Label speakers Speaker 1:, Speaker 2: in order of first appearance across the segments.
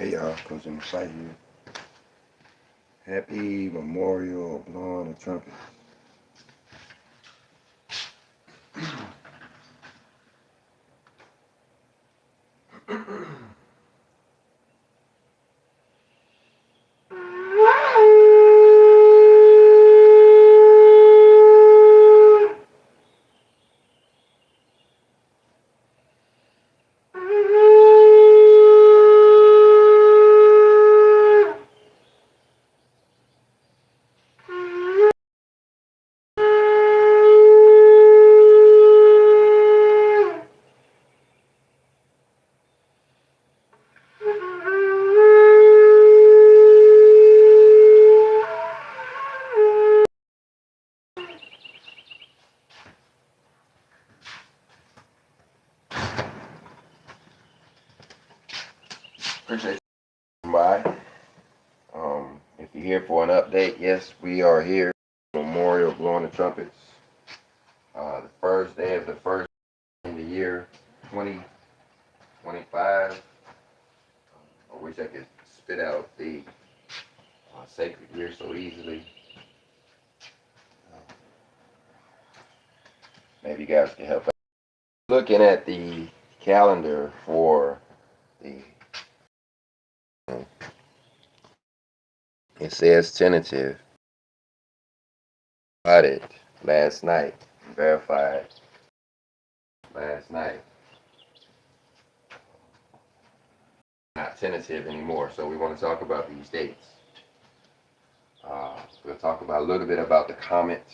Speaker 1: Hey y'all, Coach in the fight here. Happy Memorial of blowing the trumpet. Appreciate you by. If you're here for an update, yes, we are here. Memorial of blowing the trumpets. The first day of the first in the year 2025. I wish I could spit out the sacred year so easily. Maybe you guys can help out. Looking at the calendar for the it says tentative. Got it last night. Verified last night. Not tentative anymore. So we want to talk about these dates. We'll talk about a little bit about the comment.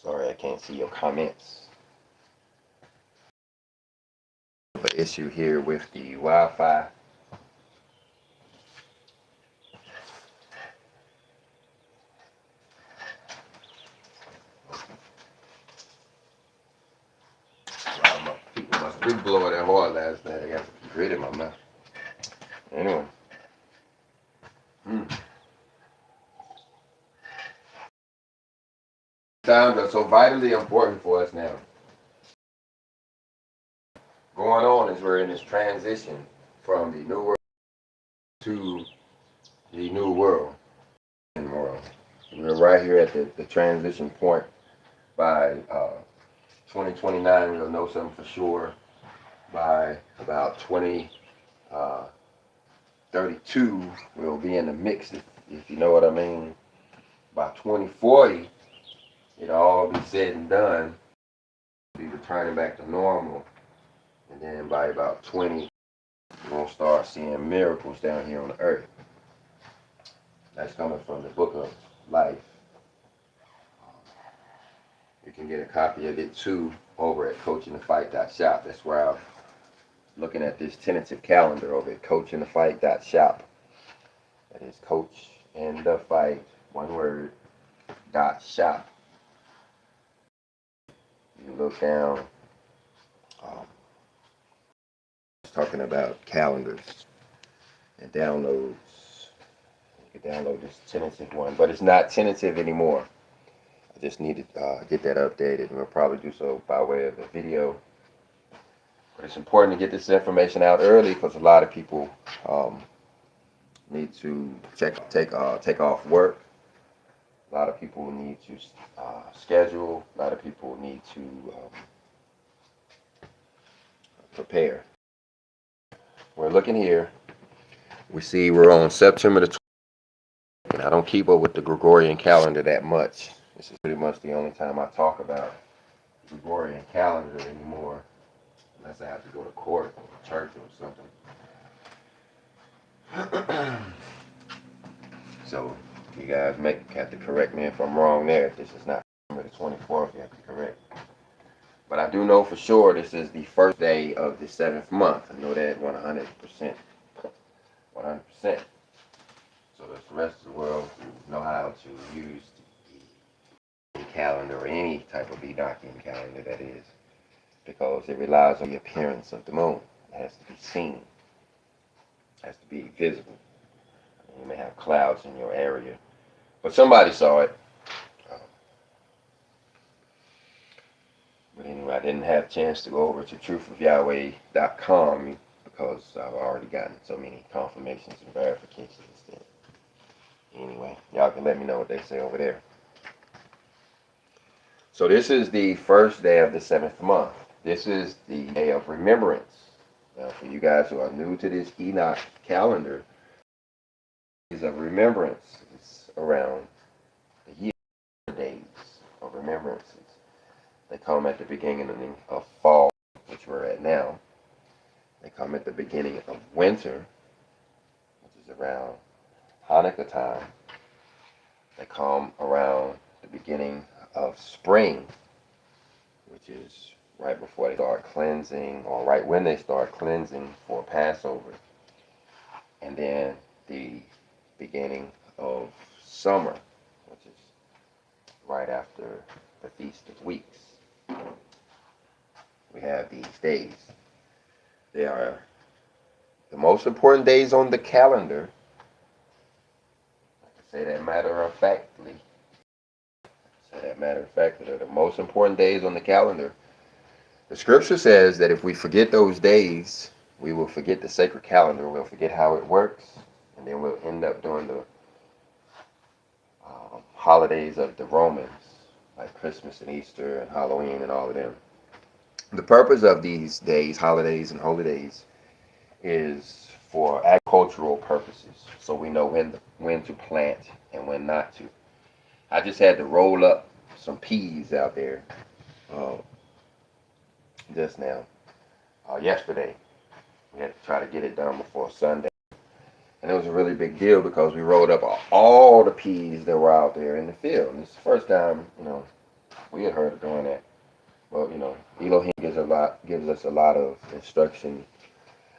Speaker 1: Sorry, I can't see your comments. An issue here with the Wi-Fi. People must be blowing that hard last night. I got some grit in my mouth. Anyway. Times are so vitally important for us now. Going on is we're in this transition from the new world to the new world. We're right here at the transition point. By 2029, we'll know something for sure. By about 2032, we'll be in the mix, if you know what I mean. By 2040, it'll all be said and done. We'll be returning back to normal. And then by about 20, we're going to start seeing miracles down here on the earth. That's coming from the book of life. You can get a copy of it too over at coachinthefight.shop. That's where I'm looking at this tentative calendar over at coachinthefight.shop. That is coachinthefight, one word, .shop. You look down, it's talking about calendars and downloads. You can download this tentative one, but it's not tentative anymore. I just need to get that updated, and we'll probably do so by way of a video. But it's important to get this information out early because a lot of people need to take off work. A lot of people need to schedule. A lot of people need to prepare. We're looking here. We see we're on September the 20th. And I don't keep up with the Gregorian calendar that much. This is pretty much the only time I talk about the Gregorian calendar anymore, unless I have to go to court or church or something. So you guys have to correct me if I'm wrong there. If this is not September the 24th, you have to correct. But I do know for sure this is the first day of the 7th month. I know that 100%. 100%. So the rest of the world know how to use the calendar or any type of Enochian calendar that is, because it relies on the appearance of the moon. It has to be seen. It has to be visible. You may have clouds in your area, but somebody saw it. But anyway, I didn't have a chance to go over to truthofyahweh.com because I've already gotten so many confirmations and verifications that, anyway, y'all can let me know what they say over there. So this is the first day of the 7th month. This is the day of remembrance. Now, for you guys who are new to this Enoch calendar, days of remembrance is around the year days of remembrances. They come at the beginning of fall, which we're at now. They come at the beginning of winter, which is around Hanukkah time. They come around the beginning of spring, which is right before they start cleansing, or right when they start cleansing for Passover. And then the beginning of summer, which is right after the Feast of Weeks. We have these days. They are the most important days on the calendar. I can say that matter of factly. They're the most important days on the calendar. The scripture says that if we forget those days, we will forget the sacred calendar. We'll forget how it works, and then we'll end up doing the holidays of the Romans, like Christmas and Easter and Halloween and all of them. The purpose of these days, holidays and holy days, is for agricultural purposes, so we know when to plant and when not to. I just had to roll up some peas out there just now, yesterday. We had to try to get it done before Sunday. And it was a really big deal because we rolled up all the peas that were out there in the field. And it's the first time, we had heard of doing that. Well, Elohim gives us a lot of instruction.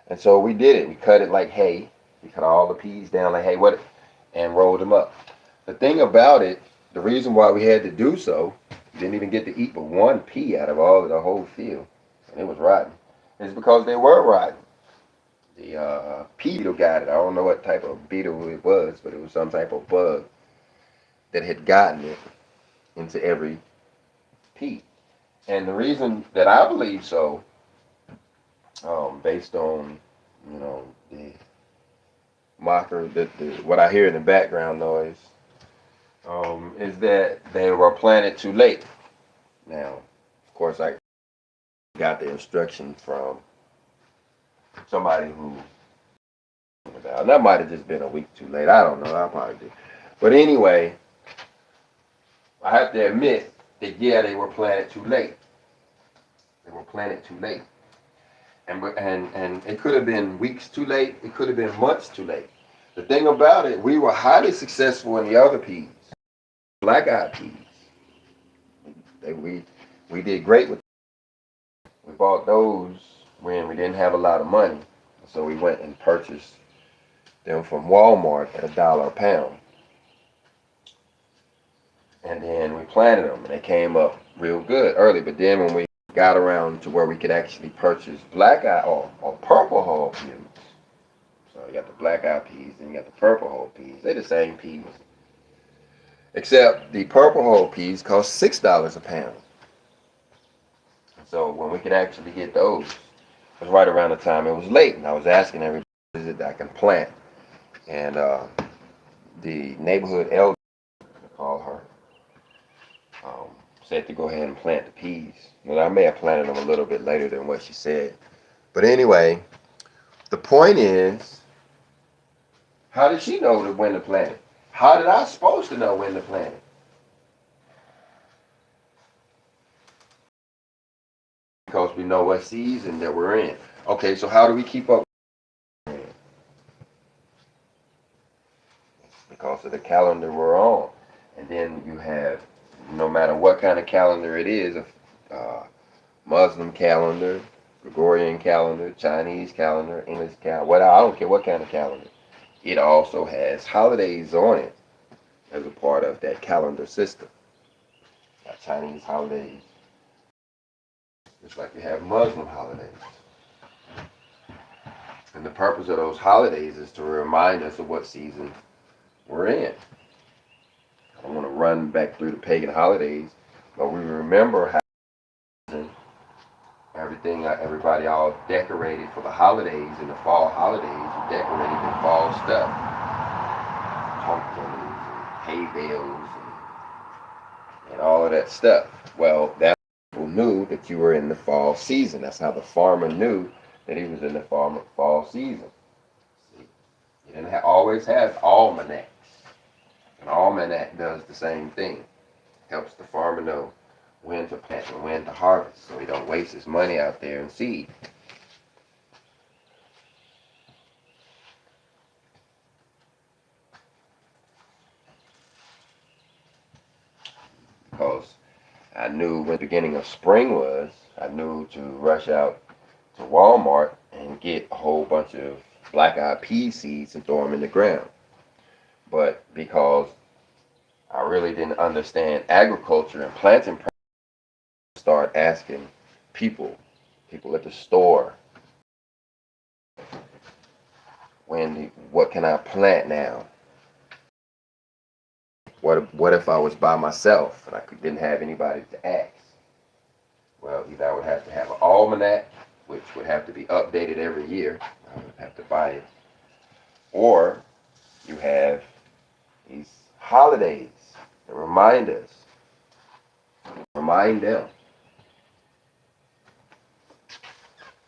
Speaker 1: And so we did it. We cut it like hay. We cut all the peas down like hay, and rolled them up. The thing about it, the reason why we had to do so, we didn't even get to eat but one pea out of the whole field. And it was rotten. It's because they were rotten. The pea beetle got it. I don't know what type of beetle it was, but it was some type of bug that had gotten it into every pea. And the reason that I believe so, based on, the mocker, what I hear in the background noise, is that they were planted too late. Now, of course, I got the instruction from somebody who, that might have just been a week too late. I don't know. I probably did. But anyway, I have to admit that, yeah, they were planted too late. They were planted too late. And it could have been weeks too late. It could have been months too late. The thing about it, we were highly successful in the other peas, black-eyed peas. We did great with them. We bought those when we didn't have a lot of money. So we went and purchased them from Walmart at $1 a pound. And then we planted them, and they came up real good early. But then when we got around to where we could actually purchase black-eye or purple hull peas. So you got the black-eye peas, and you got the purple hull peas. They're the same peas. Except the purple hull peas cost $6 a pound. So when we could actually get those, it was right around the time it was late, and I was asking everybody that I can plant. And the neighborhood elder, I call her, said to go ahead and plant the peas. Well, I may have planted them a little bit later than what she said. But anyway, the point is, how did she know when to plant it? How did I supposed to know when to plant it? Because we know what season that we're in. Okay, so how do we keep up? Because of the calendar we're on. And then you have, no matter what kind of calendar it is, a Muslim calendar, Gregorian calendar, Chinese calendar, English calendar, I don't care what kind of calendar. It also has holidays on it as a part of that calendar system. Got Chinese holidays, just like you have Muslim holidays. And the purpose of those holidays is to remind us of what season we're in. I don't want to run back through the pagan holidays, but we remember how everything thing, everybody all decorated for the holidays, in the fall holidays, you decorated in fall stuff. Pumpkins and hay bales and all of that stuff. Well, that people knew that you were in the fall season. That's how the farmer knew that he was in the fall season. See, he didn't always have almanacs. An almanac does the same thing. Helps the farmer know when to plant and when to harvest, so he don't waste his money out there in seed. Because I knew when the beginning of spring was, I knew to rush out to Walmart and get a whole bunch of black-eyed pea seeds and throw them in the ground. But because I really didn't understand agriculture and planting practices, I started asking people at the store, what can I plant now? What if I was by myself and I didn't have anybody to ask? Well, either I would have to have an almanac, which would have to be updated every year. I would have to buy it. Or you have these holidays that remind us. Remind them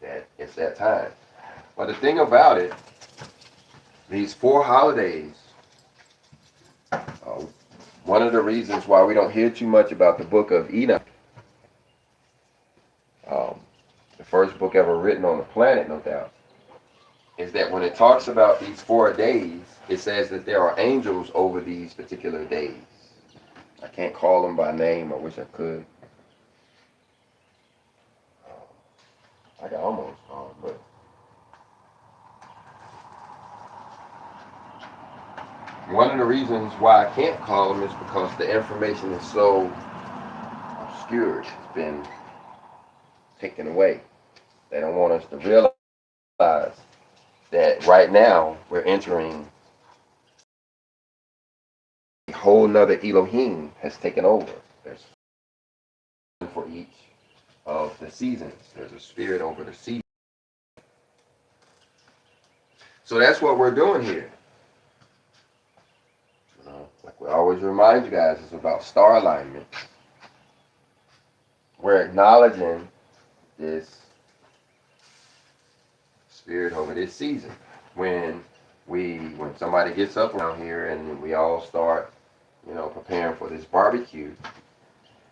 Speaker 1: that it's that time. But the thing about it, these 4 holidays, one of the reasons why we don't hear too much about the book of Enoch, the first book ever written on the planet, no doubt, is that when it talks about these 4 days, it says that there are angels over these particular days. I can't call them by name. I wish I could. I got almost called, but one of the reasons why I can't call them is because the information is so obscured. It's been taken away. They don't want us to realize that right now we're entering a whole nother Elohim has taken over. There's for each of the seasons. There's a spirit over the season. So that's what we're doing here. Like we always remind you guys, it's about star alignment. We're acknowledging this spirit over this season. When somebody gets up around here and we all start, preparing for this barbecue,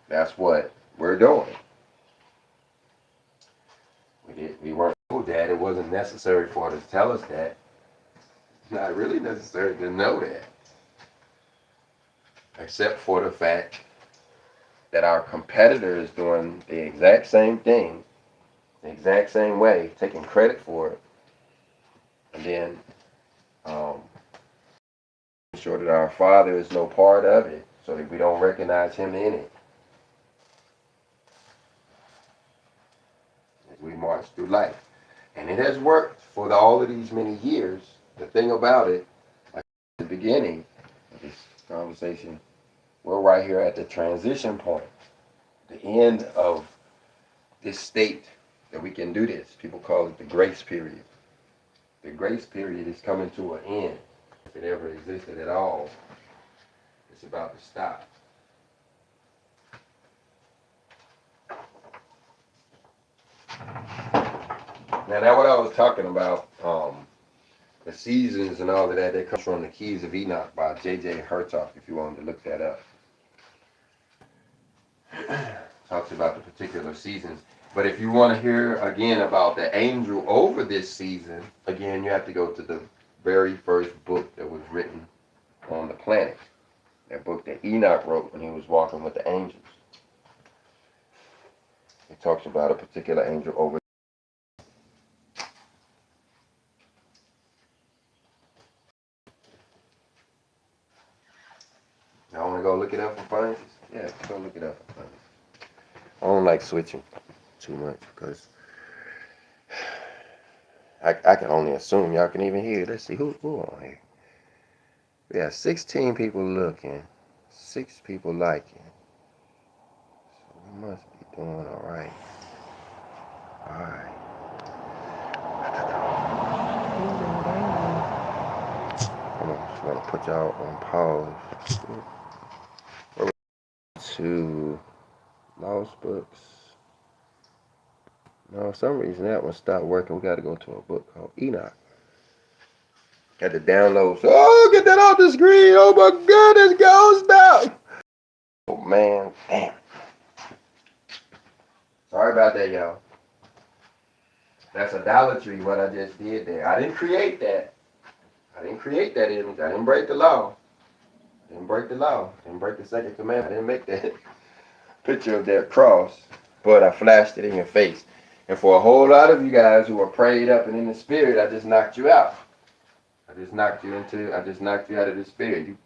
Speaker 1: that's what we're doing. We weren't told that. It wasn't necessary for them to tell us that. It's not really necessary to know that. Except for the fact that our competitor is doing the exact same thing, the exact same way, taking credit for it, and then ensure that our Father is no part of it, so that we don't recognize Him in it as we march through life. And it has worked for all of these many years. The thing about it, like at the beginning of this conversation, we're right here at the transition point, the end of this state that we can do this. People call it the grace period. The grace period is coming to an end. If it ever existed at all, it's about to stop. Now, what I was talking about, the seasons and all of that, that comes from the Keys of Enoch by J.J. Hertog, if you wanted to look that up. Talks about the particular seasons. But if you want to hear again about the angel over this season, again, you have to go to the very first book that was written on the planet. That book that Enoch wrote when he was walking with the angels. It talks about a particular angel over. I want to go look it up for fun. Yeah, go look it up for fun. I don't like switching too much because I can only assume y'all can even hear. Let's see who on here. We have 16 people looking, 6 people liking. So we must be doing all right. Alright. I'm just gonna put y'all on pause. To Lost Books. No, for some reason that one stopped working. We gotta go to a book called Enoch. Had to download. Oh, get that off the screen. Oh my goodness, goes down. Oh man, damn. Sorry about that, y'all. That's idolatry, what I just did there. I didn't create that. I didn't create that image. I didn't break the law. I didn't break the law. I didn't break the second commandment. I didn't make that picture of that cross. But I flashed it in your face. And for a whole lot of you guys who are prayed up and in the spirit, I just knocked you out. I just knocked you out of the spirit. You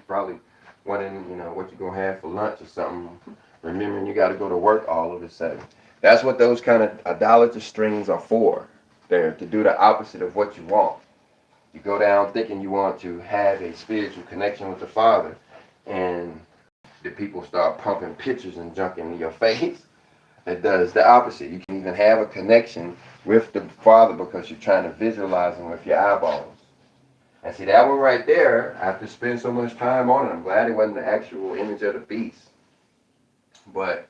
Speaker 1: probably wondering, what you're gonna have for lunch or something. Remembering you gotta go to work all of a sudden. That's what those kind of idolatrous strings are for. They're to do the opposite of what you want. You go down thinking you want to have a spiritual connection with the Father, and the people start pumping pictures and junk into your face. It does the opposite. You can even have a connection with the Father because you're trying to visualize Him with your eyeballs. And see, that one right there, I have to spend so much time on it. I'm glad it wasn't the actual image of the beast. But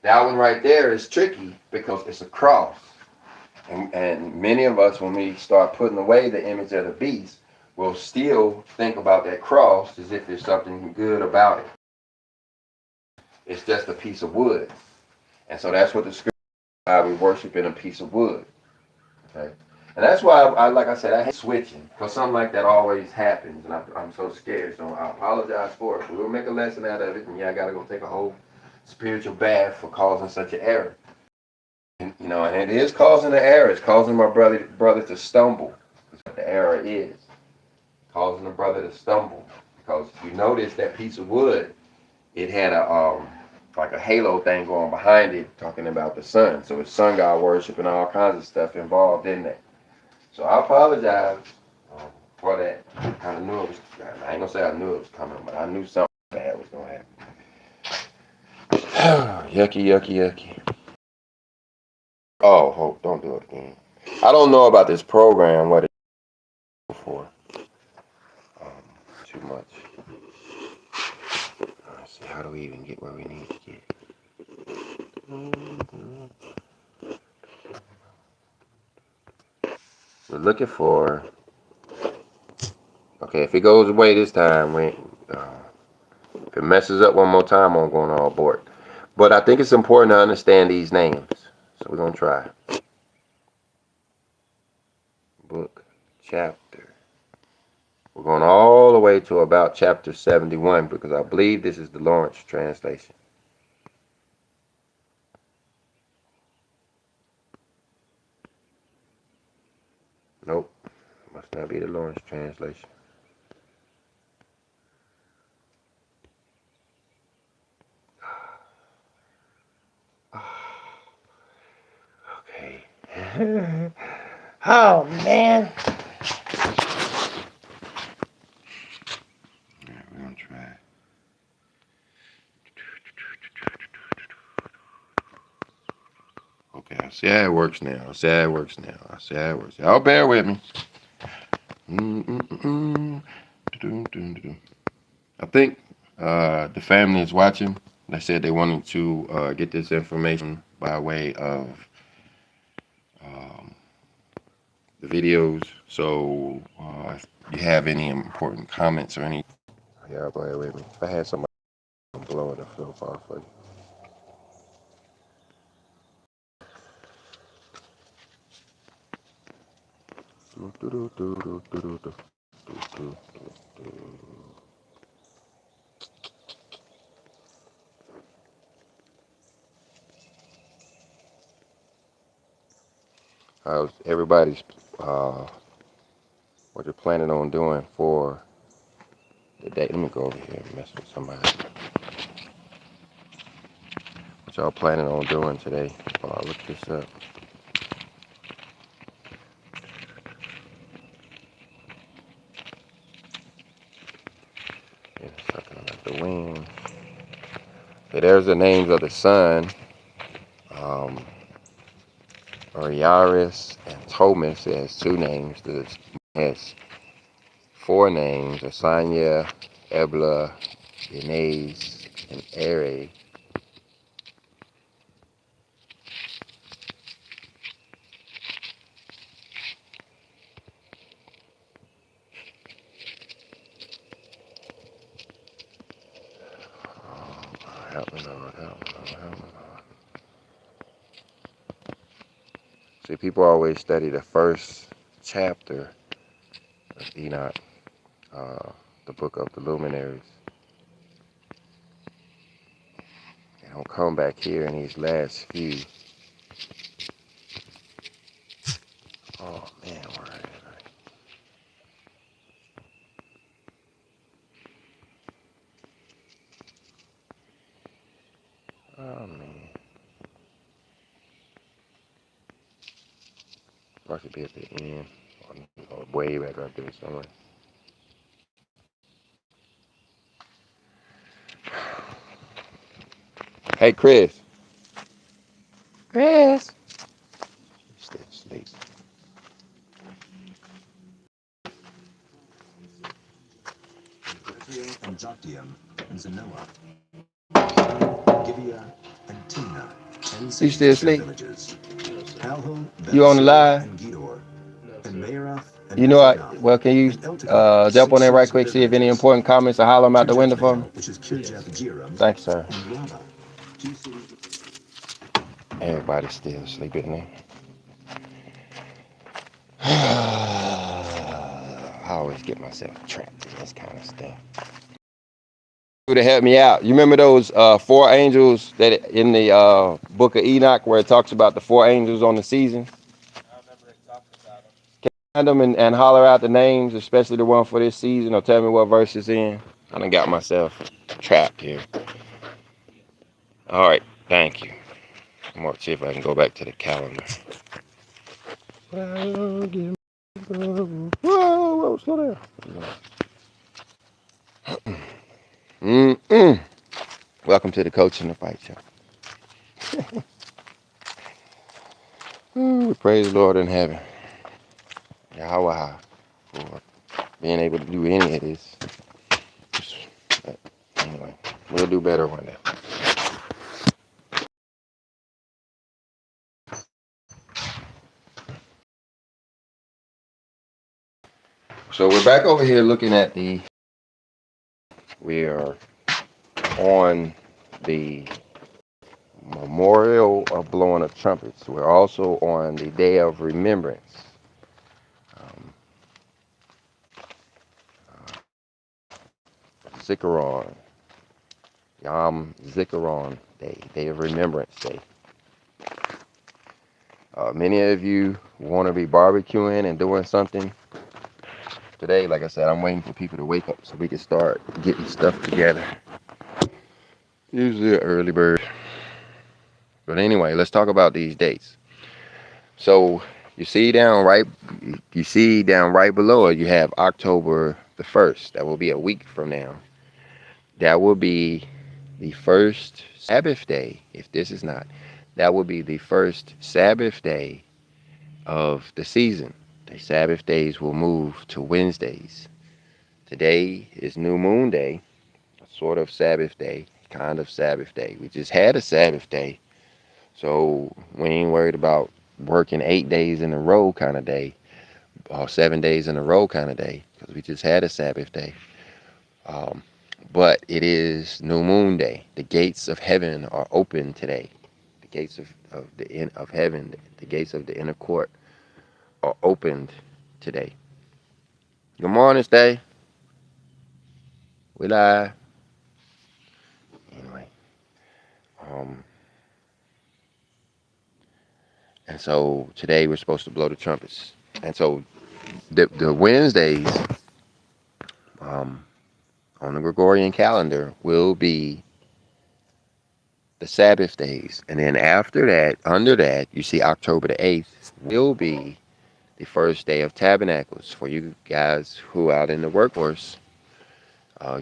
Speaker 1: that one right there is tricky because it's a cross. And many of us, when we start putting away the image of the beast, will still think about that cross as if there's something good about it. It's just a piece of wood. And so that's what the scripture is about. We worship in a piece of wood. Okay? And that's why, like I said, I hate switching. Because something like that always happens. And I'm so scared. So I apologize for it. We'll make a lesson out of it. And yeah, I got to go take a whole spiritual bath for causing such an error. And, and it is causing an error. It's causing my brother to stumble. That's what the error is. Causing the brother to stumble. Because if you notice that piece of wood, it had like a halo thing going behind it, talking about the sun. So it's sun god worship and all kinds of stuff involved in that. So I apologize for that. I kind of knew it was. I ain't gonna say I knew it was coming, but I knew something bad was gonna happen. Yucky, yucky, yucky. Oh, hope don't do it again. I don't know about this program. What it's for? Too much. Let's see. How do we even get where we need to get? We're looking for. Okay, if it goes away this time, if it messes up one more time, I'm going to abort. But I think it's important to understand these names. So we're going to try. Book, chapter. We're going all the way to about chapter 71 because I believe this is the Lawrence translation. Nope. Must not be the Lawrence translation. Okay. Oh, man. Alright, we're going to try. Okay, I see how it works now. Y'all bear with me. I think the family is watching. They said they wanted to get this information by way of the videos. So if you have any important comments or any, y'all go ahead with me. If I had somebody blowing the filth off of you. How's everybody's what you're planning on doing for the day? Let me go over here and mess with somebody. What y'all planning on doing today? While I look this up. Something like the wings. Okay, there's the names of the sun. Ariaris, and Thomas. It has 2 names. It has 4 names: Asanya, Ebla, Yanez, and Ere. Help me, Lord, help me, Lord, help me, Lord. See, people always study the first chapter of Enoch, the book of the luminaries. They don't come back here in these last few. Oh, man, where is it? Oh, man. Must be at the end, or way back up there somewhere. Hey, Chris. Chris. Still asleep.
Speaker 2: And Joktium and Zanoah, Gibeah and Timnah, and
Speaker 1: You still asleep?
Speaker 2: villages. Halhul,
Speaker 1: You on the live?
Speaker 2: and Gedor, and Meirath, and
Speaker 1: You know, well, can you jump on there right quick, see if any important comments or holler them out the window for me?
Speaker 2: which is Kirjath-Jearim,
Speaker 1: Thanks, sir.
Speaker 2: and Rama.
Speaker 1: Everybody's still sleeping there. I always get myself trapped in this kind of stuff. To help me out. You remember those 4 angels that in the book of Enoch where it talks about the 4 angels on the season?
Speaker 3: I remember it talking about them.
Speaker 1: Can you find them and holler out the names, especially the one for this season, or tell me what verse it's in? I done got myself trapped here. All right, thank you. I'm going to see if I can go back to the calendar. Whoa, slow down. Welcome to the Coach in the Fight Show. We praise the Lord in heaven, Yahweh, for being able to do any of this. But anyway, we'll do better one day. So we're back over here looking at we are on the memorial of blowing of trumpets. We're also on the day of remembrance. Zikaron, Yom Zikaron Day of Remembrance Day. Many of you want to be barbecuing and doing something today. Like I said, I'm waiting for people to wake up so we can start getting stuff together. Usually an early bird. But anyway, let's talk about these dates. So you see down right below it, you have October the 1st. That will be a week from now. That will be the first Sabbath day, if this is not. That will be the first Sabbath day of the season. The Sabbath days will move to Wednesdays. Today is New Moon Day, a sort of Sabbath day, kind of Sabbath day. We just had a Sabbath day, so we ain't worried about working 8 days in a row kind of day, or 7 days in a row kind of day, because we just had a Sabbath day. But it is New Moon Day. The gates of heaven are open today. The gates of heaven, the gates of the inner court are opened today. Good morning, Stay. We live. Anyway, and so today we're supposed to blow the trumpets. And so the Wednesdays on the Gregorian calendar will be the Sabbath days. And then after that, under that, you see October the 8th will be the first day of tabernacles. For you guys who are out in the workforce,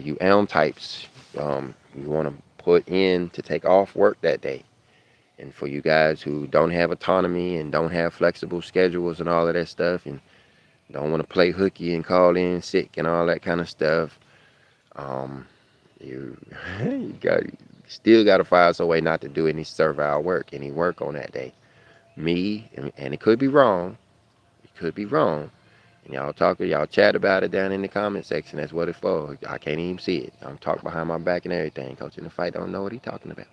Speaker 1: you elm types, you want to put in to take off work that day. And for you guys who don't have autonomy and don't have flexible schedules and all of that stuff, and don't want to play hooky and call in sick and all that kind of stuff, um, you, you got still got to find some way not to do any servile work, any work on that day. Me, and it could be wrong. It could be wrong. And y'all chat about it down in the comment section. That's what it's for. I can't even see it. I'm talking behind my back and everything. Coach in the fight don't know what he's talking about.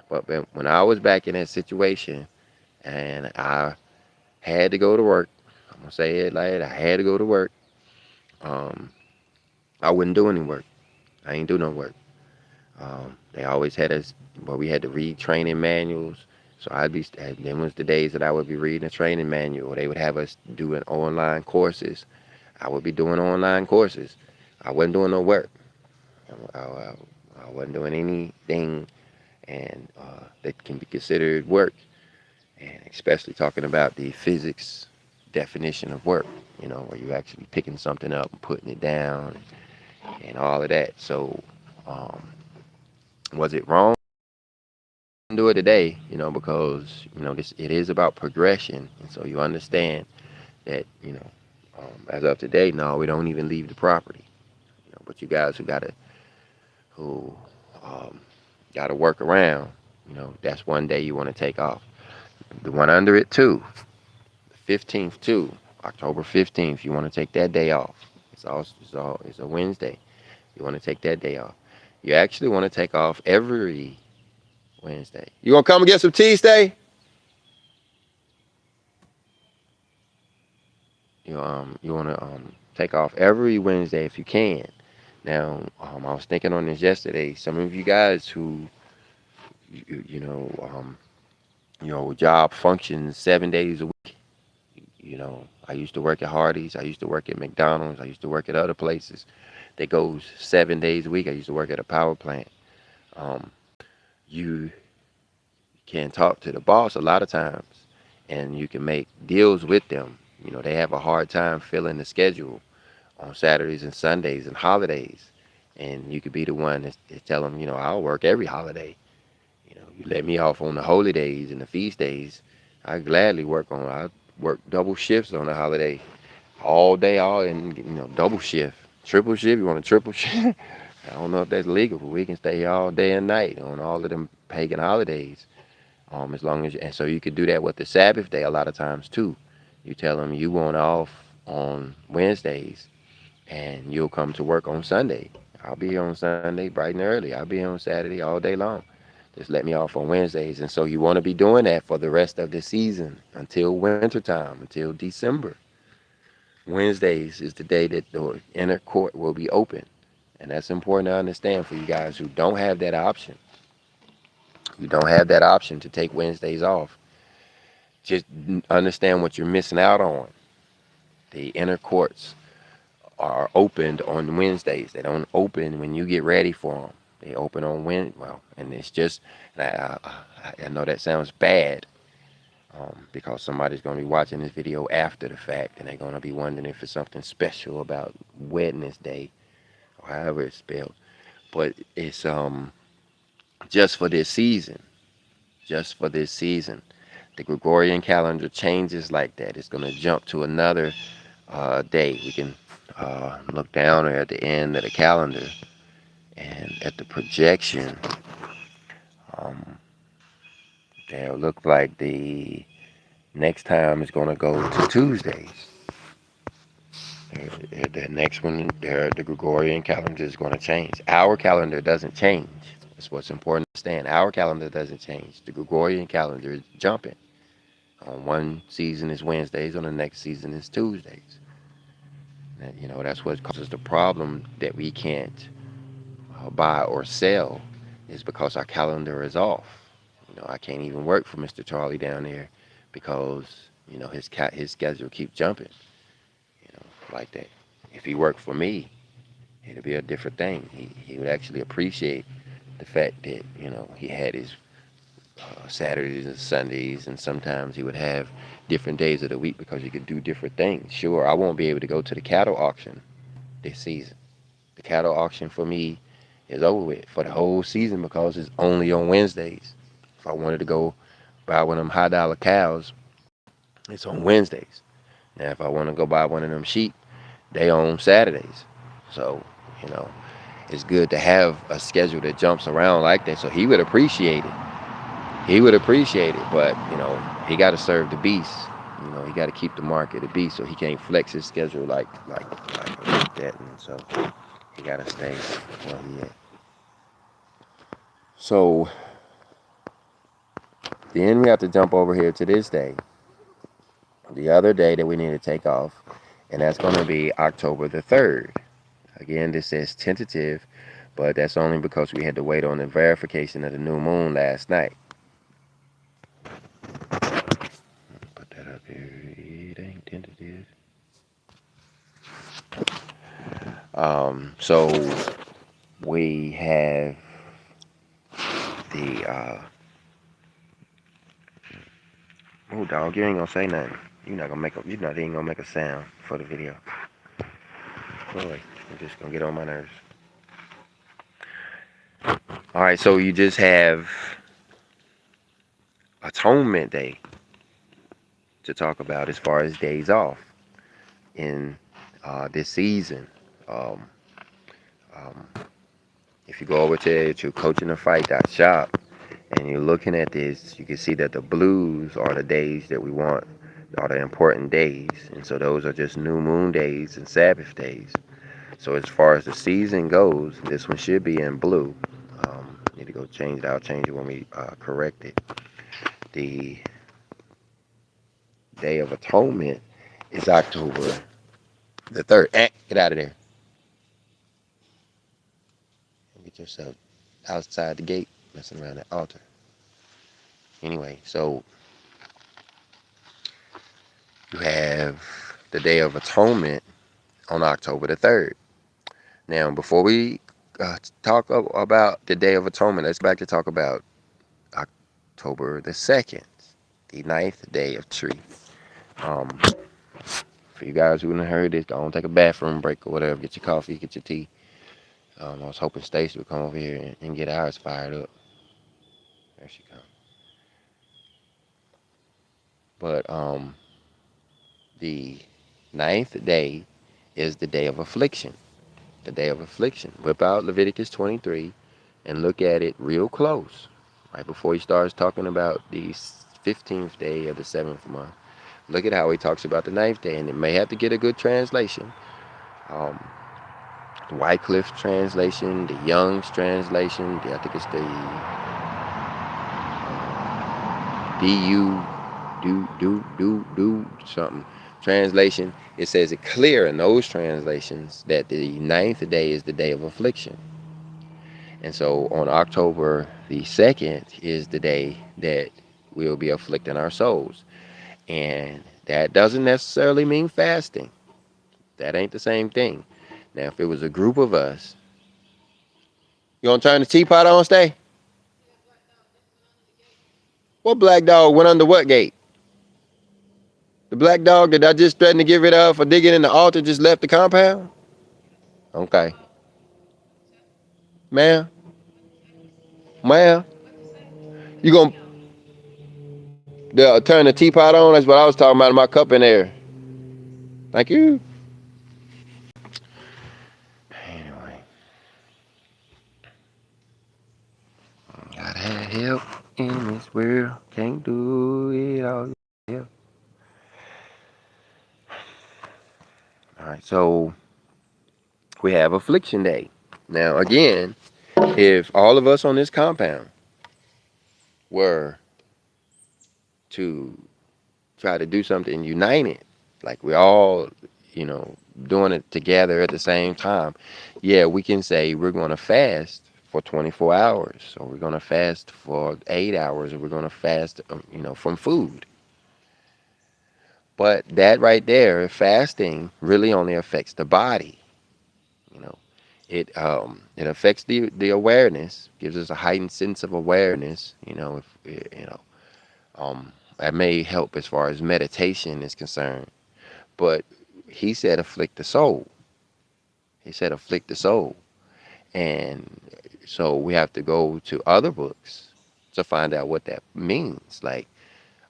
Speaker 1: But when I was back in that situation and I had to go to work, I'm gonna say it like that, I had to go to work. Um, I wouldn't do any work. I ain't do no work. They always had us, but we had to read training manuals. So them was the days that I would be reading a training manual. They would have us doing online courses. I would be doing online courses. I wasn't doing no work. I wasn't doing anything and that can be considered work. And especially talking about the physics definition of work, where you actually picking something up and putting it down and all of that. So, was it wrong to do it today? Because it is about progression, and so you understand that as of today, no, we don't even leave the property. But you guys who um, gotta work around, that's one day you want to take off. The one under it too. 15th too, October 15th. You want to take that day off. It's a Wednesday. You want to take that day off. You actually want to take off every Wednesday. You gonna come and get some tea, stay? You want to take off every Wednesday if you can. Now, I was thinking on this yesterday. Some of you guys who, your job functions 7 days a week. I used to work at Hardee's. I used to work at McDonald's. I used to work at other places that goes 7 days a week. I used to work at a power plant. Um, you can talk to the boss a lot of times, and you can make deals with them. They have a hard time filling the schedule on Saturdays and Sundays and holidays, and you could be the one that tell them, I'll work every holiday. You let me off on the holy days and the feast days. I gladly I work double shifts on a holiday, all day, and double shift, triple shift. You want a triple shift? I don't know if that's legal, but we can stay here all day and night on all of them pagan holidays. As long as and so you could do that with the Sabbath day a lot of times too. You tell them you want off on Wednesdays, and you'll come to work on Sunday. I'll be here on Sunday bright and early. I'll be here on Saturday all day long. Just let me off on Wednesdays. And so you want to be doing that for the rest of the season until wintertime, until December. Wednesdays is the day that the inner court will be open. And that's important to understand for you guys who don't have that option. You don't have that option to take Wednesdays off. Just understand what you're missing out on. The inner courts are opened on Wednesdays. They don't open when you get ready for them. They open on and it's just, I know that sounds bad, because somebody's going to be watching this video after the fact, and they're going to be wondering if it's something special about Wednesday, or however it's spelled. But it's just for this season. Just for this season. The Gregorian calendar changes like that. It's going to jump to another day. We can look down at the end of the calendar and at the projection. They'll look like the next time is going to go to Tuesdays. The next one, the Gregorian calendar is going to change. Our calendar doesn't change. That's what's important to understand. Our calendar doesn't change. The Gregorian calendar is jumping. On one season is Wednesdays, on the next season is Tuesdays. And, that's what causes the problem that we can't buy or sell, is because our calendar is off. I can't even work for Mr. Charlie down there because his schedule keeps jumping. Like that. If he worked for me, it'd be a different thing. He would actually appreciate the fact that he had his Saturdays and Sundays, and sometimes he would have different days of the week because he could do different things. Sure, I won't be able to go to the cattle auction this season. The cattle auction for me is over with for the whole season because it's only on Wednesdays. If I wanted to go buy one of them high dollar cows, it's on Wednesdays. Now, if I want to go buy one of them sheep, they on Saturdays. So, you know, it's good to have a schedule that jumps around like that. So he would appreciate it. He would appreciate it, but you know, he got to serve the beast. You know, he got to keep the market a beast, so he can't flex his schedule like that. And so he got to stay where he at. So then we have to jump over here to this day, the other day that we need to take off, and that's going to be October the 3rd. Again, this says tentative, but that's only because we had to wait on the verification of the new moon last night. Put that up here. It ain't tentative. So we have the oh dog, you ain't gonna say nothing. You're not even gonna make a sound for the video. Boy, you're just gonna get on my nerves. Alright, so you just have Atonement Day to talk about as far as days off in this season. Um, um, if you go over to coachinthefight.shop and you're looking at this, you can see that the blues are the days that we want, are the important days. And so those are just new moon days and Sabbath days. So as far as the season goes, this one should be in blue. Need to go change it. I'll change it when we correct it. The Day of Atonement is October the 3rd. Get out of there. Get yourself outside the gate, messing around the altar. Anyway, so you have the Day of Atonement on October the 3rd. Now, before we talk about the Day of Atonement, let's back to talk about October the 2nd, the 9th day of Tree. For you guys who haven't heard this, go on, take a bathroom break or whatever, get your coffee, get your tea. I was hoping Stacy would come over here and get ours fired up. There she comes. But the 9th day is the day of affliction. The day of affliction. Whip out Leviticus 23 and look at it real close. Right before he starts talking about the 15th day of the 7th month. Look at how he talks about the 9th day, and it may have to get a good translation. The Wycliffe translation, the Young's translation, I think it's the do something translation. It says it clear in those translations that the 9th day is the day of affliction. And so on October the 2nd is the day that we'll be afflicting our souls. And that doesn't necessarily mean fasting. That ain't the same thing. Now, if it was a group of us, you gonna turn the teapot on, Stay? What black dog went under what gate? The black dog that I just threatened to get rid of for digging in the altar just left the compound? Okay. Ma'am? Ma'am? You gonna turn the teapot on? That's what I was talking about in my cup in there. Thank you. Anyway. Gotta have help in this world. Can't do it all. Yeah. Alright, so we have Affliction Day. Now, again, if all of us on this compound were to try to do something united, like we all, doing it together at the same time, yeah, we can say we're going to fast for 24 hours, or we're going to fast for 8 hours, or we're going to fast, from food. But that right there, fasting really only affects the body. It affects the awareness, gives us a heightened sense of awareness. That may help as far as meditation is concerned. But he said afflict the soul. He said afflict the soul. And so we have to go to other books to find out what that means. Like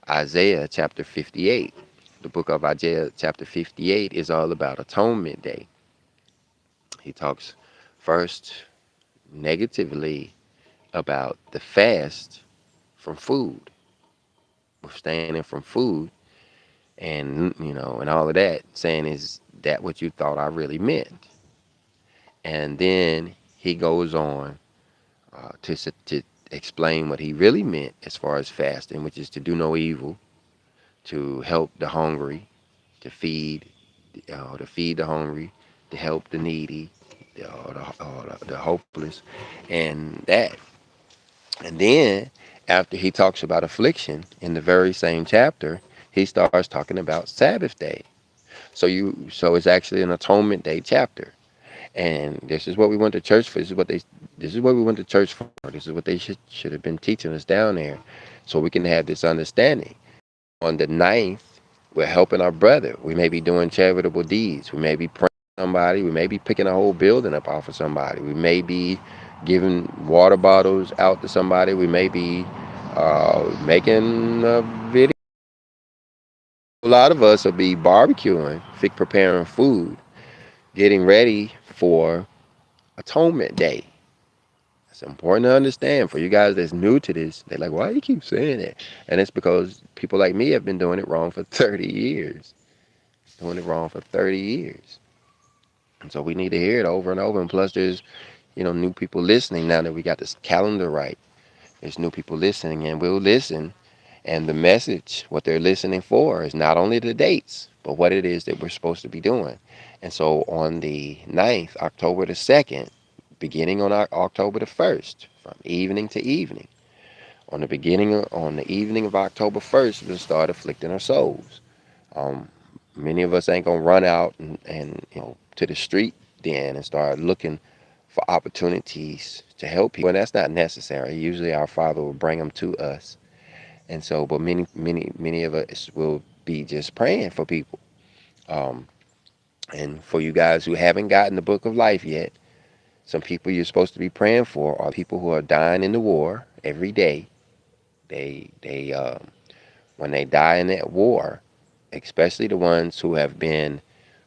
Speaker 1: Isaiah chapter 58. The book of Isaiah chapter 58 is all about Atonement Day. He talks first negatively about the fast from food, abstaining from food, and and all of that, saying, is that what you thought I really meant? And then he goes on to explain what he really meant as far as fasting, which is to do no evil, to help the hungry, to feed the hungry, to help the needy, the hopeless, and that. And then after he talks about affliction in the very same chapter, he starts talking about Sabbath day. So it's actually an atonement day chapter. And this is what we went to church for. This is what we went to church for. This is what they should have been teaching us down there, so we can have this understanding. On the ninth, we're helping our brother. We may be doing charitable deeds. We may be praying for somebody. We may be picking a whole building up off of somebody. We may be giving water bottles out to somebody. We may be making a video. A lot of us will be barbecuing, preparing food, getting ready for Atonement Day. It's important to understand for you guys that's new to this. They're like, why do you keep saying that? And it's because people like me have been doing it wrong for 30 years. Doing it wrong for 30 years. And so we need to hear it over and over. And plus, there's, new people listening now that we got this calendar right. There's new people listening, and we'll listen. And the message, what they're listening for, is not only the dates, but what it is that we're supposed to be doing. And so on the 9th, October the 2nd, beginning on October the 1st, from evening to evening, on the evening of October 1st, we'll start afflicting our souls. Um, Many of us ain't gonna run out and to the street then and start looking for opportunities to help people. And that's not necessary. Usually our Father will bring them to us. And so, but many of us will be just praying for people. Um, and for you guys who haven't gotten the book of life yet, some people you're supposed to be praying for are people who are dying in the war every day. They when they die in that war, especially the ones who have been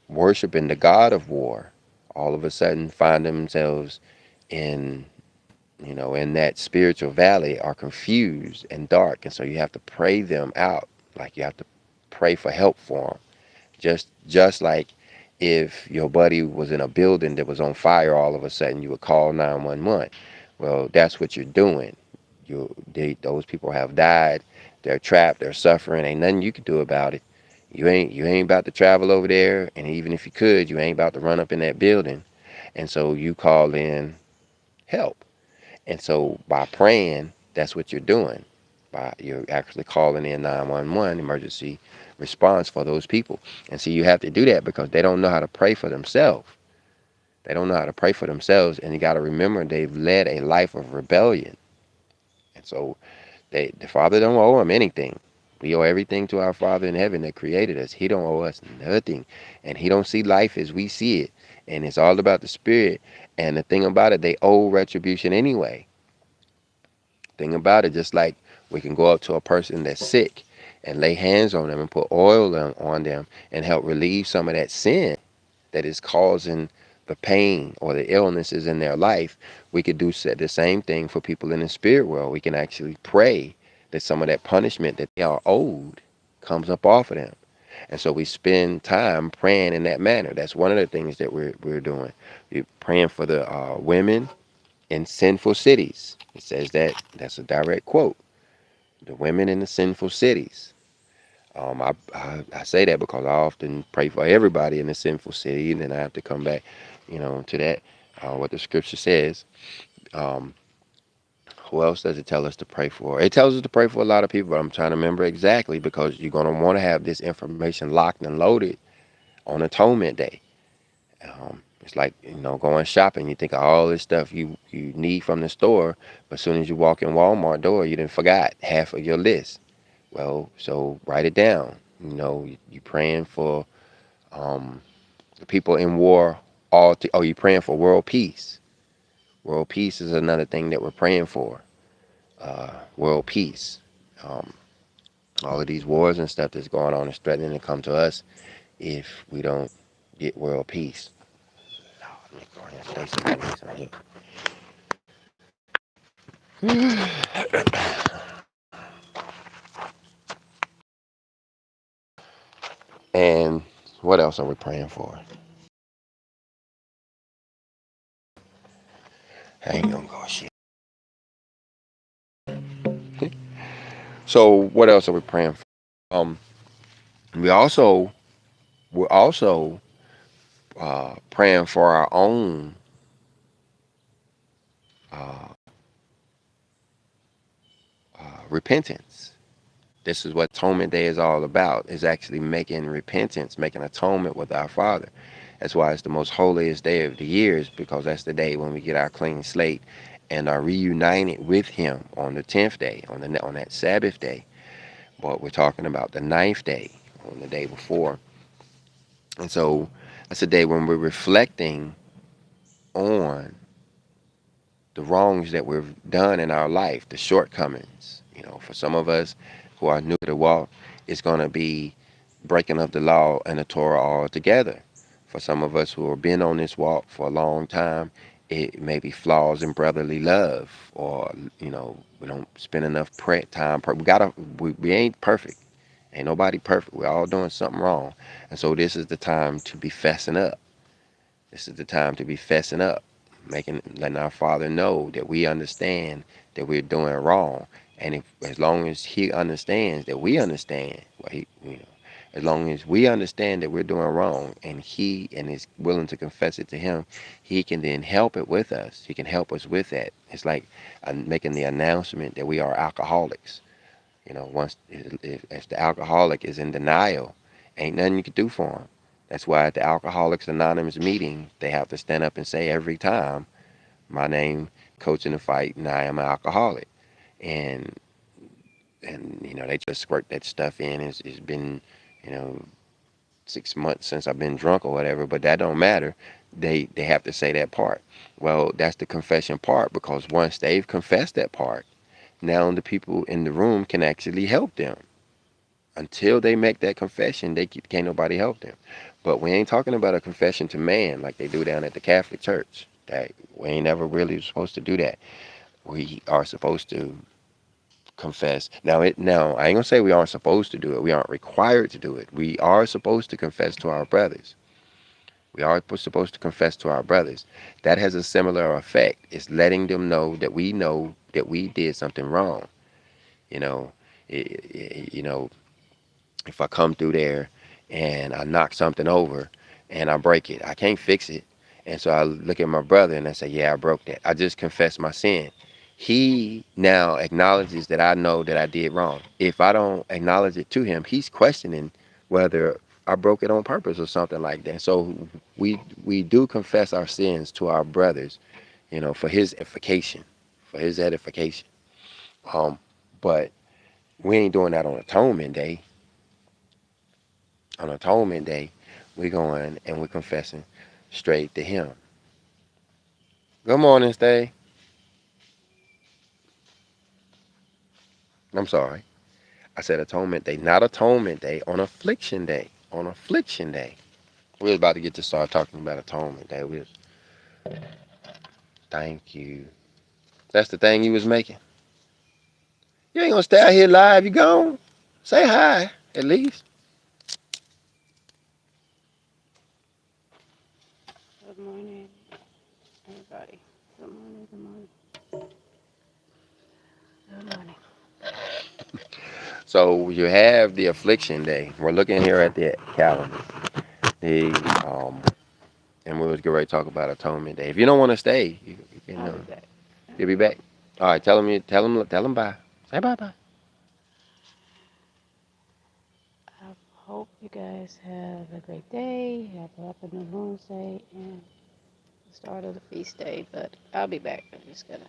Speaker 1: worshiping the God of war, all of a sudden find themselves in in that spiritual valley, are confused and dark, and so you have to pray them out. Like, you have to pray for help for them. Just like if your buddy was in a building that was on fire, all of a sudden you would call 911. Well, that's what you're doing. Those people have died. They're trapped. They're suffering. Ain't nothing you can do about it. You ain't about to travel over there, and even if you could, you ain't about to run up in that building. And so you call in help. And so by praying, that's what you're doing. You're actually calling in 911, emergency response, for those people. And so you have to do that because they don't know how to pray for themselves. They don't know how to pray for themselves, and you got to remember they've led a life of rebellion. And so the Father don't owe them anything. We owe everything to our Father in heaven that created us. He don't owe us nothing. And he don't see life as we see it. And it's all about the Spirit. And the thing about it, they owe retribution anyway. Thing about it, just like we can go up to a person that's sick and lay hands on them and put oil on them and help relieve some of that sin that is causing the pain or the illnesses in their life. We could do the same thing for people in the spirit world. We can actually pray that some of that punishment that they are owed comes up off of them. And so we spend time praying in that manner. That's one of the things that we're doing. We're praying for the women in sinful cities. It says that's a direct quote. The women in the sinful cities. I say that because I often pray for everybody in the sinful city, and then I have to come back, to that, what the scripture says. Um, who else does it tell us to pray for? It tells us to pray for a lot of people, but I'm trying to remember exactly, because you're going to want to have this information locked and loaded on Atonement Day. It's like, going shopping. You think of all this stuff you need from the store, but as soon as you walk in Walmart door, you done forgot half of your list. Well, so write it down. You praying for the people in war. You praying for world peace. World peace is another thing that we're praying for. World peace. All of these wars and stuff that's going on is threatening to come to us if we don't get world peace. Lord, let me go ahead and stay some minutes on And what else are we praying for? I ain't gonna go shit. So what else are we praying for? We also we're also praying for our own uh, repentance. This is what Atonement Day is all about. Is actually making repentance, making atonement with our Father. That's why it's the most holiest day of the years, because that's the day when we get our clean slate and are reunited with Him on the 10th day, on that Sabbath day. But we're talking about the ninth day, on the day before. And so that's a day when we're reflecting on the wrongs that we've done in our life, the shortcomings. For some of us who are new to the walk, it's going to be breaking up the law and the Torah altogether. For some of us who have been on this walk for a long time, it may be flaws in brotherly love, or we don't spend enough time. We ain't perfect. Ain't nobody perfect. We're all doing something wrong, and so this is the time to be fessing up. This is the time to be fessing up, letting our Father know that we understand that we're doing wrong, and as long as He understands that we understand, as long as we understand that we're doing wrong, and He is willing to confess it to Him, He can then help it with us. He can help us with that. It's like making the announcement that we are alcoholics. Once if the alcoholic is in denial, ain't nothing you can do for him. That's why at the Alcoholics Anonymous meeting, they have to stand up and say every time, "My name, Coach in the Fight, and I am an alcoholic." And they just squirt that stuff in. It's been, you know, 6 months since I've been drunk or whatever, but that don't matter. They have to say that part. Well, that's the confession part, because once they've confessed that part, now the people in the room can actually help them. Until they make that confession, can't nobody help them. But we ain't talking about a confession to man like they do down at the Catholic Church. That we ain't never really supposed to do that. We are supposed to confess. Now I ain't gonna say we aren't supposed to do it. We aren't required to do it. We are supposed to confess to our brothers. We are supposed to confess to our brothers. That has a similar effect. It's letting them know that we did something wrong. You know, you know, if I come through there and I knock something over and I break it, I can't fix it. And so I look at my brother and I say, yeah, I broke that. I just confessed my sin. He now acknowledges that I know that I did wrong. If I don't acknowledge it to him, he's questioning whether I broke it on purpose or something like that. So we do confess our sins to our brothers, for his edification, for his edification. But we ain't doing that on Atonement Day. On Atonement Day, we're going and we're confessing straight to Him. Good morning, Stay. I'm sorry. I said Atonement Day, not Atonement Day, on Affliction Day. On Affliction Day. We was about to get to start talking about Atonement Day. Thank you. That's the thing you was making. You ain't gonna stay out here live. You gone? Say hi, at least.
Speaker 4: Good morning, everybody. Good morning, good morning. Good morning.
Speaker 1: So you have the Affliction Day. We're looking here at the calendar. The and we was getting ready to talk about Atonement Day. If you don't want to stay, you can.
Speaker 4: I'll be back.
Speaker 1: You'll be back. All right. Tell him bye. Say bye.
Speaker 4: I hope you guys have a great day, have a happy new moon day, and the start of the feast day. But I'll be back. I'm just gonna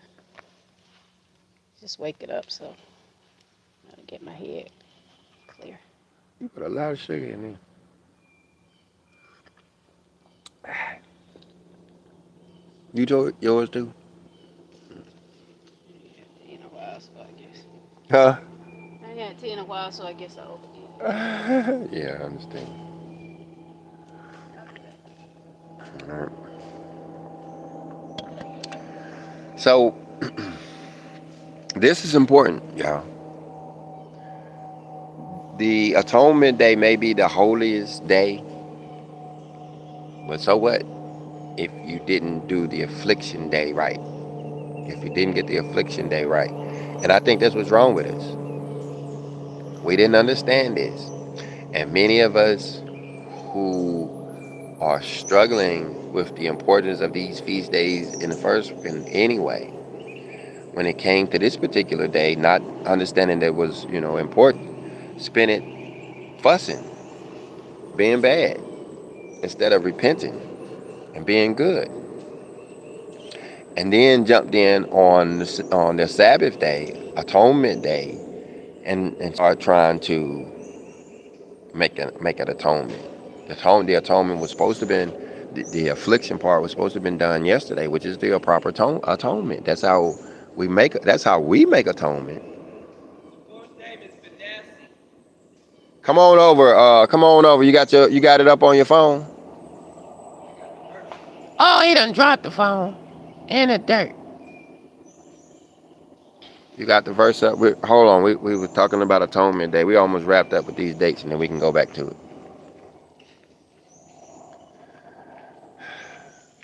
Speaker 4: wake it up, so I'm gonna get my head clear.
Speaker 1: You put a lot of sugar in there. You told yours too?
Speaker 4: I ain't had tea in a while, so I guess.
Speaker 1: Huh?
Speaker 4: I ain't had tea in a while, So I guess I'll open it.
Speaker 1: Yeah, I understand. Alright. So this is important, y'all. The atonement day may be the holiest day, but so what if you didn't do the affliction day right? If you didn't get the affliction day right. And I think that's what's wrong with us. We didn't understand this. And many of us who are struggling with the importance of these feast days in any way, when it came to this particular day, not understanding that it was, important, spent it fussing, being bad, instead of repenting and being good. And then jumped in on the Sabbath day, atonement day, and start trying to make an atonement. The atonement was supposed to have been the affliction part was supposed to have been done yesterday, which is the proper atonement. That's how we make atonement. Come on over. Come on over. You got it up on your phone. Oh, he done dropped the phone in the dirt. You got the verse up. Hold on. We were talking about atonement day. We almost wrapped up with these dates, and then we can go back to it.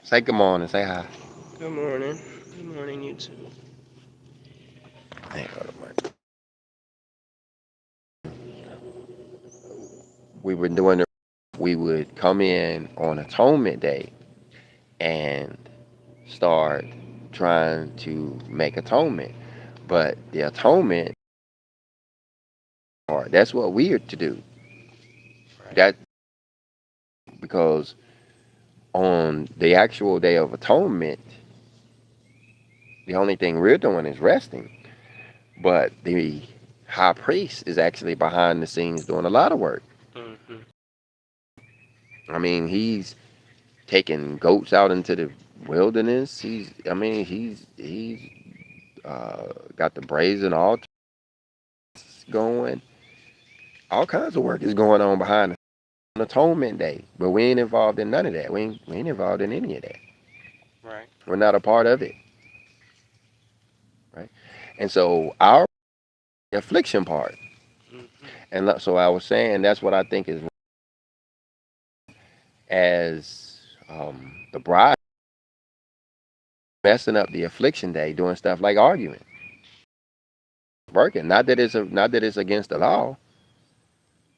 Speaker 1: Say good morning. Say hi.
Speaker 3: Good morning. Good morning, YouTube.
Speaker 1: Hang on a minute. We were doing it. We would come in on atonement day and start trying to make atonement. But the atonement part, that's what we're to do. That because on the actual day of atonement, the only thing we're doing is resting. But the high priest is actually behind the scenes doing a lot of work.
Speaker 3: Mm-hmm.
Speaker 1: I mean, he's taking goats out into the wilderness. He's got the brazen altar going. All kinds of work is going on behind the atonement day, but we ain't involved in none of that. We ain't involved in any of that.
Speaker 3: Right.
Speaker 1: We're not a part of it, right? And so our affliction part,
Speaker 3: Mm-hmm.
Speaker 1: and so I was saying that's what I think is as the bride messing up the affliction day, doing stuff like arguing, working. Not that it's against the law.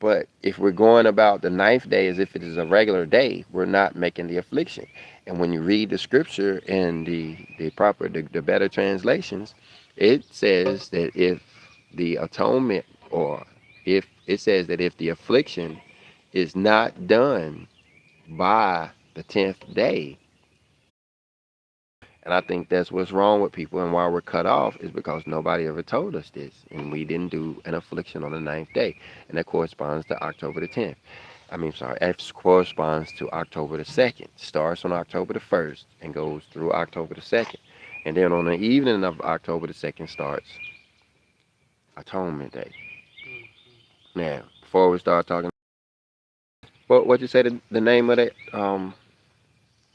Speaker 1: But if we're going about the ninth day as if it is a regular day, we're not making the affliction. And when you read the scripture in the better translations, it says that if the atonement or if it says that if the affliction is not done by the 10th day, and I think that's what's wrong with people and why we're cut off is because nobody ever told us this. And we didn't do an affliction on the ninth day. And that corresponds to October the 10th. It corresponds to October the 2nd. Starts on October the 1st and goes through October the 2nd. And then on the evening of October the 2nd starts Atonement Day.
Speaker 3: Mm-hmm.
Speaker 1: Now, before we start talking, what you say the name of that?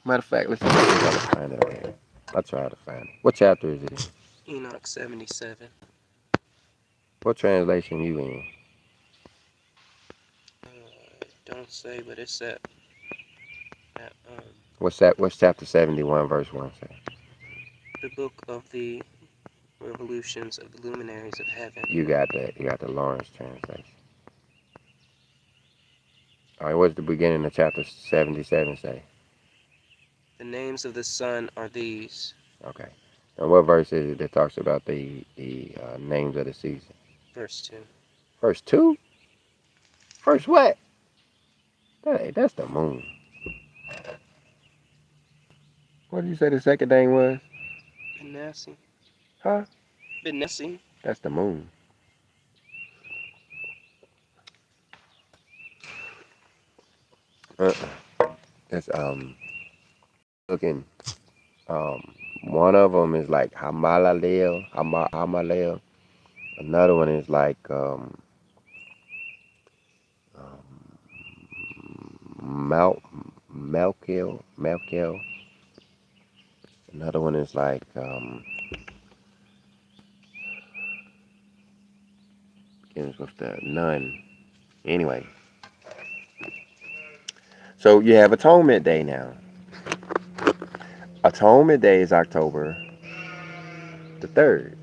Speaker 1: Matter of fact, let's try to find it over here. I'll try to find it. What chapter is it in?
Speaker 3: Enoch 77.
Speaker 1: What translation you in?
Speaker 3: Don't say, but it's at
Speaker 1: What's chapter 71, verse 1 say?
Speaker 3: the book of the revolutions of the luminaries of heaven.
Speaker 1: You got that. You got the Lawrence translation. All right, what's the beginning of chapter 77 say?
Speaker 3: The names of the sun are these.
Speaker 1: Okay. And what verse is it that talks about the names of the season?
Speaker 3: Verse 2.
Speaker 1: Verse 2? Verse what? That's the moon. What did you say the second name was?
Speaker 3: Benassi.
Speaker 1: Huh?
Speaker 3: Benassi.
Speaker 1: That's the moon. That's looking one of them is like Hamalel. Another one is like Malkel. Another one is like begins with the Nun. Anyway, so you have Atonement Day now. Atonement Day is October the 3rd.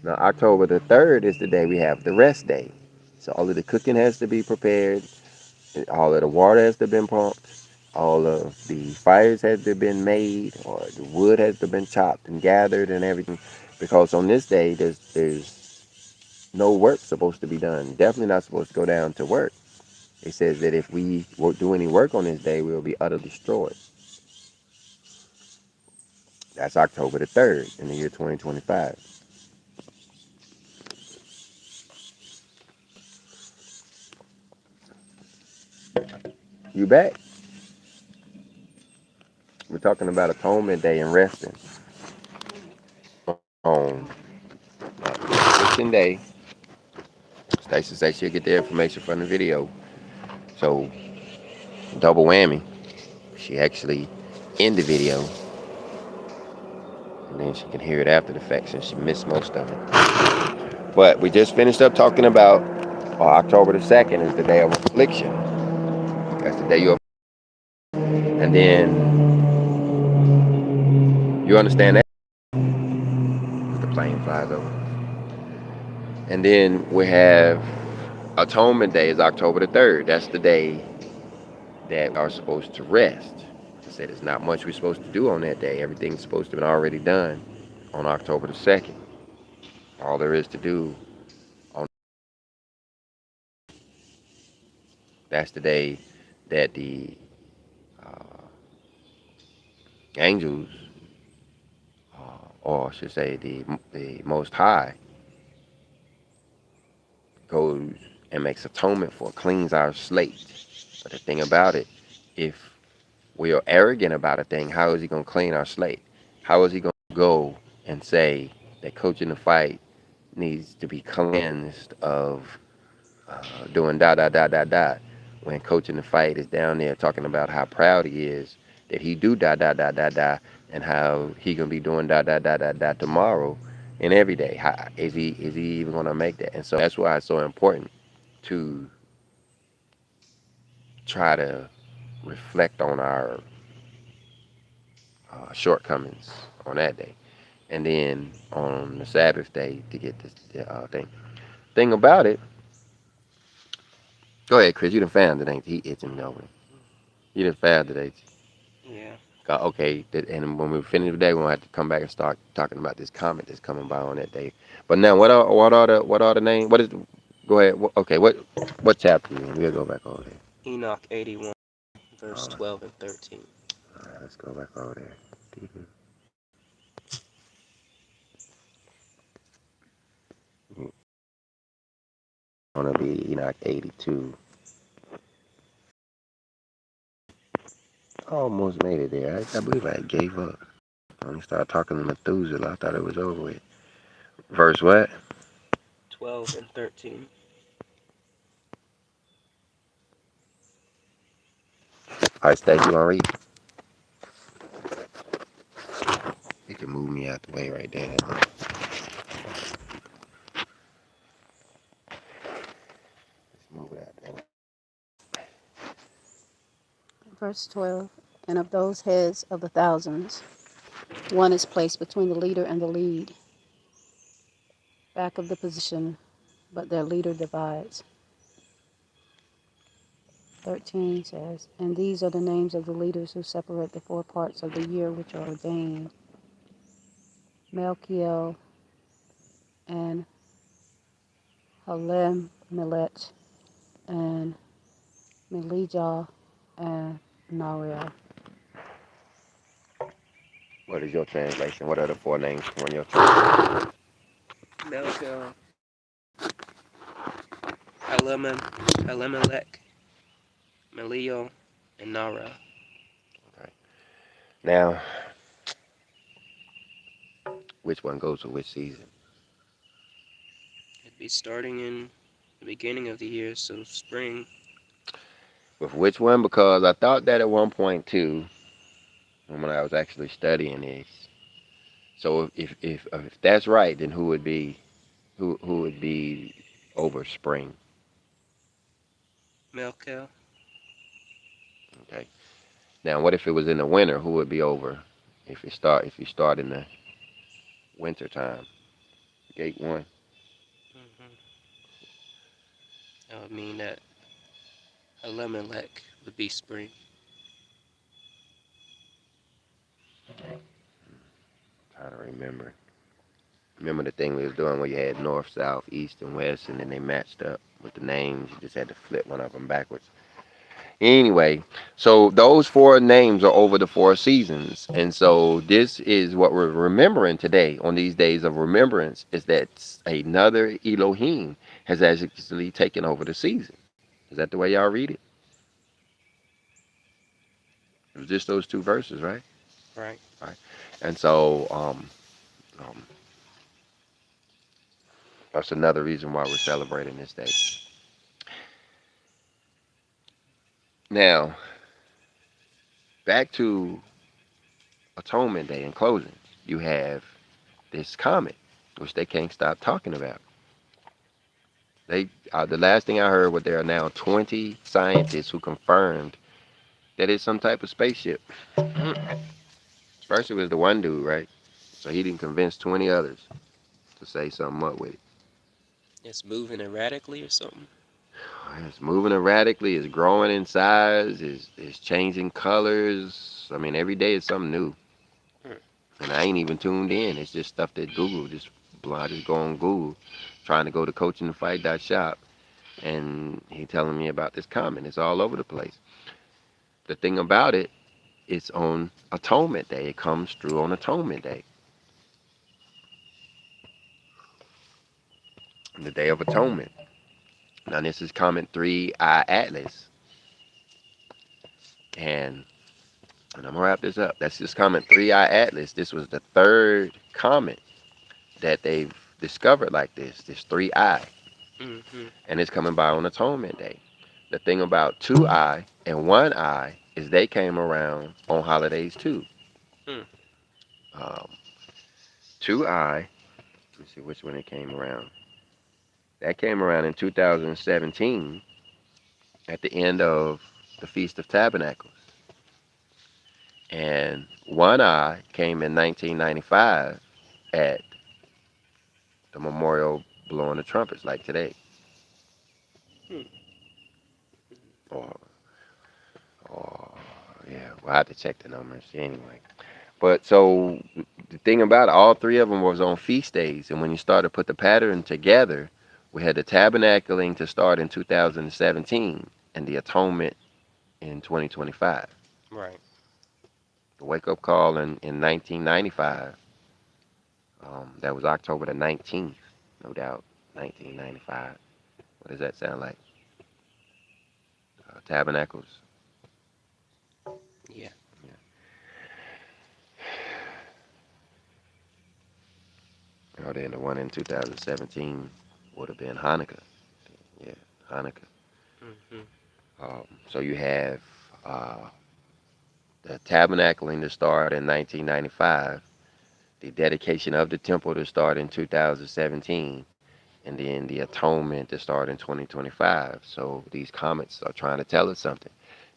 Speaker 1: Now, October the 3rd is the day we have the rest day. So all of the cooking has to be prepared, all of the water has to been pumped, all of the fires has to been made, or the wood has to been chopped and gathered and everything. Because on this day, there's no work supposed to be done. Definitely not supposed to go down to work. It says that if we do any work on this day, we will be utterly destroyed. That's October the 3rd in the year 2025. You back? We're talking about Atonement Day and resting on Christian Day. Stacy says she'll get the information from the video. So, double whammy. She actually in the video, and then she can hear it after the fact since she missed most of it. But we just finished up talking about October the 2nd is the day of affliction. That's the day you, and then you understand that the plane flies over. And then we have Atonement Day is October the 3rd. That's the day that we are supposed to rest. I said there's not much we're supposed to do on that day. Everything's supposed to be already done on October the 2nd. All there is to do on that's the day that the uh, angels, or I should say the Most High, goes and makes atonement for, cleans our slate. But the thing about it, if we are arrogant about a thing, how is he going to clean our slate? How is he going to go and say that coaching the fight needs to be cleansed of doing da da da da da when coaching the fight is down there talking about how proud he is that he do da da da da da and how he gonna be doing da da da da da tomorrow and every day. How, is he even gonna make that? And so that's why it's so important to try to reflect on our shortcomings on that day, and then on the Sabbath day to get this thing about it. Go ahead, Chris. You done found it, ain't you? He itching over. You done found it, ain't you?
Speaker 3: Yeah.
Speaker 1: Okay, and when we finish the day, we'll have to come back and start talking about this comet that's coming by on that day. But now, what are the names? What is? Go ahead. Okay, what chapter you in? We'll go back over there.
Speaker 3: Enoch 81,
Speaker 1: All
Speaker 3: verse
Speaker 1: right,
Speaker 3: 12 and 13.
Speaker 1: all right, let's go back over there. Gonna be Enoch 82. Almost made it there. I believe I gave up. When we started talking to Methuselah, I thought it was over with. Verse what?
Speaker 3: 12 and 13.
Speaker 1: All right, Stacey, you wanna read? You can move me out the way right there. Let's move it out there.
Speaker 4: Verse 12. And of those heads of the thousands, one is placed between the leader and the lead, back of the position, but their leader divides. 13 says, and these are the names of the leaders who separate the 4 parts of the year which are ordained: Melchiel and Halemelet and Melijah and Nariel.
Speaker 1: What is your translation? What are the 4 names on your translation?
Speaker 3: Melchiel, Elimelech, Melio, and Nara.
Speaker 1: Okay. Now, which one goes with which season?
Speaker 3: It'd be starting in the beginning of the year, so spring.
Speaker 1: With which one? Because I thought that at one point too, when I was actually studying this. So if that's right, then who would be over spring?
Speaker 3: Melkel.
Speaker 1: Okay. Now, what if it was in the winter? Who would be over if you start in the winter time? Gate one.
Speaker 3: Hmm. That would mean that Elimelech would be spring.
Speaker 1: Trying to remember. Remember the thing we was doing where you had north, south, east, and west, and then they matched up with the names. You just had to flip one of them backwards. Anyway, so those four names are over the four seasons. And so this is what we're remembering today on these days of remembrance is that another Elohim has actually taken over the season. Is that the way y'all read it? It was just those two verses, right?
Speaker 3: Right.
Speaker 1: Right. And so um, that's another reason why we're celebrating this day. Now, back to Atonement Day in closing. You have this comet, which they can't stop talking about. The last thing I heard was there are now 20 scientists who confirmed that it's some type of spaceship. First it was the one dude, right? So he didn't convince 20 others to say something up with it.
Speaker 3: It's moving erratically or something.
Speaker 1: It's moving erratically. It's growing in size. It's changing colors. I mean, every day is something new.
Speaker 3: Hmm.
Speaker 1: And I ain't even tuned in. It's just stuff that I just go on Google, trying to go to coachinthefight.shop, and he telling me about this comment. It's all over the place. The thing about it, it's on Atonement Day. It comes through on Atonement Day, the Day of Atonement. Now this is Comet 3I Atlas, and I'm gonna wrap this up. That's just Comet 3I Atlas. This was the third comet that they've discovered like this 3I,
Speaker 3: Hmm.
Speaker 1: and it's coming by on Atonement Day. The thing about 2I and 1I is they came around on holidays too.
Speaker 3: Hmm.
Speaker 1: Um, 2I, let me see which one it came around. That came around in 2017 at the end of the Feast of Tabernacles. And 1I came in 1995 at the memorial blowing the trumpets like today.
Speaker 3: Hmm.
Speaker 1: Or, or yeah, we'll have to check the numbers anyway. But so the thing about it, all three of them was on feast days. And when you start to put the pattern together, we had the tabernacling to start in 2017 and the atonement in 2025.
Speaker 3: Right.
Speaker 1: The wake up call in 1995, that was October the 19th, no doubt, 1995. What does that sound like? Tabernacles.
Speaker 3: Yeah.
Speaker 1: Oh, then the one in 2017 would have been Hanukkah. Yeah, Hanukkah.
Speaker 3: Hmm.
Speaker 1: So you have uh, the tabernacling to start in 1995, the dedication of the temple to start in 2017, and then the atonement to start in 2025. So these comets are trying to tell us something.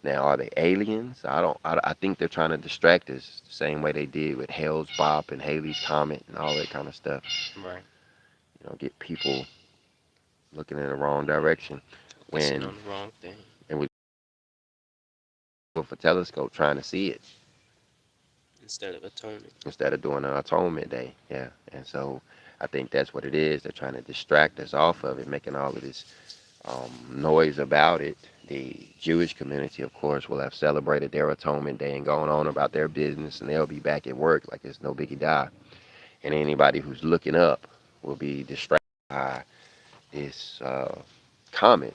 Speaker 1: Now, are they aliens? I don't. I think they're trying to distract us the same way they did with Hale's Bop and Haley's Comet and all that kind of stuff.
Speaker 3: Right.
Speaker 1: Get people looking in the wrong direction.
Speaker 3: Focusing
Speaker 1: When
Speaker 3: on the wrong thing
Speaker 1: and we with a telescope trying to see it
Speaker 3: instead of atoning.
Speaker 1: instead of doing an atonement day. Yeah, and so I think that's what it is. They're trying to distract us off of it, making all of this noise about it. The Jewish community, of course, will have celebrated their atonement day and gone on about their business, and they'll be back at work like it's no biggie die. And anybody who's looking up will be distracted by this comet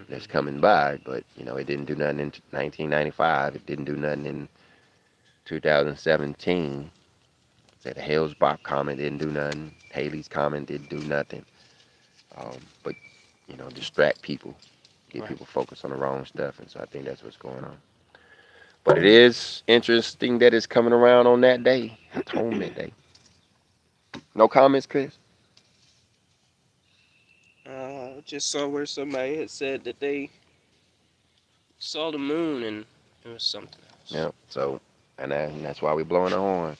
Speaker 1: that's
Speaker 3: Hmm.
Speaker 1: coming by. But it didn't do nothing in 1995. It didn't do nothing in 2017. Say the Hales Bop comet didn't do nothing. Haley's comet didn't do nothing. But distract people, get
Speaker 3: Right.
Speaker 1: people focused on the wrong stuff, and so I think that's what's going on. But it is interesting that it's coming around on that day, Atonement Day. No comments, Chris?
Speaker 3: Just saw where somebody had said that they saw the moon and it was something else.
Speaker 1: Yeah. So, and that's why we blowing the horn.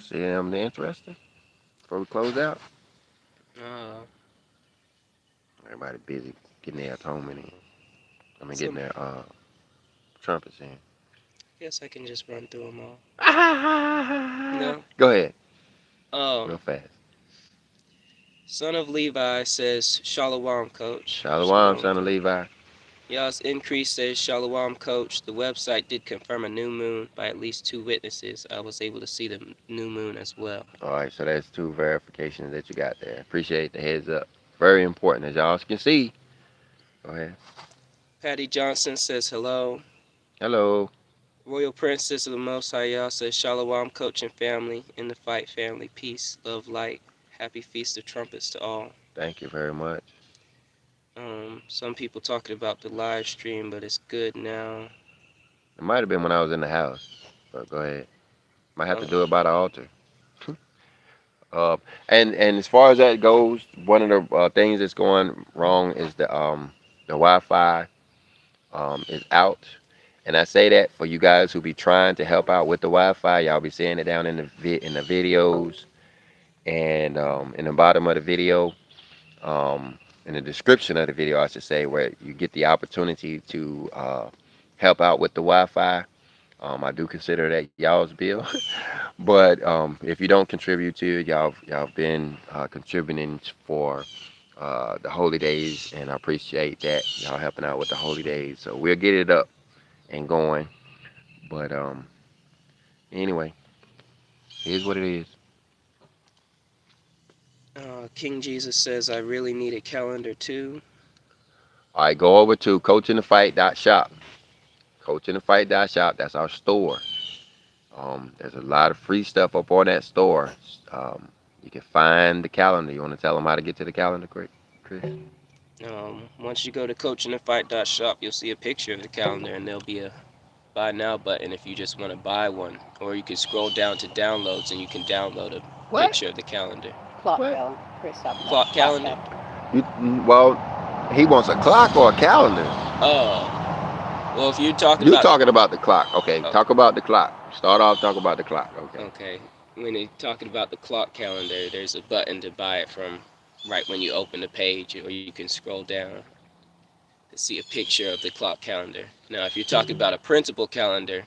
Speaker 1: See, interesting. Before we close out,
Speaker 3: Uh,
Speaker 1: everybody busy getting their atonement in. I mean, getting
Speaker 3: some
Speaker 1: their trumpets in.
Speaker 3: guess I can just run through them all.
Speaker 1: Go
Speaker 3: No.
Speaker 1: ahead, real
Speaker 3: Um,
Speaker 1: fast.
Speaker 3: Son of Levi says Shalom, coach.
Speaker 1: Shalom,
Speaker 3: Shalom,
Speaker 1: son of
Speaker 3: coach.
Speaker 1: Levi.
Speaker 3: Yas Increase says Shalom, coach. The website did confirm a new moon by at least 2 witnesses. I was able to see the new moon as well.
Speaker 1: All right, so that's two verifications that you got there. Appreciate the heads up. Very important, as y'all can see. Go ahead.
Speaker 3: Patty Johnson says hello.
Speaker 1: Hello.
Speaker 3: Royal Princess of the Most High Yah says Shalom, coach and family. In the fight, family, peace, love, light. Happy Feast of Trumpets to all.
Speaker 1: Thank you very much.
Speaker 3: Some people talking about the live stream, but it's good now.
Speaker 1: It might have been when I was in the house, but go ahead. Might have to
Speaker 3: Uh,
Speaker 1: do it by the altar. Uh, and as far as that goes, one of the things that's going wrong is the Wi-Fi is out. And I say that for you guys who be trying to help out with the Wi-Fi. Y'all be seeing it down in in the videos and in the bottom of the video, in the description of the video, I should say, where you get the opportunity to help out with the Wi-Fi. I do consider that y'all's bill, but if you don't contribute to it, y'all been contributing for the holy days, and I appreciate that y'all helping out with the holy days. So we'll get it up and going. But anyway, here's what it is.
Speaker 3: King Jesus says I really need a calendar too.
Speaker 1: All right, go over to coachinthefight.shop. Coachinthefight.shop. That's our store. There's a lot of free stuff up on that store. You can find the calendar. You want to tell them how to get to the calendar, Chris?
Speaker 3: Once you go to coachinthefight.shop, you'll see a picture of the calendar, and there'll be a buy now button if you just want to buy one. Or you can scroll down to downloads, and you can download a
Speaker 1: What?
Speaker 3: picture of the calendar.
Speaker 4: Clock
Speaker 1: What?
Speaker 4: calendar. Chris talking about
Speaker 3: Clock
Speaker 4: clock
Speaker 3: calendar?
Speaker 1: Well, he wants a clock or a calendar.
Speaker 3: Oh, well, if you're talking
Speaker 1: You
Speaker 3: about
Speaker 1: talking about the clock? Okay,
Speaker 3: oh,
Speaker 1: talk about the clock. Start off talk about the clock. Okay.
Speaker 3: okay, when you're talking about the clock calendar, there's a button to buy it from right when you open the page, or you can scroll down to see a picture of the clock calendar. Now, if you're talking about a printable calendar,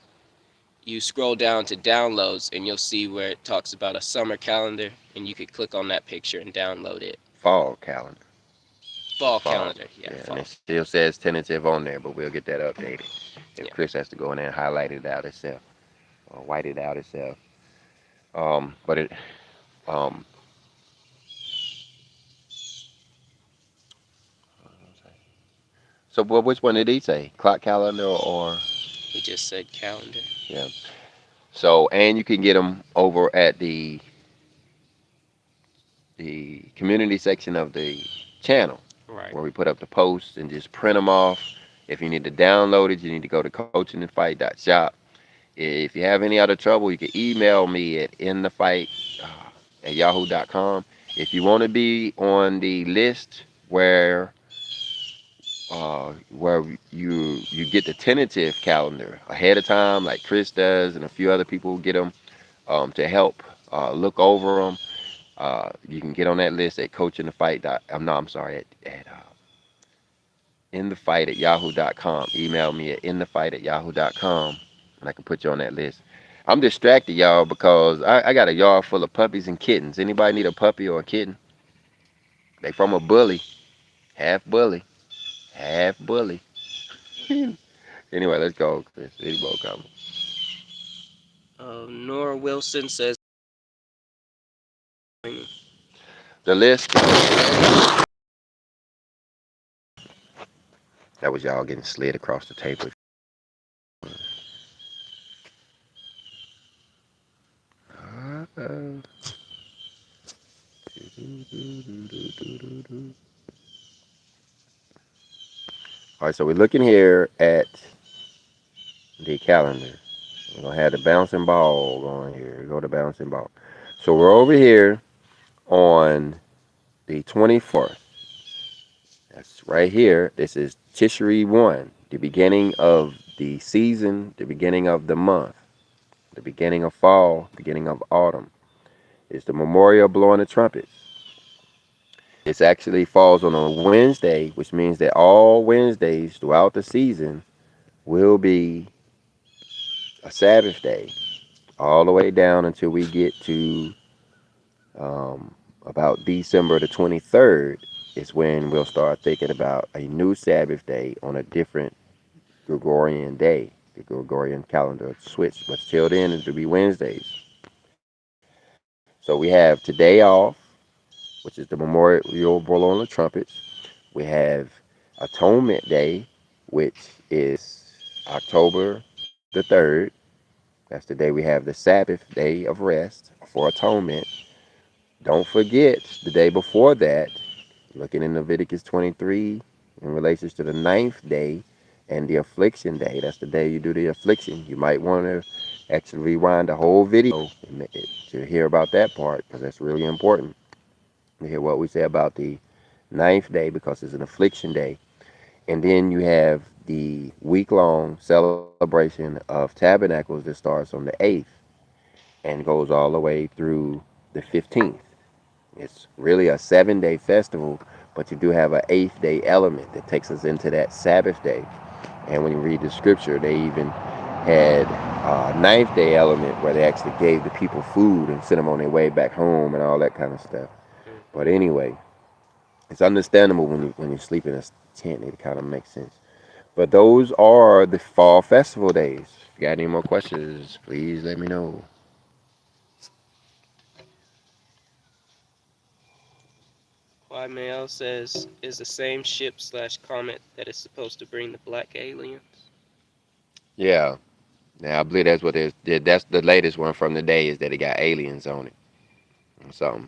Speaker 3: you scroll down to downloads and you'll see where it talks about a summer calendar, and you could click on that picture and download it.
Speaker 1: Fall calendar.
Speaker 3: Fall
Speaker 1: Fall.
Speaker 3: calendar, yeah,
Speaker 1: Yeah, and
Speaker 3: fall.
Speaker 1: it still says tentative on there, but we'll get that updated. If
Speaker 3: Yeah.
Speaker 1: Chris has to go in there and highlight it out itself or white it out itself. But it um. So, well, which one did he say? Clock calendar or?
Speaker 3: He just said calendar.
Speaker 1: Yeah. So, and you can get them over at the community section of the channel
Speaker 3: Right.
Speaker 1: where we put up the posts and just print them off. If you need to download it, you need to go to coachinthefight.shop. If you have any other trouble, you can email me at inthefight at yahoo.com. If you want to be on the list where you get the tentative calendar ahead of time, like Chris does, and a few other people get them to help look over them. You can get on that list at coachinthefight. I'm sorry, at inthefight at yahoo.com. Email me at inthefight at yahoo.com, and I can put you on that list. I'm distracted, y'all, because I got a yard full of puppies and kittens. Anybody need a puppy or a kitten? They from a bully, bully, half bully. Anyway, let's go, Chris. Anybody coming?
Speaker 3: Nora Wilson says,
Speaker 1: The list. That was y'all getting slid across the table. Uh-oh. All right, so we're looking here at the calendar. We're gonna have the bouncing ball going here. Go to bouncing ball. So we're over here on the 24th. That's right here. This is Tishri 1, the beginning of the season, the beginning of the month, the beginning of fall, beginning of autumn. It's the memorial blowing the trumpets. It actually falls on a Wednesday, which means that all Wednesdays throughout the season will be a Sabbath day, all the way down until we get to about December the 23rd. Is when we'll start thinking about a new Sabbath day on a different Gregorian day. The Gregorian calendar switch, but till then it'll be Wednesdays. So we have today off, which is the memorial blow on the trumpets. We have Atonement Day, which is October the 3rd. That's the day we have the Sabbath day of rest for atonement. Don't forget the day before that, looking in Leviticus 23 in relation to the ninth day and the affliction day. That's the day you do the affliction. You might want to actually rewind the whole video to hear about that part because that's really important to hear what we say about the ninth day because it's an affliction day. And then you have the week-long celebration of tabernacles that starts on the 8th and goes all the way through the 15th. It's really a 7-day festival, but you do have an 8th day element that takes us into that Sabbath day. And when you read the scripture, they even had a 9th day element where they actually gave the people food and sent them on their way back home and all that kind of stuff. But anyway, it's understandable when you sleep in a tent. It kind of makes sense. But those are the fall festival days. If you got any more questions, please let me know.
Speaker 3: Mail says, is the same ship slash comet that is supposed to bring the black aliens?
Speaker 1: Yeah. Now I believe that's what it is. That's the latest one from the day is that it got aliens on it. So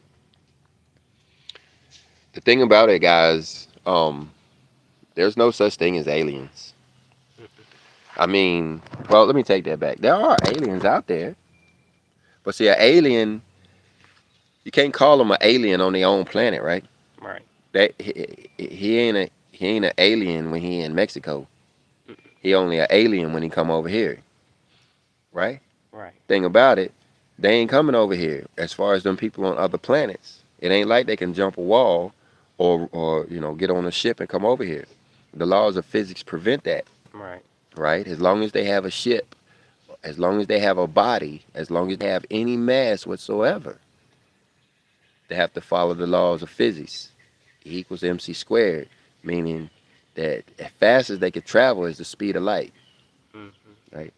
Speaker 1: the thing about it, guys, there's no such thing as aliens. I mean, well, let me take that back. There are aliens out there, but see, an alien, you can't call them an alien on their own planet, right?
Speaker 3: Right.
Speaker 1: That he ain't an alien when he in Mexico. He only an alien when he come over here, right?
Speaker 3: Right.
Speaker 1: Thing about it, they ain't coming over here. As far as them people on other planets, it ain't like they can jump a wall, or get on a ship and come over here. The laws of physics prevent that,
Speaker 3: Right.
Speaker 1: right? As long as they have a ship, as long as they have a body, as long as they have any mass whatsoever, they have to follow the laws of physics. E equals mc squared, meaning that as fast as they could travel is the speed of light, right?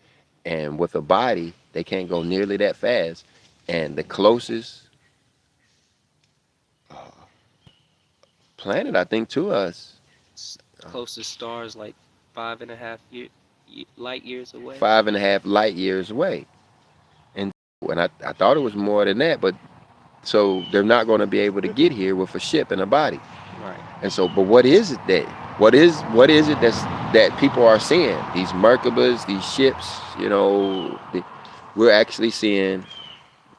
Speaker 1: And with a body, they can't go nearly that fast. And the closest uh, planet, I think, to us,
Speaker 3: Closest star is like 5.5 light years away.
Speaker 1: 5.5 light years away. And I thought it was more than that, but so they're not going to be able to get here with a ship and a body.
Speaker 3: Right.
Speaker 1: And so, but what is it that what is it that people are seeing? These Merkabas, these ships, we're actually seeing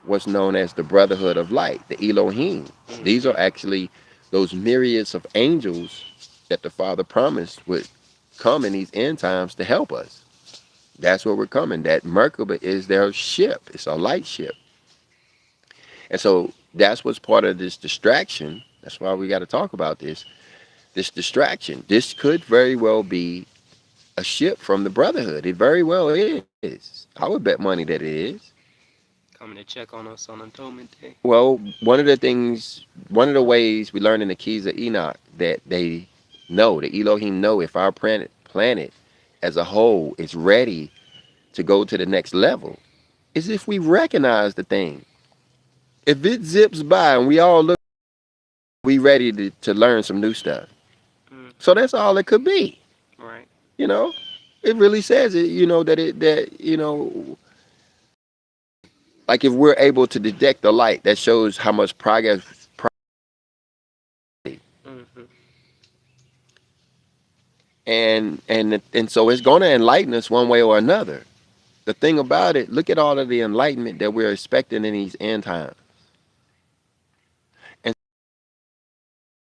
Speaker 1: what's known as the Brotherhood of Light, the Elohim. These are actually those myriads of angels that the Father promised would come in these end times to help us. That's where we're coming. That Merkaba is their ship. It's a light ship. And so that's what's part of this distraction. That's why we got to talk about this. This distraction. This could very well be a ship from the Brotherhood. It very well is. I would bet money that it is.
Speaker 3: Coming to check on us on Atonement Day.
Speaker 1: Well, one of the ways we learn in the Keys of Enoch that they know, the Elohim know if our planet as a whole is ready to go to the next level, is if we recognize the thing. If it zips by and we all look, we ready to learn some new stuff.
Speaker 3: Mm,
Speaker 1: So that's all it could be.
Speaker 3: right.
Speaker 1: You know, it really says it. You know like if we're able to detect the light, that shows how much progress.
Speaker 3: Mm-hmm.
Speaker 1: And so it's going to enlighten us one way or another. The thing about it, look at all of the enlightenment that we're expecting in these end times, and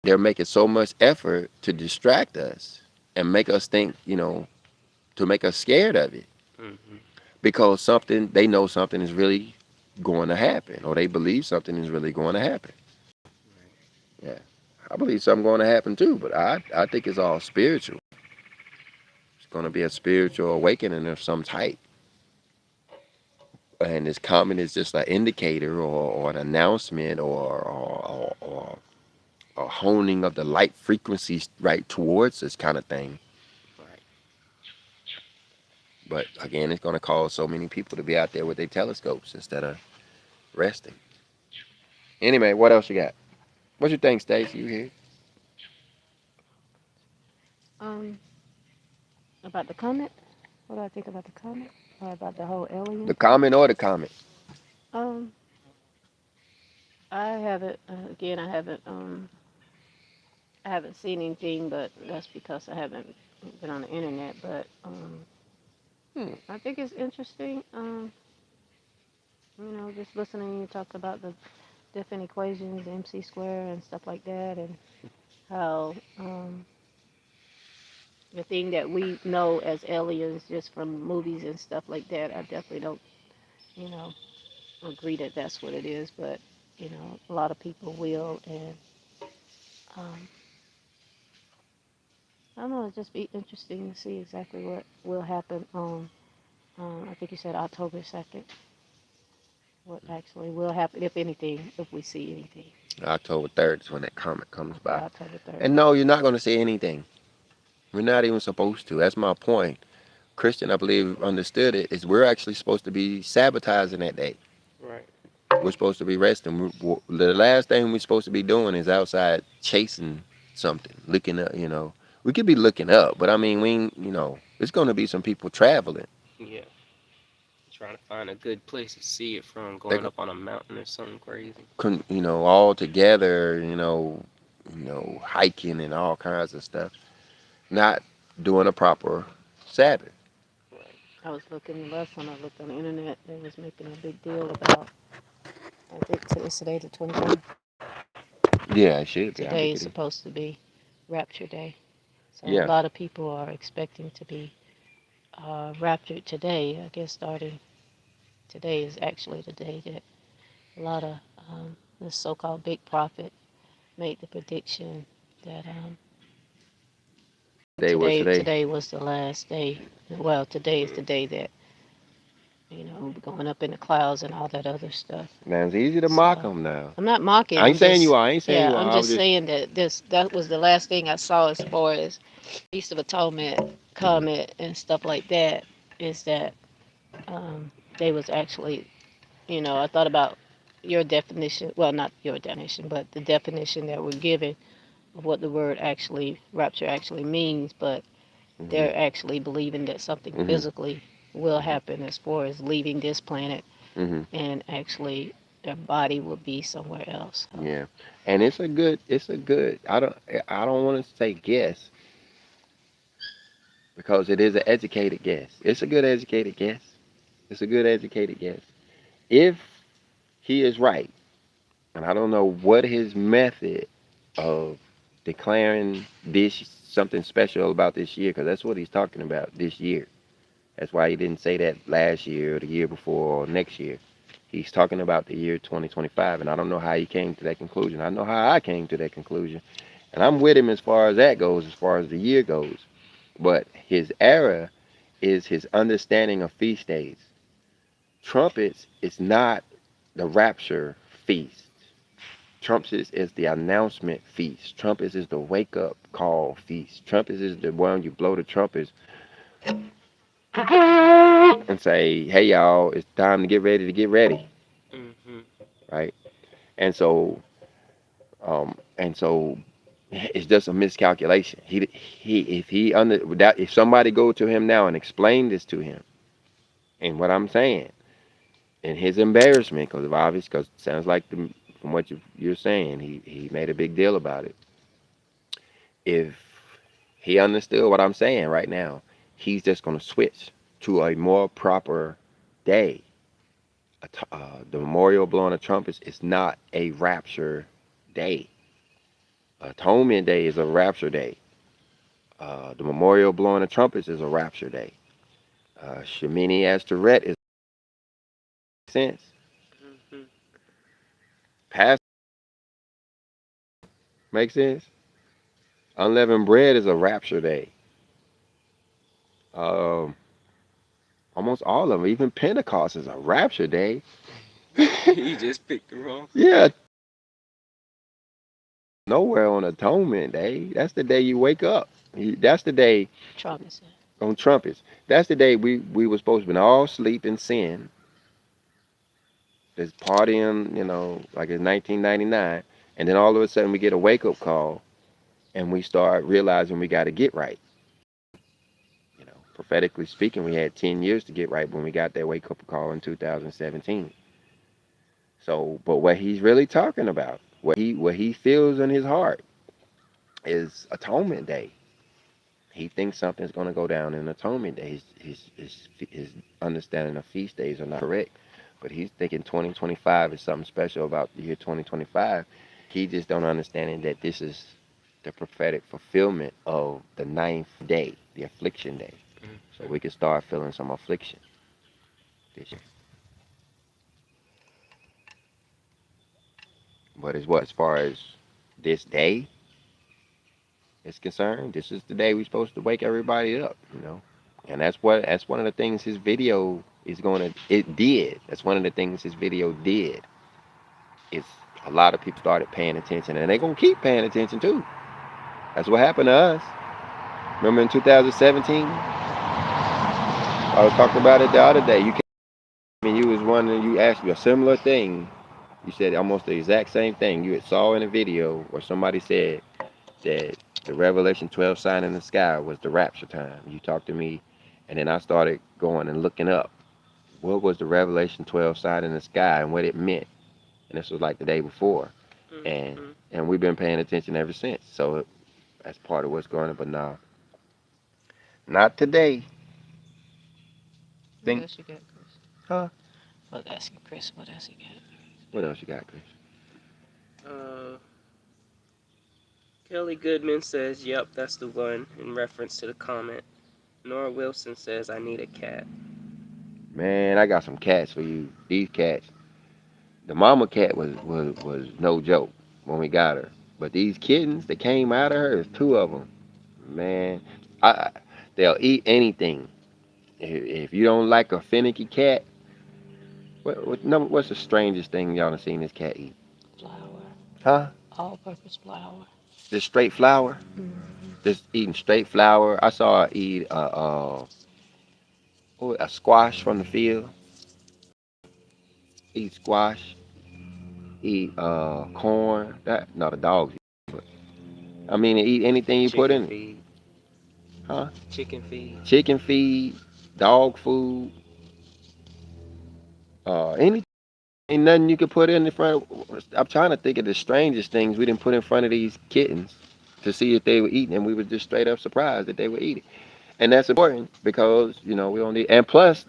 Speaker 1: they're making so much effort to distract us and make us think, to make us scared of it,
Speaker 3: Mm-hmm.
Speaker 1: because something they know something is really going to happen, or they believe something is really going to happen. Yeah, I believe something going to happen too, but I think it's all spiritual. It's going to be a spiritual awakening of some type. And this comment is just an indicator or an announcement or a honing of the light frequencies right towards this kind of thing.
Speaker 3: Right.
Speaker 1: But again, it's going to cause so many people to be out there with their telescopes instead of resting. Anyway, what else you got? What you think, Stacy? You here?
Speaker 4: Um, about the comment? What do I think about the comment? Or about the whole
Speaker 1: The
Speaker 4: alien?
Speaker 1: comment or the comment?
Speaker 4: Um, I haven't. Again, I haven't seen anything, but that's because I haven't been on the internet. But
Speaker 1: Hmm.
Speaker 4: I think it's interesting. Just listening you talk about the different equations, MC square and stuff like that, and how the thing that we know as aliens just from movies and stuff like that, I definitely don't, you know, agree that that's what it is, but a lot of people will, and um, I don't know, it'll just be interesting to see exactly what will happen on, I think you said October 2nd, what actually will happen, if anything, if we see anything.
Speaker 1: October 3rd is when that comment comes
Speaker 4: Okay,
Speaker 1: by.
Speaker 4: October 3rd.
Speaker 1: And no, you're not going to say anything. We're not even supposed to. That's my point. Christian, I believe, understood it. Is we're actually supposed to be sabotaging that day.
Speaker 3: Right.
Speaker 1: We're supposed to be resting. The last thing we're supposed to be doing is outside chasing something, looking up. We could be looking up, but I mean, it's going to be some people traveling.
Speaker 3: Yeah. Trying to find a good place to see it from,
Speaker 1: They,
Speaker 3: going up on a mountain or something crazy.
Speaker 1: all together. Hiking and all kinds of stuff. Not doing a proper Sabbath.
Speaker 3: Right.
Speaker 4: I was looking, last time I looked on the internet, they was making a big deal about, I think today's today the 23rd.
Speaker 1: Yeah, it should be. I
Speaker 4: Today
Speaker 1: think
Speaker 4: is
Speaker 1: it is.
Speaker 4: supposed to be Rapture Day. So a
Speaker 1: Yeah.
Speaker 4: lot of people are expecting to be raptured today. I guess starting today is actually the day that a lot of the so-called big prophet made the prediction that
Speaker 1: Day was
Speaker 4: today
Speaker 1: today.
Speaker 4: today was the last day. Well, today is the day that going up in the clouds and all that other stuff.
Speaker 1: Now it's easy to mock
Speaker 4: So
Speaker 1: them now.
Speaker 4: I'm not mocking.
Speaker 1: I ain't
Speaker 4: I'm
Speaker 1: saying you
Speaker 4: just
Speaker 1: are. I ain't saying
Speaker 4: yeah.
Speaker 1: you are.
Speaker 4: I'm
Speaker 1: I was
Speaker 4: just
Speaker 1: just.
Speaker 4: saying that that was the last thing I saw as far as Feast of Atonement
Speaker 1: Mhm.
Speaker 4: comment and stuff like that. Is that they was actually I thought about your definition. Well, not your definition, but the definition that we're given of what the word actually rapture actually means. But
Speaker 1: Mhm.
Speaker 4: they're actually believing that something
Speaker 1: Mhm.
Speaker 4: physically will
Speaker 1: Mhm.
Speaker 4: happen as far as leaving this planet
Speaker 1: Mhm.
Speaker 4: and actually their body will be somewhere else. So,
Speaker 1: Yeah. And it's a good. It's a good. I don't want to say guess because it is an educated guess. It's a good educated guess. It's a good educated guess. If he is right, and I don't know what his method of declaring this something special about this year, because that's what he's talking about this year. That's why he didn't say that last year or the year before or next year. He's talking about the year 2025, and I don't know how he came to that conclusion. I know how I came to that conclusion, and I'm with him as far as that goes, as far as the year goes. But his error is his understanding of feast days. Trumpets is not the rapture feast. Trumpets is the announcement feast. Trumpets is the wake up call feast. Trumpets is the one you blow the trumpets and say, "Hey y'all, it's time to get ready,"
Speaker 3: Mm-hmm.
Speaker 1: right? And so it's just a miscalculation. If somebody go to him now and explain this to him, and what I'm saying, and his embarrassment, because it sounds like from what you're saying, he made a big deal about it. If he understood what I'm saying right now, he's just going to switch to a more proper day. The memorial blowing of trumpets is not a rapture day. Atonement day is a rapture day. The memorial blowing of trumpets is a rapture day. Shemini Asteret is sense.
Speaker 3: Mm-hmm.
Speaker 1: Past makes sense. Unleavened bread is a rapture day. Um, Almost all of them, even Pentecost is a rapture day.
Speaker 3: You just picked the wrong.
Speaker 1: Yeah, nowhere on Atonement Day. That's the day you wake up. That's the day
Speaker 4: Trumpet said.
Speaker 1: on trumpets. That's the day we were supposed to be all asleep in sin. Just partying, like it's 1999, and then all of a sudden we get a wake up call, and we start realizing we got to get right. Prophetically speaking, we had 10 years to get right when we got that wake up call in 2017. So, but what he's really talking about, what he feels in his heart, is Atonement Day. He thinks something's going to go down in Atonement Day. His understanding of feast days are not correct, but he's thinking 2025 is something special about the year 2025. He just don't understand that this is the prophetic fulfillment of the ninth day, the affliction day. So we can start feeling some affliction this year. But as far as this day is concerned, this is the day we're supposed to wake everybody up. And that's one of the things his video is it did. That's one of the things his video did. It's a lot of people started paying attention, and they're gonna keep paying attention too. That's what happened to us. Remember in 2017, I was talking about it the other day. You was wondering, you asked me a similar thing. You said almost the exact same thing. You had saw in a video where somebody said that the Revelation 12 sign in the sky was the rapture time. You talked to me, and then I started going and looking up what was the Revelation 12 sign in the sky and what it meant. And this was like the day before, and
Speaker 3: Mm-hmm.
Speaker 1: and we've been paying attention ever since. So that's part of what's going on. But no, not today.
Speaker 4: What
Speaker 1: Think,
Speaker 4: else you got, Chris?
Speaker 1: huh?
Speaker 4: Well, asking Chris what else he got.
Speaker 1: What else you got, Chris?
Speaker 3: Uh, Kelly Goodman says, "Yep, that's the one." In reference to the comment. Nora Wilson says, "I need a cat."
Speaker 1: Man, I got some cats for you. These cats. The mama cat was no joke when we got her. But these kittens that came out of her, there's two of them. Man, I they'll eat anything. If you don't like a finicky cat, what's the strangest thing y'all have seen this cat eat?
Speaker 4: Flour.
Speaker 1: Huh?
Speaker 4: All-purpose flour.
Speaker 1: Just straight flour?
Speaker 4: Mm-hmm.
Speaker 1: Just eating straight flour. I saw her eat a squash from the field. Eat squash. Eat corn. That no, the dogs. But I mean, eat anything you put
Speaker 3: Chicken
Speaker 1: in it.
Speaker 3: feed.
Speaker 1: Huh?
Speaker 3: Chicken feed.
Speaker 1: Chicken feed, dog food, anything. Ain't nothing you could put in front of. I'm trying to think of the strangest things we didn't put in front of these kittens to see if they were eating, and we were just straight up surprised that they were eating. And that's important because we don't need. And plus,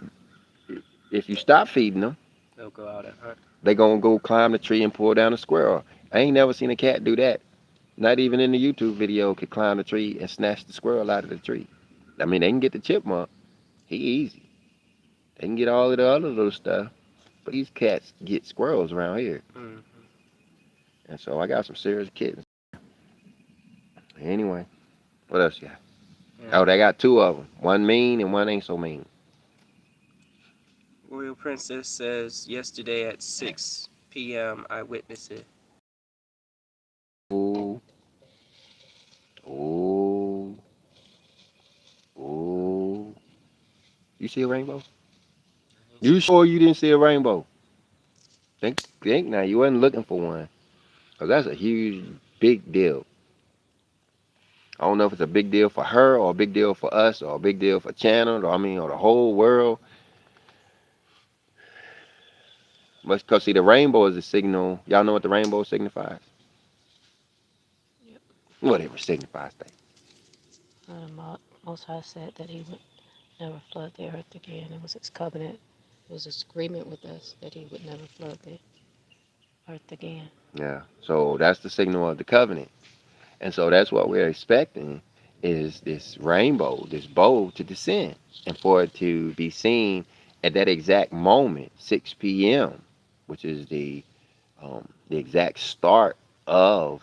Speaker 1: if you stop feeding them,
Speaker 3: They'll go out and hunt.
Speaker 1: they gonna go climb the tree and pull down a squirrel. I ain't never seen a cat do that. Not even in the YouTube video could climb the tree and snatch the squirrel out of the tree. I mean, they can get the chipmunk. He easy. They can get all of the other little stuff. But these cats get squirrels around here.
Speaker 3: Mm-hmm.
Speaker 1: And so I got some serious kittens. Anyway, what else you got? Oh, they got two of them. One mean and one ain't so mean.
Speaker 3: Royal Princess says yesterday at 6 p.m. I witnessed it.
Speaker 1: Ooh, ooh, ooh. You see a rainbow? You sure you didn't see a rainbow? Think now. You wasn't looking for one. Cause that's a huge, big deal. I don't know if it's a big deal for her or a big deal for us or a big deal for Channel or or the whole world. But because see, the rainbow is a signal. Y'all know what the rainbow signifies?
Speaker 4: Yep.
Speaker 1: Whatever signifies that.
Speaker 4: Most High said that he would never flood the earth again. It was his covenant. It was his agreement with us that he would never flood the earth again.
Speaker 1: Yeah. So that's the signal of the covenant. And so that's what we're expecting is this rainbow, this bow to descend. And for it to be seen at that exact moment, 6 p.m., which is the exact start of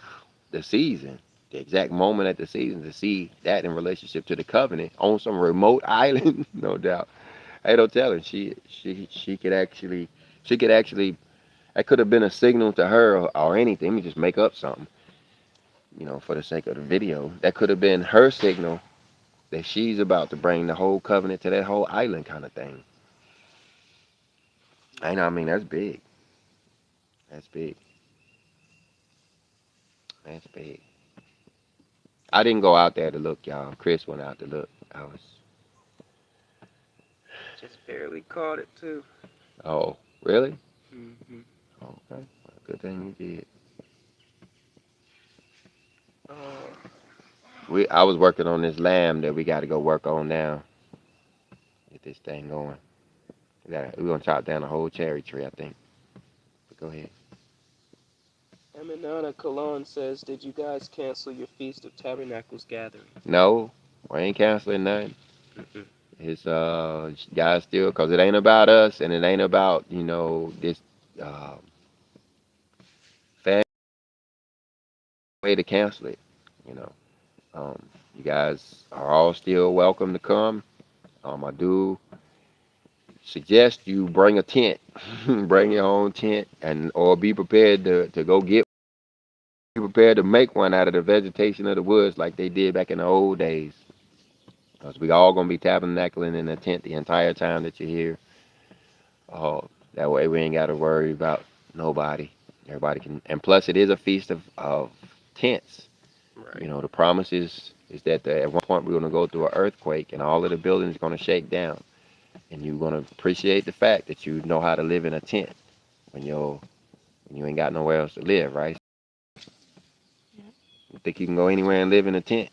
Speaker 1: the season, the exact moment at the season to see that in relationship to the covenant on some remote island, no doubt. Hey, don't tell her. She could actually that could have been a signal to her or anything. Let me just make up something, for the sake of the video. That could have been her signal that she's about to bring the whole covenant to that whole island kind of thing. I mean, that's big. That's big. That's big. I didn't go out there to look, y'all. Chris went out to look. I was,
Speaker 3: Just barely caught it too.
Speaker 1: oh, really?
Speaker 3: Hmm.
Speaker 1: Okay. Well, good thing you did.
Speaker 3: Oh,
Speaker 1: I was working on this lamb that we got to go work on now. Get this thing going. We're going to chop down a whole cherry tree, I think. But go ahead.
Speaker 3: Eminana Cologne says, did you guys cancel your Feast of Tabernacles gathering?
Speaker 1: No, we ain't canceling nothing.
Speaker 3: Mm-mm.
Speaker 1: It's guys still, cause it ain't about us and it ain't about this uh fan way to cancel it. You know, you guys are all still welcome to come. I do suggest you bring a tent, bring your own tent, and or be prepared to go get. Be prepared to make one out of the vegetation of the woods like they did back in the old days. Cause we all gonna be tabernacling in a tent the entire time that you're here. Uh, that way we ain't got to worry about nobody. Everybody can, and plus it is a feast of tents.
Speaker 3: Right.
Speaker 1: The promise is that at one point we're going to go through an earthquake and all of the buildings are going to shake down, and you're going to appreciate the fact that you know how to live in a tent when you ain't got nowhere else to live, right?
Speaker 4: Yep.
Speaker 1: You think you can go anywhere and live in a tent?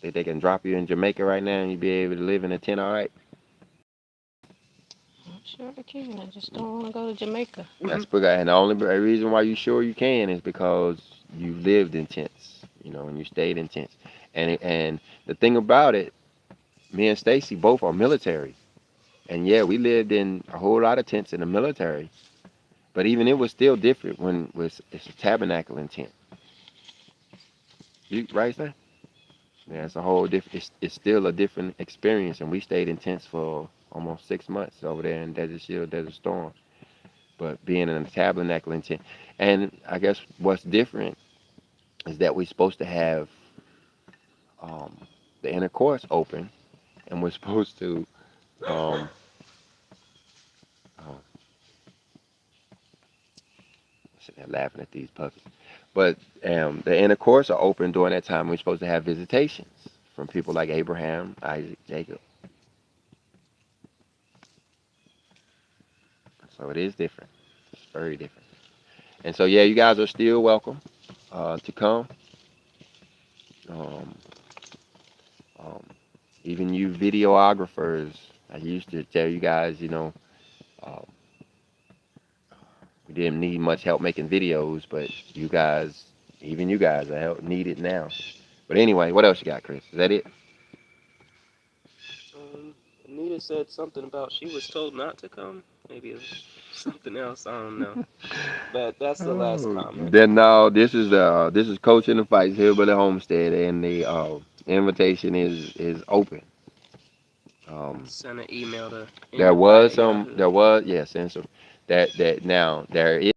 Speaker 1: Think they can drop you in Jamaica right now and you be able to live in a tent, all right?
Speaker 4: I'm sure I can. I just don't want to go to Jamaica.
Speaker 1: That's because, and the only reason why you sure you can is because you lived in tents, and you stayed in tents. And the thing about it, me and Stacy both are military, and yeah, we lived in a whole lot of tents in the military. But even it was still different when it's a tabernacle in tent. You right there? Yeah, it's a whole different. It's still a different experience, and we stayed in tents for almost 6 months over there in Desert Shield, Desert Storm. But being in a tabernacle in tent, and I guess what's different is that we're supposed to have um, the inner course open, and we're supposed to. Um, oh, sitting there laughing at these puppies, but the inner courts are open during that time. We're supposed to have visitations from people like Abraham, Isaac, Jacob. So it is different. It's very different. And so yeah, you guys are still welcome to come. Um, um, Even you videographers, I used to tell you guys, um, we didn't need much help making videos, but you guys, even you guys, are help needed now. But anyway, what else you got, Chris? Is that it?
Speaker 3: Um, Anita said something about she was told not to come. Maybe it was something else. I don't know. But that's the last
Speaker 1: Oh,
Speaker 3: comment.
Speaker 1: then no, this is Coach in the Fights here by the homestead, and Invitation is open. Um,
Speaker 3: Send an email to
Speaker 1: there was
Speaker 3: inthefight at
Speaker 1: some.
Speaker 3: Yahoo.
Speaker 1: There was yes, and so that now there is.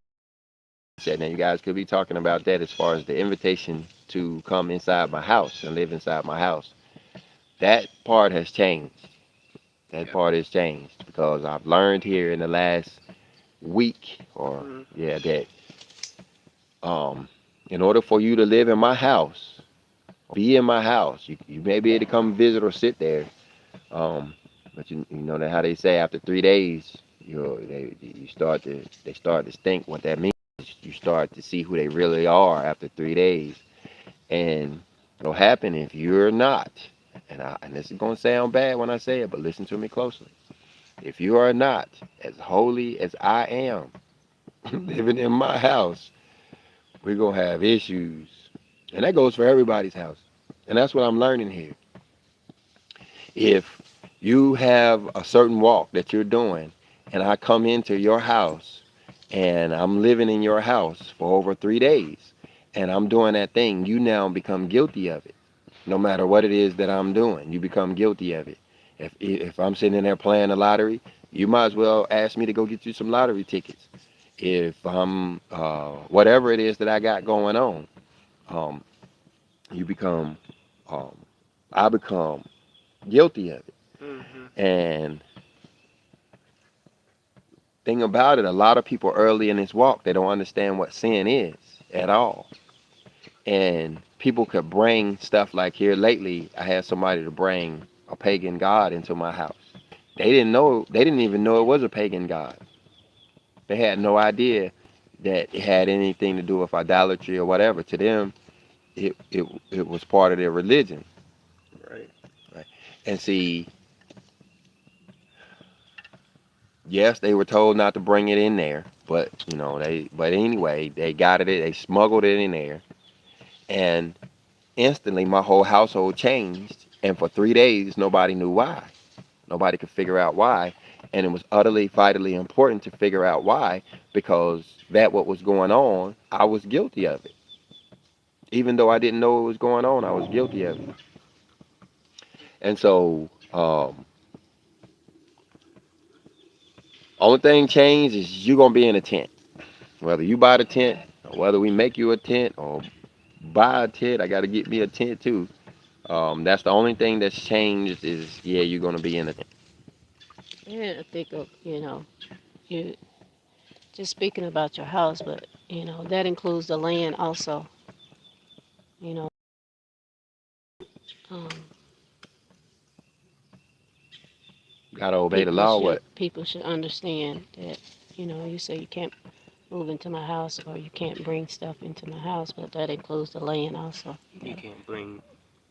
Speaker 1: Now you guys could be talking about that as far as the invitation to come inside my house and live inside my house. That part has changed. That
Speaker 3: Yep.
Speaker 1: part has changed because I've learned here in the last week or
Speaker 3: Mm,
Speaker 1: yeah that um in order for you to live in my house, be in my house, you may be able to come visit or sit there. Um, but you know that how they say after 3 days they start to think what that means. You start to see who they really are after 3 days. And what'll happen if you're not, and this is gonna sound bad when I say it, but listen to me closely. If you are not as holy as I am, living in my house, we're gonna have issues. And that goes for everybody's house. And that's what I'm learning here. If you have a certain walk that you're doing, and I come into your house and I'm living in your house for over 3 days, and I'm doing that thing, you now become guilty of it. No matter what it is that I'm doing, you become guilty of it. If I'm sitting in there playing the lottery, you might as well ask me to go get you some lottery tickets. If I'm whatever it is that I got going on, um, you become um, I become guilty of it.
Speaker 3: mm-hmm.
Speaker 1: And thing about it, a lot of people early in this walk, they don't understand what sin is at all. And people could bring stuff like here lately, I had somebody to bring a pagan god into my house. They didn't even know it was a pagan god. They had no idea that it had anything to do with idolatry or whatever. To them, it was part of their religion.
Speaker 3: Right.
Speaker 1: Right? And see, yes, they were told not to bring it in there, but but anyway, they got it, they smuggled it in there, and instantly my whole household changed, and for 3 days nobody knew why. Nobody could figure out why, and it was utterly vitally important to figure out why, because that what was going on, I was guilty of it. Even though I didn't know what was going on, I was guilty of it. And so, only thing changed is you're gonna be in a tent. Whether you buy the tent, or whether we make you a tent, or buy a tent, I got to get me a tent too. That's the only thing that's changed is yeah, you're gonna be in a tent.
Speaker 4: And I think of, you just speaking about your house, but that includes the land also. You know, um,
Speaker 1: Gotta obey the
Speaker 4: people
Speaker 1: law.
Speaker 4: should
Speaker 1: What?
Speaker 4: people should understand that. You say you can't move into my house or you can't bring stuff into my house, but that includes the land also.
Speaker 3: You can't bring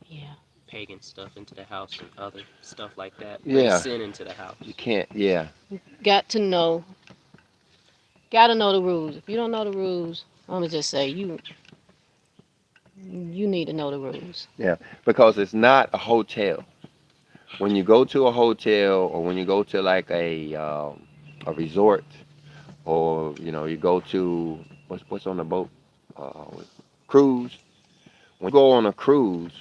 Speaker 4: Yeah.
Speaker 3: pagan stuff into the house and other stuff like that. Bring
Speaker 1: Yeah,
Speaker 3: sin into the
Speaker 1: you
Speaker 3: house.
Speaker 1: can't. Yeah,
Speaker 4: Got to know. Got to know the rules. If you don't know the rules, I'm gonna just say you need to know the rules.
Speaker 1: yeah, because it's not a hotel. When you go to a hotel or when you go to like a resort or you go to what's on the boat cruise. When you go on a cruise,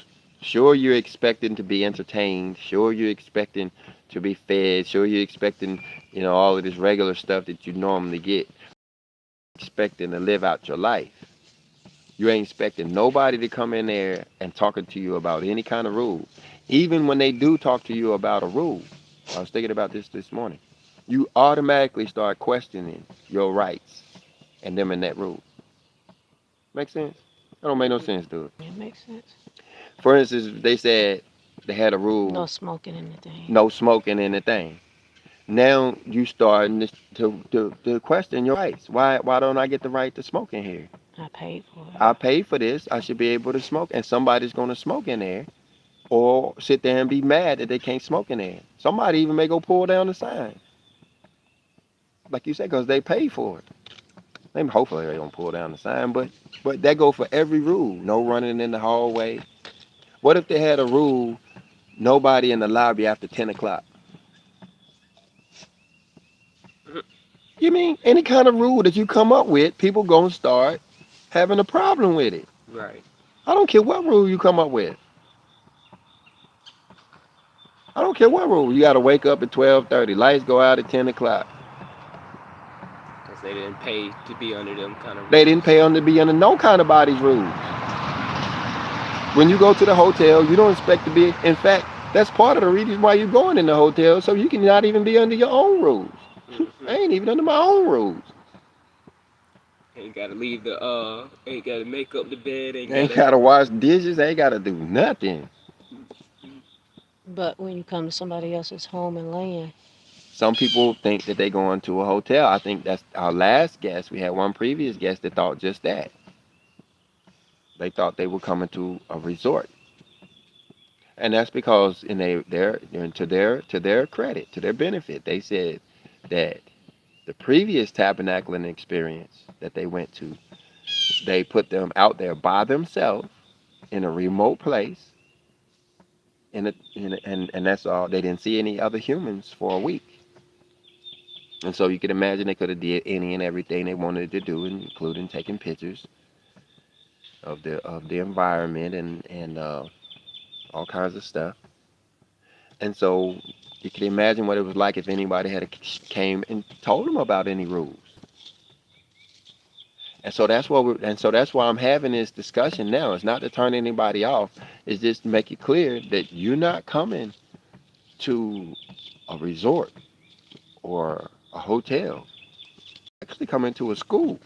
Speaker 1: sure you're expecting to be entertained, sure you're expecting to be fed, sure you're expecting all of this regular stuff that you normally get, expecting to live out your life. You ain't expecting nobody to come in there and talking to you about any kind of rule. Even when they do talk to you about a rule, I was thinking about this morning. You automatically start questioning your rights and them in that rule. Make sense? That don't make no sense, dude.
Speaker 4: It makes sense.
Speaker 1: For instance, they said they had a rule,
Speaker 4: No smoking in the thing.
Speaker 1: no smoking in the thing. Now you starting to question your rights. Why don't I get the right to smoke in here?
Speaker 4: I paid for it.
Speaker 1: I paid for this. I should be able to smoke, and somebody's going to smoke in there, or sit there and be mad that they can't smoke in there. Somebody even may go pull down the sign, like you said, because they paid for it. Maybe hopefully they don't pull down the sign, but that go for every rule. No running in the hallway. What if they had a rule? Nobody in the lobby after 10 o'clock. You mean any kind of rule that you come up with, people gonna start having a problem with it.
Speaker 3: Right.
Speaker 1: I don't care what rule you come up with. I don't care what rule. You got to wake up at 12:30. Lights go out at 10 o'clock.
Speaker 3: Because they didn't pay to be under them kind of
Speaker 1: They
Speaker 3: rules.
Speaker 1: didn't pay them to be under no kind of body's rules. When you go to the hotel, you don't expect to be. In fact, that's part of the reason why you're going in the hotel, so you can not even be under your own rules. I ain't even under my own rules.
Speaker 3: Ain't gotta leave the ain't gotta make up the bed,
Speaker 1: Ain't gotta wash dishes. Ain't gotta do nothing.
Speaker 4: But when you come to somebody else's home and land,
Speaker 1: Some people think that they going to a hotel. I think that's our last guest. We had one previous guest that thought just that. They thought they were coming to a resort, and that's because in to their credit, to their benefit, they said that the previous tabernacling experience that they went to, they put them out there by themselves in a remote place, and that's all. They didn't see any other humans for a week. And so you can imagine they could have did any and everything they wanted to do, including taking pictures of the environment and all kinds of stuff. And so you can imagine what it was like if anybody had came and told them about any rules. And so that's why I'm having this discussion now. It's not to turn anybody off. It's just to make it clear that you're not coming to a resort or a hotel. You're actually coming to a school,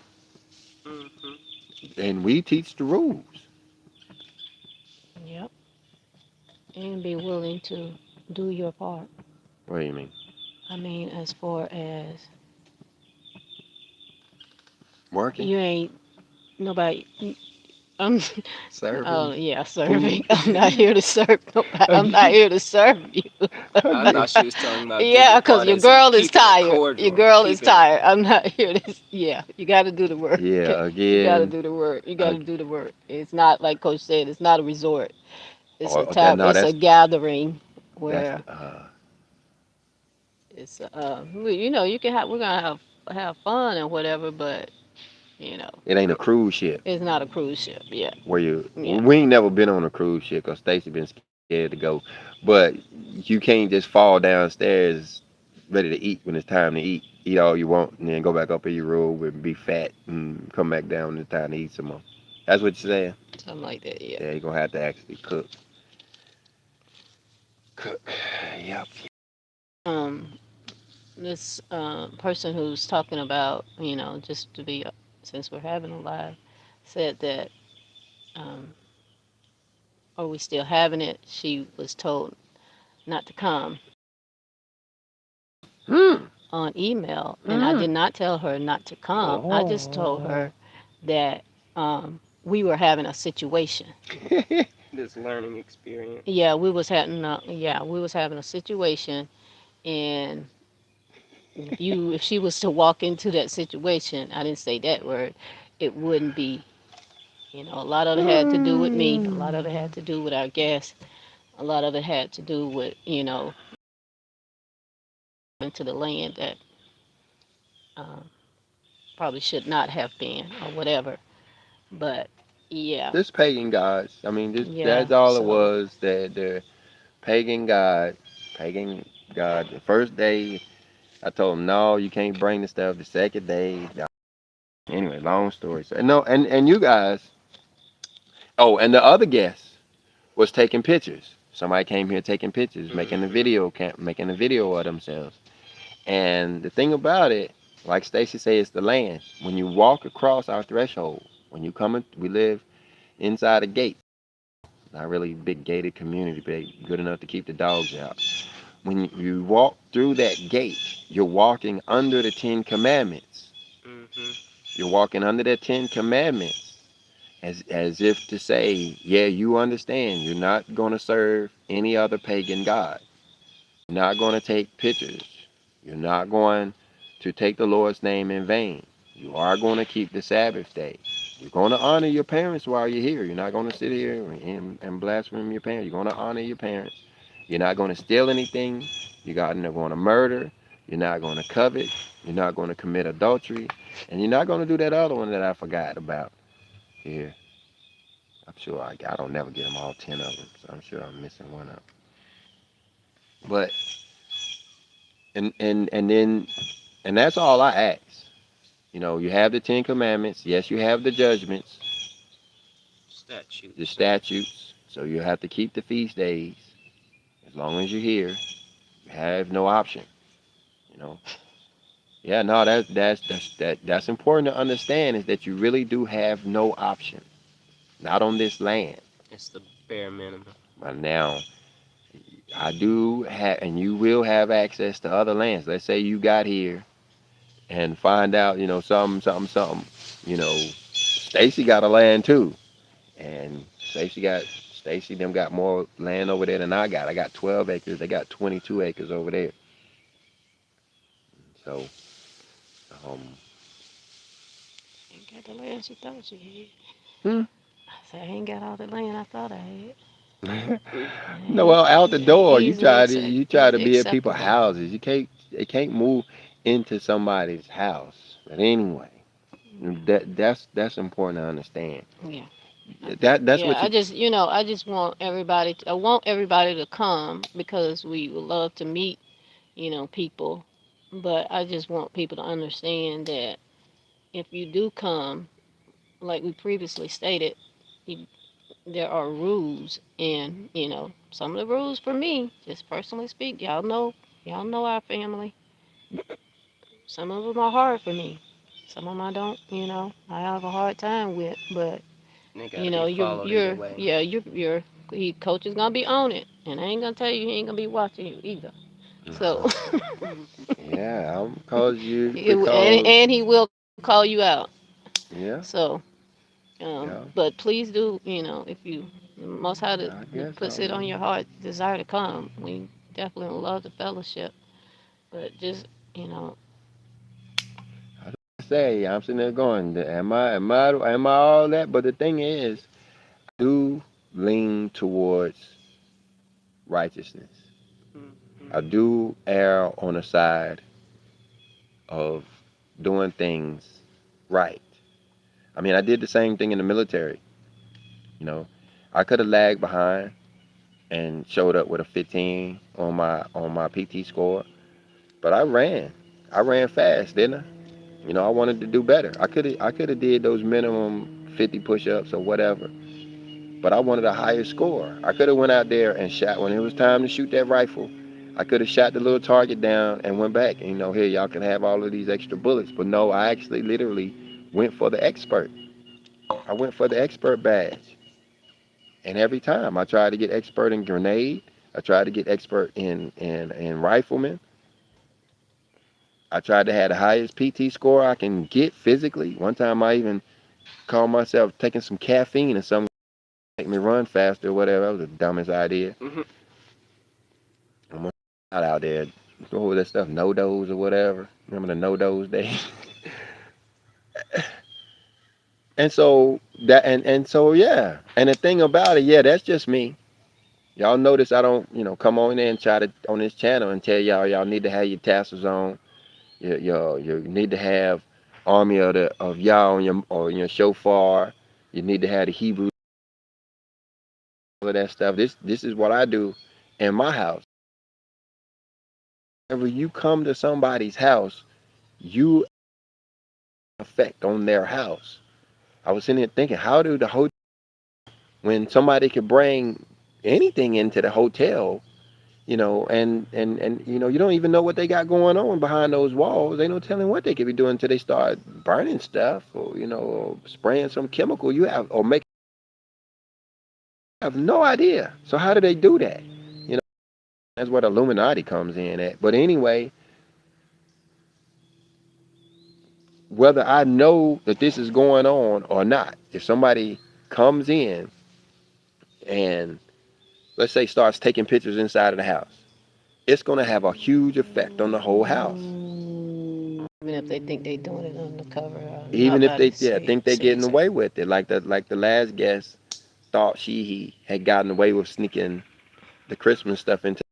Speaker 1: and we teach the rules.
Speaker 4: yep, and be willing to do your part.
Speaker 1: What do you mean?
Speaker 4: I mean, as far as
Speaker 1: Working,
Speaker 4: you ain't nobody. I'm,
Speaker 1: serving,
Speaker 4: oh yeah,
Speaker 1: food.
Speaker 4: serving. I'm not here to serve nobody. I'm not here to serve you.
Speaker 3: I thought she was talking about do
Speaker 4: Yeah,
Speaker 3: your
Speaker 4: because
Speaker 3: part
Speaker 4: your
Speaker 3: as in
Speaker 4: girl is
Speaker 3: keeping it
Speaker 4: tired. Your
Speaker 3: cordial,
Speaker 4: girl is
Speaker 3: keeping it.
Speaker 4: tired. I'm not here to. Yeah, you got to do the work.
Speaker 1: Yeah,
Speaker 4: You got to
Speaker 1: again,
Speaker 4: do the work. You got
Speaker 1: uh,
Speaker 4: to do the work. It's not like Coach said. It's not a resort. It's a
Speaker 1: or that
Speaker 4: tab.
Speaker 1: no,
Speaker 4: It's a gathering
Speaker 1: that's
Speaker 4: where it's you can have. We're gonna have fun and whatever, but you know,
Speaker 1: it ain't a cruise ship
Speaker 4: it's not a cruise ship. Yeah,
Speaker 1: where you.
Speaker 4: yeah.
Speaker 1: We ain't never been on a cruise ship because Stacy been scared to go, but you can't just fall downstairs ready to eat when it's time to eat. Eat all you want and then go back up in your room and be fat and come back down when it's time to eat some more. That's what you're saying.
Speaker 4: Something like that. Yeah.
Speaker 1: Yeah, you're gonna have to actually cook. Cook. Yep.
Speaker 4: Um, this person who's talking about, just to be, since we're having a live, said that, um, are we still having it? She was told not to come
Speaker 1: Hmm.
Speaker 4: on email, and I did not tell her not to come. I just told her that we were having a situation.
Speaker 3: This learning experience.
Speaker 4: We was having a situation, and if she was to walk into that situation, I didn't say that word, it wouldn't be. A lot of it had to do with me. A lot of it had to do with our guests. A lot of it had to do with, into the land that um, probably should not have been or whatever. But yeah,
Speaker 1: Just pagan gods. I mean, just
Speaker 4: yeah.
Speaker 1: that's all it
Speaker 4: So
Speaker 1: was. That the pagan god, pagan god. The first day, I told him no, you can't bring the stuff. The second day, no. Anyway, long story. So no, and you guys. Oh, and the other guest was taking pictures. Somebody came here taking pictures, making a video of themselves. And the thing about it, like Stacy said, it's the land. When you walk across our threshold, when you come in, we live inside a gate. Not really big gated community, but good enough to keep the dogs out. When you walk through that gate, you're walking under the 10 Commandments.
Speaker 3: Mhm.
Speaker 1: You're walking under the 10 Commandments as if to say, yeah, you understand. You're not going to serve any other pagan god. You're not going to take pictures. You're not going to take the Lord's name in vain. You are going to keep the Sabbath day. You're going to honor your parents while you're here. You're not going to sit here and blaspheme your parents. You're going to honor your parents. You're not going to steal anything. You're not going to murder. You're not going to covet. You're not going to commit adultery. And you're not going to do that other one that I forgot about here. I'm sure I don't never get them all 10 of them. So I'm sure I'm missing one of them. But and then and that's all I ask. You know, you have the Ten Commandments. Yes, you have the judgments, the
Speaker 3: Statutes.
Speaker 1: statutes. So you have to keep the feast days. As long as you're here, you have no option. You know. Yeah, no, that's important to understand is that you really do have no option. Not on this land.
Speaker 3: It's the bare minimum.
Speaker 1: But now I do have, and you will have access to other lands. Let's say you got here and find out, you know, something. You know, Stacy got a land too, and Stacy them got more land over there than I got. I got 12 acres. They got 22 acres over there. So, um,
Speaker 4: Ain't got the land she thought she
Speaker 1: hmm.
Speaker 4: had. I said, I ain't got all the land I thought I had.
Speaker 1: No,
Speaker 4: Ain't,
Speaker 1: well, out the
Speaker 4: ain't
Speaker 1: door, you try to
Speaker 4: easily
Speaker 1: be at people's
Speaker 4: acceptable.
Speaker 1: houses. You can't move into somebody's house. But anyway, that's important to understand.
Speaker 4: Yeah.
Speaker 1: That's
Speaker 4: Yeah,
Speaker 1: what you.
Speaker 4: I just want everybody I want everybody to come because we would love to meet, people. But I just want people to understand that if you do come, like we previously stated, you, there are rules, and some of the rules for me, just personally speak, y'all know our family. Some of them are hard for me. Some of them I don't, I have a hard time with, but
Speaker 3: And they gotta be followed either way.
Speaker 4: he coach is gonna be on it, and I ain't gonna tell you he ain't gonna be watching you either. So,
Speaker 1: Yeah, cause you
Speaker 4: and
Speaker 1: because
Speaker 4: and he will call you out.
Speaker 1: yeah,
Speaker 4: So,
Speaker 1: yeah.
Speaker 4: but please do, if you most how to
Speaker 1: I guess
Speaker 4: puts it on your heart, desire to come. We definitely would love the fellowship, but just you know,
Speaker 1: I say I'm sitting there going, am I all that? But the thing is, I do lean towards righteousness.
Speaker 3: Mm-hmm.
Speaker 1: I do err on the side of doing things right. I mean, I did the same thing in the military. You know, I could have lagged behind and showed up with a 15 on my PT score, but I ran. I ran fast, didn't I? You know, I wanted to do better. I could have did those minimum 50 push-ups or whatever, but I wanted a higher score. I could have went out there and shot when it was time to shoot that rifle. I could have shot the little target down and went back. And, you know, here y'all can have all of these extra bullets. But no, I actually literally went for the expert. I went for the expert badge. And every time I tried to get expert in grenade, I tried to get expert in rifleman. I tried to have the highest PT score I can get physically. One time I even called myself taking some caffeine or something to make me run faster or whatever. That was the dumbest idea.
Speaker 3: Mm-hmm.
Speaker 1: I'm out there. What was that stuff? No dose or whatever. Remember the no dose days? And so and so yeah. And the thing about it, yeah, that's just me. Y'all notice I don't, come on in and try to on this channel and tell y'all need to have your tassels on. You need to have army of y'all on your shofar. You need to have the Hebrew, all of that stuff. This is what I do in my house. Whenever you come to somebody's house, you affect on their house. I was sitting here thinking, how do the hotel, when somebody could bring anything into the hotel, and you don't even know what they got going on behind those walls. They no telling what they could be doing until they start burning stuff or or spraying some chemical. You have no idea. So how do they do that? You know, that's where the Illuminati comes in at. But anyway, whether I know that this is going on or not, if somebody comes in and let's say starts taking pictures inside of the house, it's going to have a huge effect on the whole house.
Speaker 4: even if they think they doing it undercover,
Speaker 1: Even if
Speaker 4: nobody
Speaker 1: they think they're
Speaker 4: sees
Speaker 1: getting
Speaker 4: it.
Speaker 1: away with it, like the last guest thought he had gotten away with sneaking the Christmas stuff into.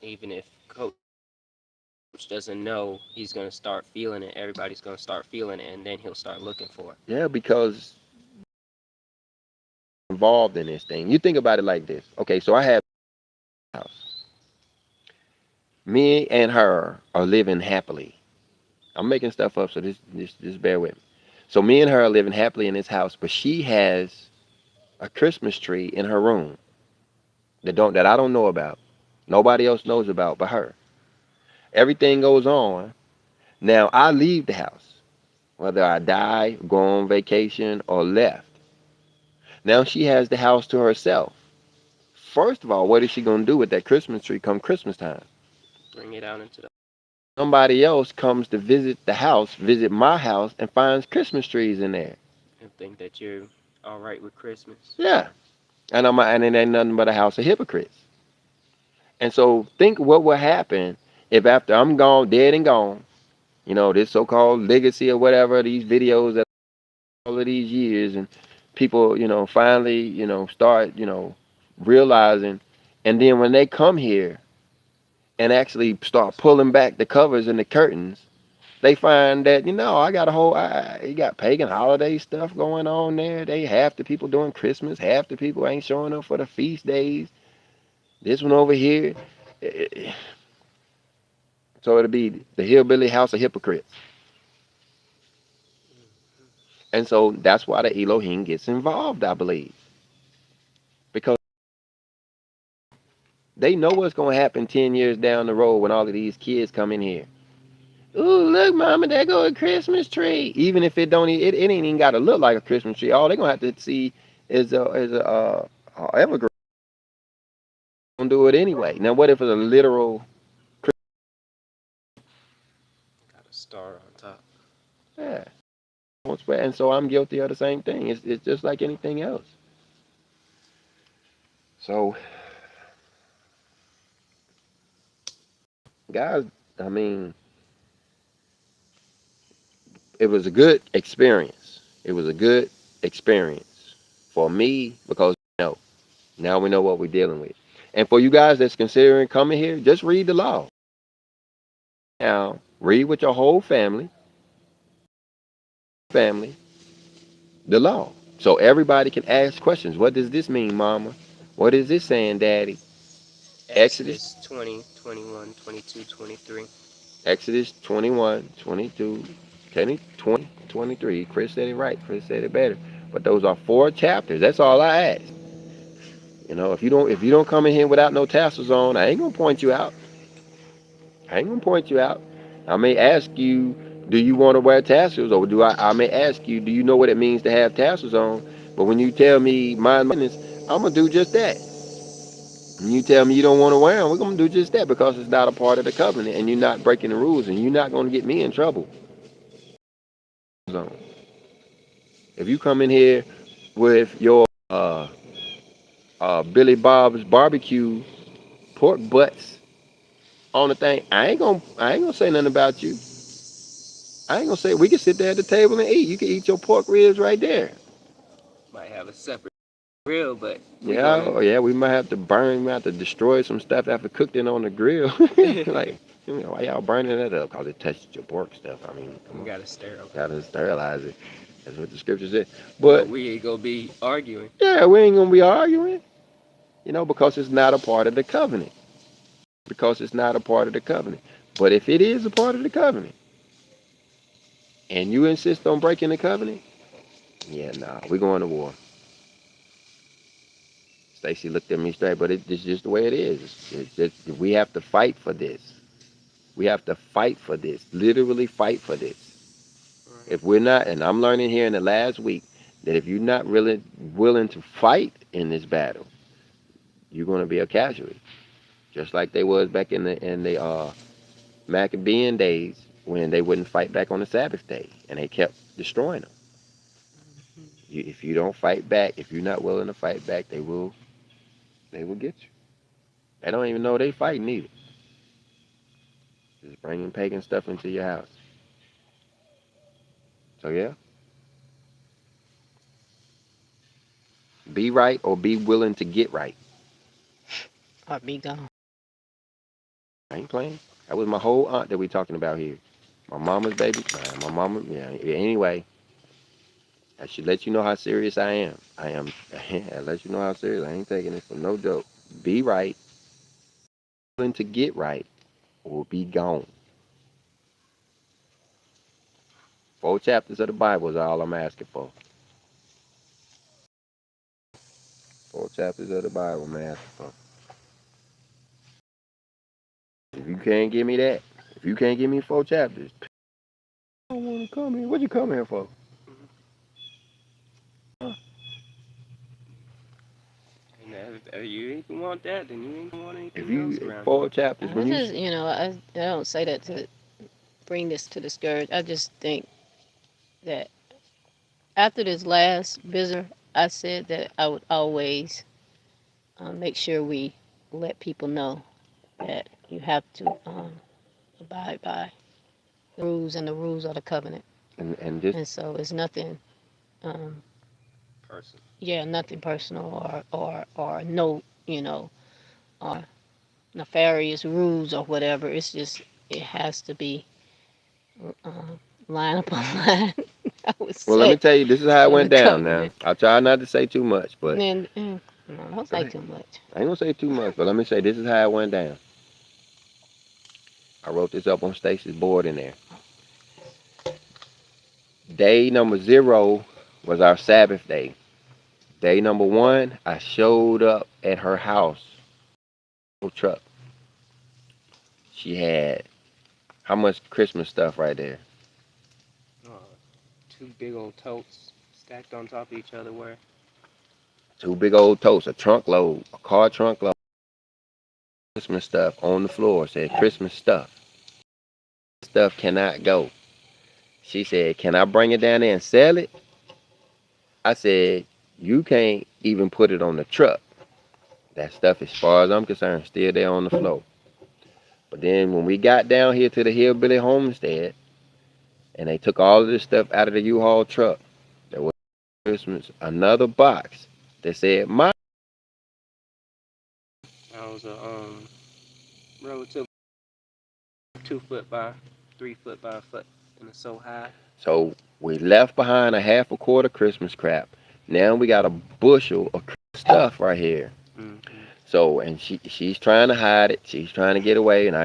Speaker 3: Even if coach doesn't know, he's gonna start feeling it. Everybody's gonna start feeling it, and then he'll start looking for it.
Speaker 1: Yeah, because involved in this thing. You think about it like this. Okay, so I have a house. Me and her are living happily. I'm making stuff up, so just bear with me. So me and her are living happily in this house, but she has a Christmas tree in her room that I don't know about. Nobody else knows about but her. Everything goes on. Now I leave the house, whether I die, go on vacation, or left. Now she has the house to herself. First of all, what is she gonna do with that Christmas tree come Christmas time?
Speaker 3: Bring it out into the.
Speaker 1: Somebody else comes to visit the house, visit my house, and finds Christmas trees in there.
Speaker 3: And think that you're all right with Christmas.
Speaker 1: Yeah, and it ain't nothing but a house of hypocrites. And so think what would happen if after I'm gone, dead and gone, this so-called legacy or whatever, these videos that all of these years, and people, finally, start, realizing, and then when they come here and actually start pulling back the covers and the curtains, they find that, I got a whole, you got pagan holiday stuff going on there. They half the people doing Christmas, half the people ain't showing up for the feast days. This one over here. So it'll be the hillbilly house of hypocrites. And so that's why the Elohim gets involved, I believe. Because they know what's going to happen 10 years down the road when all of these kids come in here. Ooh, look, mama, there go a Christmas tree. Even if it ain't even got to look like a Christmas tree. All they're going to have to see is a evergreen. Gonna do it anyway. Now, what if it's a literal?
Speaker 3: Got a star on top.
Speaker 1: Yeah. And so I'm guilty of the same thing. It's just like anything else. So, guys, I mean, it was a good experience. It was a good experience for me because now we know what we're dealing with. And for you guys that's considering coming here, just read the law. Now, read with your whole family, the law. So everybody can ask questions. What does this mean, mama? What is this saying, daddy? Exodus
Speaker 3: Exodus 20, 21, 22, 23.
Speaker 1: Exodus 21, 22, 20, 23. Chris said it right. Chris said it better. But those are 4 chapters. That's all I ask. If you don't come in here without no tassels on, I ain't gonna point you out. I ain't gonna point you out. I may ask you, do you want to wear tassels, or I may ask you, do you know what it means to have tassels on? But when you tell me mind my business, I'm gonna do just that. When you tell me you don't want to wear them, we're gonna do just that because it's not a part of the covenant, and you're not breaking the rules, and you're not gonna get me in trouble. So, if you come in here with your Billy Bob's barbecue pork butts on the thing, I ain't gonna say nothing about you. I ain't gonna say we can sit there at the table and eat. You can eat your pork ribs right there.
Speaker 3: Might have a separate grill, but we
Speaker 1: Yeah,
Speaker 3: gonna.
Speaker 1: oh yeah, we might have to burn, we might have to destroy some stuff after cooked it on the grill. Like, why y'all burning that up? Cause it touched your pork stuff. I mean, come
Speaker 3: We
Speaker 1: on,
Speaker 3: gotta sterilize.
Speaker 1: gotta sterilize it. That's what the scripture said.
Speaker 3: But
Speaker 1: But
Speaker 3: we ain't gonna be arguing.
Speaker 1: yeah, we ain't gonna be arguing, because it's not a part of the covenant. Because it's not a part of the covenant. But if it is a part of the covenant, and you insist on breaking the covenant, yeah, nah, we're going to war. Stacy looked at me straight, but it's just the way it is. It's just, we have to fight for this. We have to fight for this. Literally fight for this.
Speaker 3: Right.
Speaker 1: If we're not, and I'm learning here in the last week that if you're not really willing to fight in this battle, you're going to be a casualty, just like they was back in the Maccabean days when they wouldn't fight back on the Sabbath day, and they kept destroying them. If you don't fight back, if you're not willing to fight back, they will get you. They don't even know they fighting either. Just bringing pagan stuff into your house. So yeah, be right or be willing to get right.
Speaker 4: Or be gone.
Speaker 1: I ain't playing. That was my whole aunt that we talking about here. My mama's baby. My mama. Yeah. Anyway, I should let you know how serious I am. I am. I let you know how serious. I ain't taking this for no joke. Be right. Willing to get right. will be gone. 4 chapters of the Bible is all I'm asking for. 4 chapters of the Bible I'm asking for. If you can't give me that, if you can't give me 4 chapters, I don't want to come here. What you come here for?
Speaker 3: And if you ain't gonna want that, then you ain't gonna want
Speaker 1: If
Speaker 3: anything else
Speaker 1: you
Speaker 3: around
Speaker 1: 4 chapters,
Speaker 4: I
Speaker 1: when you
Speaker 4: just, I don't say that to bring this to discourage. I just think that after this last visitor, I said that I would always make sure we let people know that you have to abide by the rules, and the rules of the covenant.
Speaker 1: and just
Speaker 4: And so it's nothing, um,
Speaker 3: person.
Speaker 4: yeah, nothing personal or no, or nefarious rules or whatever. It's just it has to be uh, line upon line. I would
Speaker 1: well, let me
Speaker 4: say
Speaker 1: tell you, this is how it
Speaker 4: of the
Speaker 1: went down. Now,
Speaker 4: covenant.
Speaker 1: I try not to say too much, but
Speaker 4: And no, don't
Speaker 1: go
Speaker 4: say
Speaker 1: ahead.
Speaker 4: too much.
Speaker 1: I ain't gonna say too much, but let me say this is how it went down. I wrote this up on Stacy's board in there. Day number 0 was our Sabbath day. Day number 1, I showed up at her house. Truck. She had how much Christmas stuff right there?
Speaker 3: Uh, 2 big old totes stacked on top of each other. Where
Speaker 1: 2 big old totes, a trunk load, a car trunk load. Christmas stuff on the floor. Said Christmas stuff. Stuff cannot go. She said, "Can I bring it down there and sell it?" I said, "You can't even put it on the truck. That stuff, as far as I'm concerned, still there on the floor." But then when we got down here to the Hillbilly Homestead, and they took all of this stuff out of the U-Haul truck, there was Christmas another box that said my.
Speaker 3: I was a relative 2 foot by 3 foot by a foot, and it's so high.
Speaker 1: So we left behind a half a quarter Christmas crap. Now we got a bushel of stuff right here.
Speaker 3: Mm-hmm.
Speaker 1: So and she's trying to hide it. She's trying to get away, and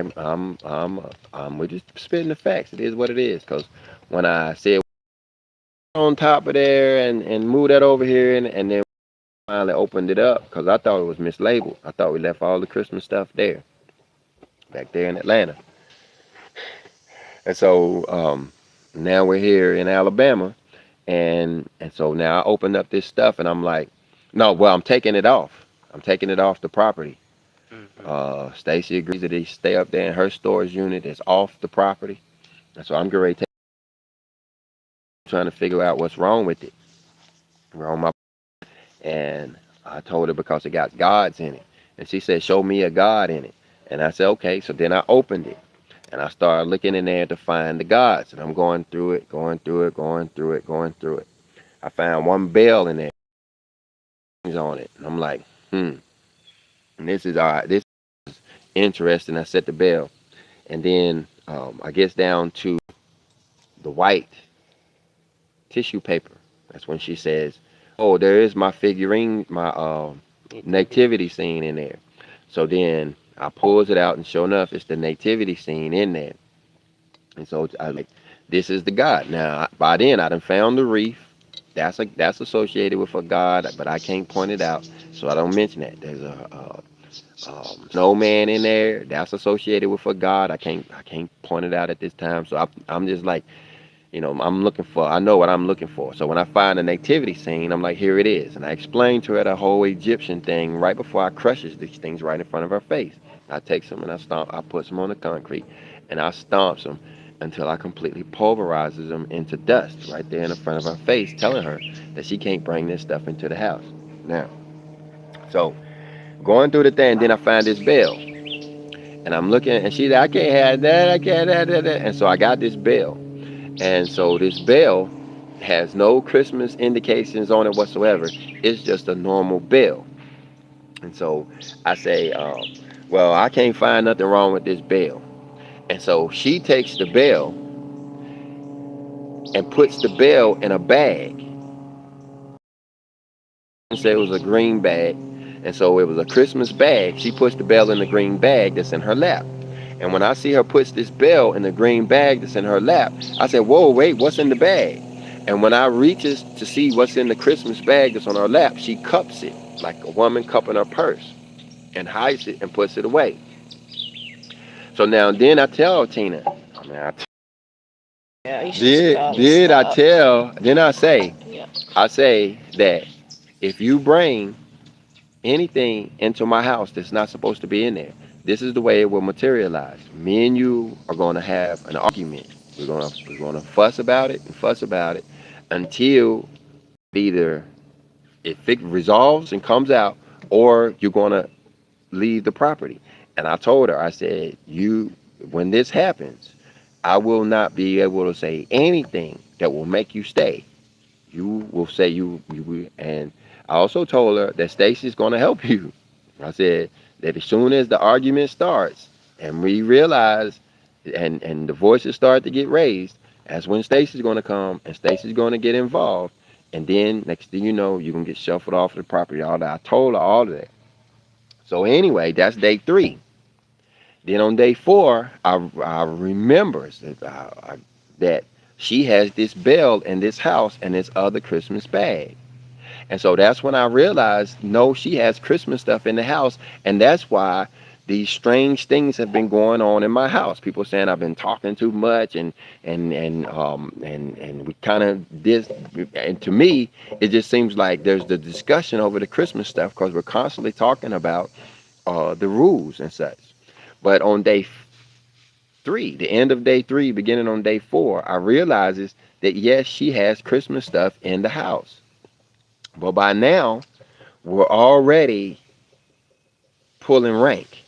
Speaker 1: we're just spitting the facts. It is what it is. Cause when I said on top of there and move that over here, and then finally opened it up, cause I thought it was mislabeled. I thought we left all the Christmas stuff there, back there in Atlanta. And so now we're here in Alabama, and so now I opened up this stuff, and I'm like, no, well, I'm taking it off. I'm taking it off the property.
Speaker 3: Mm-hmm.
Speaker 1: Stacy agrees that he stay up there in her storage unit. It's off the property, and so I'm getting ready to trying to figure out what's wrong with it. Wrong my and I told her because it got gods in it, and she said, "Show me a god in it." And I said, "Okay." So then I opened it, and I started looking in there to find the gods, and I'm going through it, going through it, going through it, going through it. I found one bell in there on it, and I'm like, And this is all right. This is interesting. I set the bell, and then I gets down to the white tissue paper. That's when she says, "Oh, there is my figurine, my nativity scene in there." So then I pulls it out, and sure enough, it's the nativity scene in there. And so I like, this is the god. Now by then I done found the wreath. That's associated with a god, but I can't point it out, so I don't mention that. There's a snowman in there. That's associated with a god. I can't point it out at this time. So I'm just like, I'm looking for. I know what I'm looking for. So when I find a nativity scene, I'm like, here it is. And I explained to her the whole Egyptian thing right before I crushes these things right in front of her face. I take some and I stomp. I put some on the concrete, and I stomps them until I completely pulverizes them into dust right there in the front of her face, telling her that she can't bring this stuff into the house. Now, so going through the thing, then I find this bell, and I'm looking, and she's like, "I can't have that. I can't have that." And so I got this bell. And so this bell has no Christmas indications on it whatsoever. It's just a normal bell. And so I say, well, I can't find nothing wrong with this bell. And so she takes the bell and puts the bell in a bag. And say it was a green bag. And so it was a Christmas bag. She puts the bell in the green bag that's in her lap. And when I see her puts this bell in the green bag that's in her lap, I said, whoa, wait, what's in the bag? And when I reaches to see what's in the Christmas bag that's on her lap, she cups it like a woman cupping her purse and hides it and puts it away. So now then I tell Tina, I mean,
Speaker 4: Yeah, you should call and
Speaker 1: did I
Speaker 4: stop.
Speaker 1: tell, then
Speaker 4: Yeah.
Speaker 1: I say that if you bring anything into my house that's not supposed to be in there, this is the way it will materialize. Me and you are going to have an argument. We're gonna fuss about it and fuss about it until either it resolves and comes out, or you're going to leave the property. And I told her, I said, you, when this happens, I will not be able to say anything that will make you stay. You will say you will. And I also told her that Stacy's going to help you. I said that as soon as the argument starts and we realize and the voices start to get raised, that's when Stacy's going to come and Stacy's going to get involved. And then next thing you know, you're going to get shuffled off the property. All that. I told her all of that. So anyway, that's day 3. Then on day 4, I remembers that she has this bell in this house and this other Christmas bag. And so that's when I realized, no, she has Christmas stuff in the house, and that's why these strange things have been going on in my house. People saying I've been talking too much, and we kind of this. And to me, it just seems like there's the discussion over the Christmas stuff because we're constantly talking about the rules and such. But on day 3, the end of day 3, beginning on day 4, I realizes that yes, she has Christmas stuff in the house. But by now, we're already pulling rank.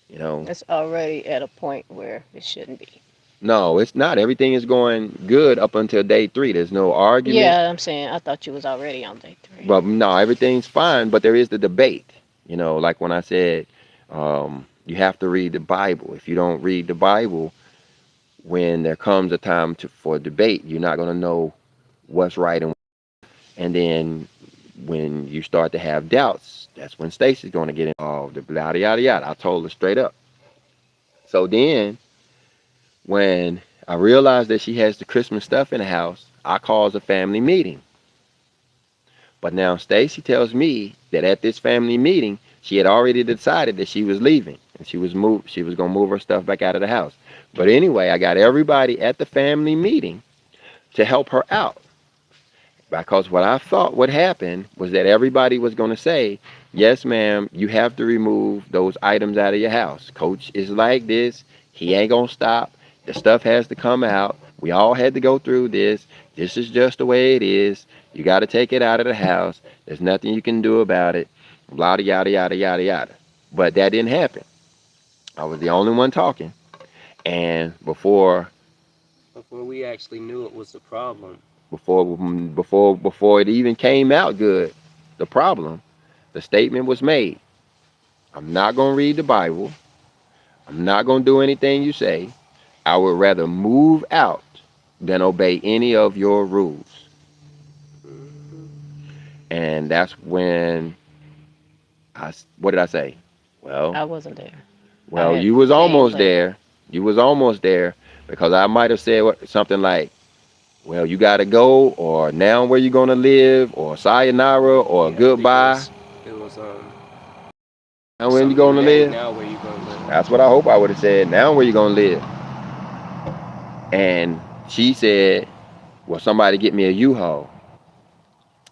Speaker 1: You know,
Speaker 4: It's already at a point where it shouldn't be.
Speaker 1: no, it's not. Everything is going good up until day 3. There's no argument.
Speaker 4: Yeah, I'm saying I thought you was already on day 3.
Speaker 1: But no, everything's fine. But there is the debate. Like when I said, you have to read the Bible. If you don't read the Bible, when there comes a time for debate, you're not going to know what's right and then when you start to have doubts, that's when Stacy's going to get involved. Yada yada yada. I told her straight up. So then, when I realized that she has the Christmas stuff in the house, I calls a family meeting. But now Stacy tells me that at this family meeting, she had already decided that she was leaving and she was gonna move her stuff back out of the house. But anyway, I got everybody at the family meeting to help her out. Because what I thought would happen was that everybody was going to say, yes, ma'am, you have to remove those items out of your house. Coach is like this. He ain't going to stop. The stuff has to come out. We all had to go through this. This is just the way it is. You got to take it out of the house. There's nothing you can do about it. Blah, yada, yada, yada, yada. But that didn't happen. I was the only one talking. And
Speaker 3: Before we actually knew it was the problem.
Speaker 1: before it even came out good, the problem, the statement was made. I'm not going to read the Bible. I'm not going to do anything you say. I would rather move out than obey any of your rules.
Speaker 3: Mhm.
Speaker 1: And that's when what did I say?
Speaker 4: I
Speaker 1: Well,
Speaker 4: wasn't there. I
Speaker 1: well,
Speaker 4: had
Speaker 1: you was
Speaker 4: came
Speaker 1: almost
Speaker 4: later.
Speaker 1: there. You was almost there because I might have said something like, well, you got to go, or now where you going to live, or sayonara, or
Speaker 3: Yeah, I think
Speaker 1: goodbye.
Speaker 3: it was
Speaker 1: Now where you
Speaker 3: something to
Speaker 1: going to
Speaker 3: that.
Speaker 1: live?
Speaker 3: Now where you gonna live?
Speaker 1: That's what I hope I would have said. Now where you going to live? And she said, well, somebody get me a U-Haul.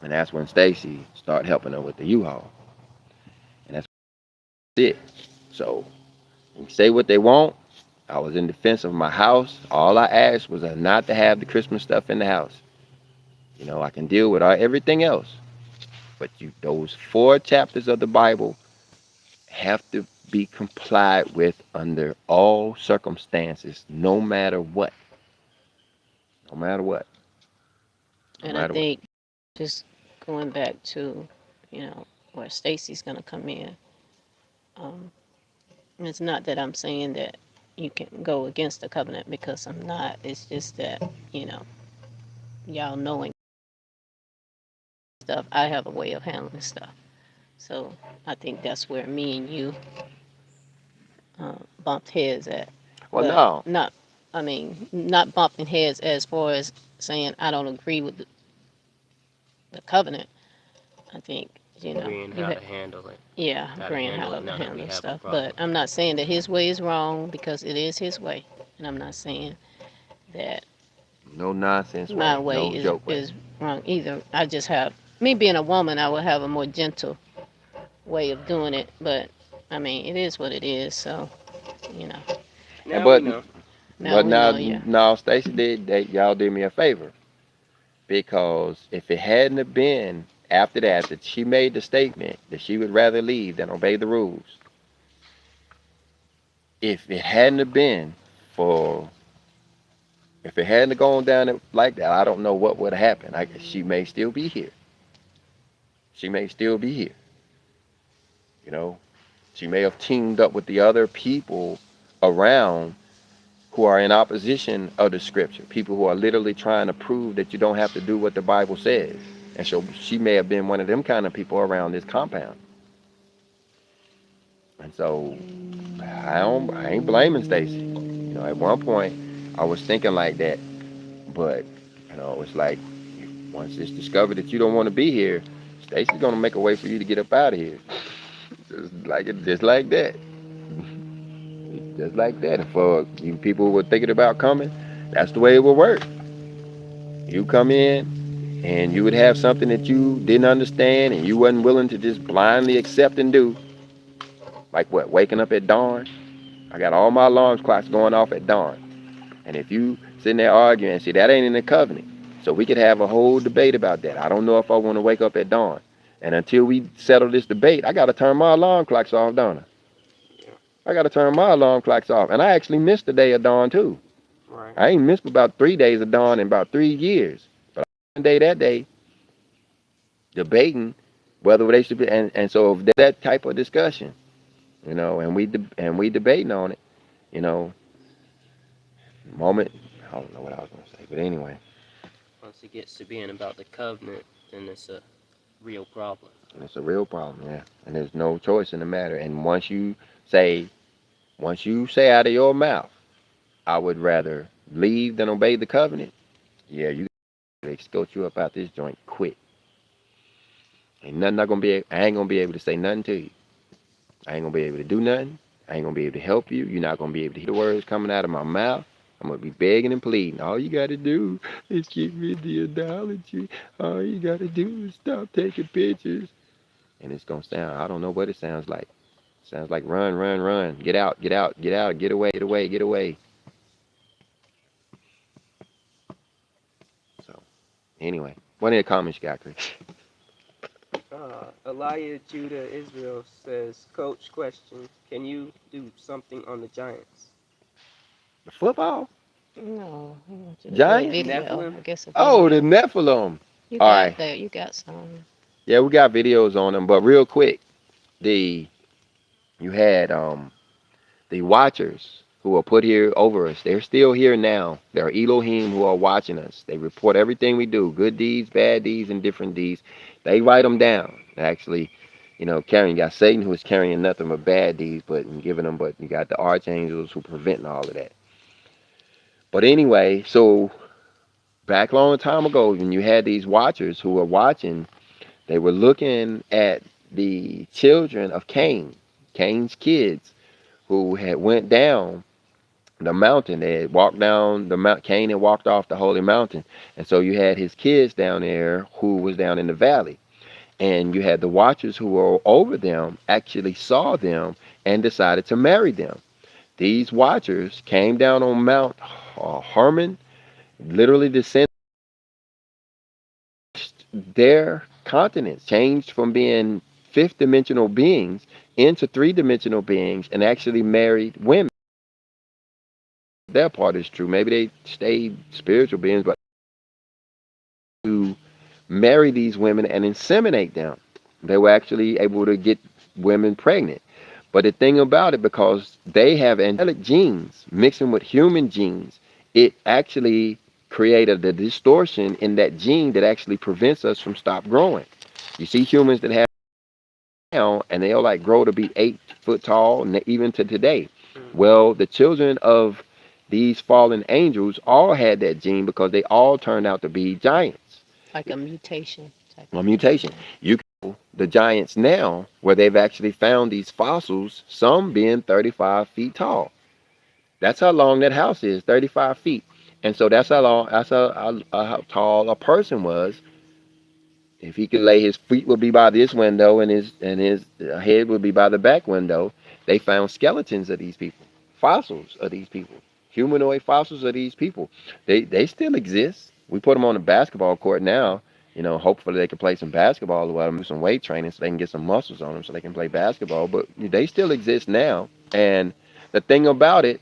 Speaker 1: And that's when Stacy started helping her with the U-Haul. And that's it. So you can say what they want. I was in defense of my house. All I asked was not to have the Christmas stuff in the house. I can deal with everything else. But those 4 chapters of the Bible have to be complied with under all circumstances, no matter what. No matter what. No
Speaker 4: And I
Speaker 1: matter what.
Speaker 4: think just going back to, where Stacy's gonna come in. Um, it's not that I'm saying that you can go against the covenant because I'm not. It's just that, you know, y'all knowing stuff. I have a way of handling stuff. So I think that's where me and you bumped heads at.
Speaker 1: Well,
Speaker 4: But
Speaker 1: no.
Speaker 4: not, I mean, not bumping heads as far as saying I don't agree with the covenant. I think,
Speaker 3: agreeing
Speaker 4: you
Speaker 3: how
Speaker 4: had,
Speaker 3: to handle it,
Speaker 4: yeah,
Speaker 3: how to
Speaker 4: agreeing
Speaker 3: handle
Speaker 4: how
Speaker 3: it
Speaker 4: to
Speaker 3: now that we
Speaker 4: handle
Speaker 3: have a
Speaker 4: stuff. But
Speaker 3: problem.
Speaker 4: I'm not saying that his way is wrong because it is his way. And I'm not saying that
Speaker 1: No nonsense
Speaker 4: my
Speaker 1: way.
Speaker 4: way
Speaker 1: No joke way.
Speaker 4: is wrong either. I just have, me being a woman, I would have a more gentle way of doing it. But I mean, it is what it is. So, you know,
Speaker 1: And
Speaker 3: Now we
Speaker 1: but
Speaker 3: know.
Speaker 4: now we
Speaker 1: now
Speaker 4: know, yeah.
Speaker 1: Stacy y'all did me a favor, because if it hadn't have been after that she made the statement that she would rather leave than obey the rules, if it hadn't have been for if it hadn't have gone down like that, I don't know what would have happened. She may still be here. She may still be here. You know, she may have teamed up with the other people around who are in opposition of the scripture, people who are literally trying to prove that you don't have to do what the Bible says. And so she may have been one of them kind of people around this compound. And so I ain't blaming Stacy. At one point I was thinking like that, but it's like once it's discovered that you don't want to be here, Stacy's gonna make a way for you to get up out of here. Just like that. Just like that. And for you people who were thinking about coming, that's the way it will work. You come in and you would have something that you didn't understand and you wasn't willing to just blindly accept and do. Like what? Waking up at dawn? I got all my alarm clocks going off at dawn. And if you sitting there arguing, see, that ain't in the covenant. So we could have a whole debate about that. I don't know if I want to wake up at dawn. And until we settle this debate, I got to turn my alarm clocks off, don't I?
Speaker 3: Yeah.
Speaker 1: I got to turn my alarm clocks off. And I actually missed the day of dawn, too.
Speaker 3: Right.
Speaker 1: I ain't missed about 3 days of dawn in about 3 years. But one day that day, debating whether they should be, and so if that type of discussion, and we debating on it, you know, moment, I don't know what I was going to say, but anyway.
Speaker 3: Once it gets to being about the covenant, then it's a real problem.
Speaker 1: And it's a real problem, yeah. And there's no choice in the matter. And once you say out of your mouth, I would rather leave than obey the covenant, yeah, they escort you up out this joint quick. Ain't nothing I ain't gonna be able to say nothing to you. I ain't gonna be able to do nothing. I ain't gonna be able to help you. You're not gonna be able to hear the words coming out of my mouth. I'm gonna be begging and pleading. All you gotta do is give me the idolatry. All you gotta do is stop taking pictures. And it's gonna sound, I don't know what it sounds like. It sounds like run, run, run. Get out, get out, get out, get away, get away, get away. So anyway, what any comments you got, Chris?
Speaker 3: Elia Judah Israel says, Coach, question: can you do something on the Giants?
Speaker 1: The football?
Speaker 4: No, I want you to do a
Speaker 1: Giants?
Speaker 4: video.
Speaker 3: Nephilim?
Speaker 4: I guess a
Speaker 1: Oh, the
Speaker 4: video.
Speaker 1: Nephilim.
Speaker 4: You
Speaker 1: All
Speaker 4: got
Speaker 1: right.
Speaker 4: that. You got some.
Speaker 1: Yeah, we got videos on them, but real quick, the you had the watchers who are put here over us. They're still here now. There are Elohim who are watching us. They report everything we do, good deeds, bad deeds, and different deeds. They write them down. Actually, carrying, you got Satan who is carrying nothing but bad deeds, but giving them. But you got the archangels who preventing all of that. But anyway, so back a long time ago, when you had these watchers who were watching, they were looking at the children of Cain, Cain's kids, who had went down the mountain. They had walked down the mount. Cain had walked off the holy mountain, and so you had his kids down there who was down in the valley, and you had the watchers who were over them actually saw them and decided to marry them. These watchers came down on Mount Hermon, literally descended their continents, changed from being fifth dimensional beings into three-dimensional beings, and actually married women. Their part is true. Maybe they stayed spiritual beings, but to marry these women and inseminate them, they were actually able to get women pregnant. But the thing about it, because they have angelic genes mixing with human genes, it actually created a distortion in that gene that actually prevents us from stop growing. You see humans that have now, and they'll like grow to be 8 foot tall, and even to today.
Speaker 3: Mm-hmm.
Speaker 1: Well, the children of these fallen angels all had that gene because they all turned out to be giants.
Speaker 4: Like a mutation type
Speaker 1: A
Speaker 4: of thing.
Speaker 1: mutation. You can the giants now, where they've actually found these fossils, some being 35 feet tall. That's how long that house is, 35 feet. And so that's how long, how tall a person was. If he could lay his feet would be by this window and his head would be by the back window. They found skeletons of these people, fossils of these people, humanoid fossils of these people. They still exist. We put them on the basketball court now. Hopefully they can play some basketball or do some weight training so they can get some muscles on them so they can play basketball. But they still exist now. And the thing about it,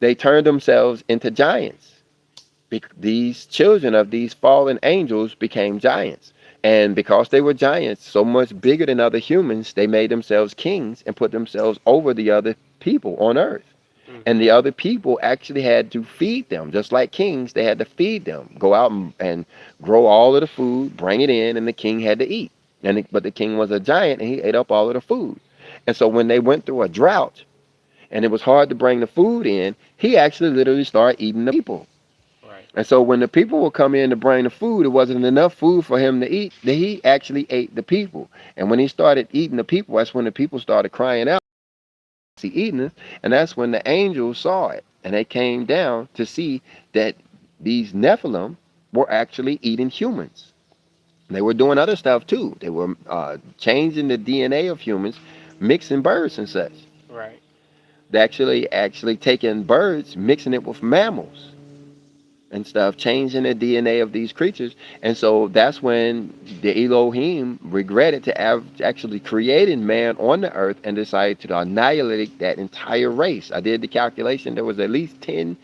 Speaker 1: they turned themselves into giants. These children of these fallen angels became giants. And because they were giants, so much bigger than other humans, they made themselves kings and put themselves over the other people on earth. And
Speaker 3: Mm-hmm.
Speaker 1: the other people actually had to feed them, just like kings. They had to feed them, go out and grow all of the food, bring it in, and the king had to eat. But the king was a giant, and he ate up all of the food. And so when they went through a drought, and it was hard to bring the food in, he actually literally started eating the people.
Speaker 3: Right.
Speaker 1: And so when the people would come in to bring the food, it wasn't enough food for him to eat. That he actually ate the people. And when he started eating the people, that's when the people started crying out, "He eating us?" And that's when the angels saw it, and they came down to see that these Nephilim were actually eating humans. They were doing other stuff too. They were changing the DNA of humans, mixing birds and such.
Speaker 3: Right.
Speaker 1: They actually taking birds, mixing it with mammals and stuff, changing the DNA of these creatures. And so that's when the Elohim regretted to have actually created man on the earth and decided to annihilate that entire race. I did the calculation. There was at least 10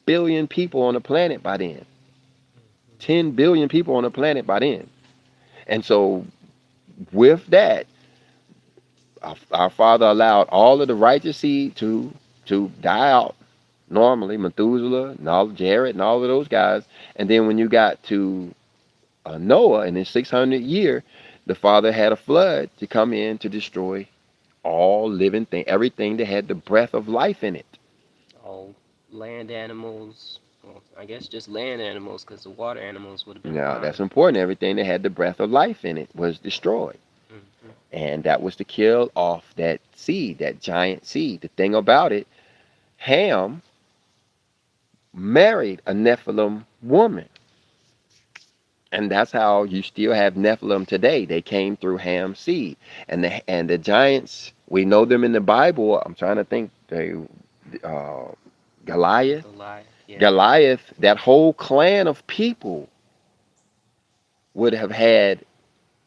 Speaker 1: billion people on the planet by then. 10 billion people on the planet by then. And so with that, our Father allowed all of the righteous seed to die out normally, Methuselah and all Jared and all of those guys. And then when you got to Noah in his 600th year, the Father had a flood to come in to destroy all living thing, everything that had the breath of life in it.
Speaker 3: All land animals. Well, I guess just land animals, because the water animals would have been
Speaker 1: Now
Speaker 3: fine.
Speaker 1: that's important. Everything that had the breath of life in it was destroyed.
Speaker 3: Mm-hmm.
Speaker 1: And that was to kill off that seed, that giant seed. The thing about it, Ham married a Nephilim woman. And that's how you still have Nephilim today. They came through Ham's seed. And the giants, we know them in the Bible. I'm trying to think. Uh, Goliath.
Speaker 3: Goliath. Yeah.
Speaker 1: Goliath, that whole clan of people would have had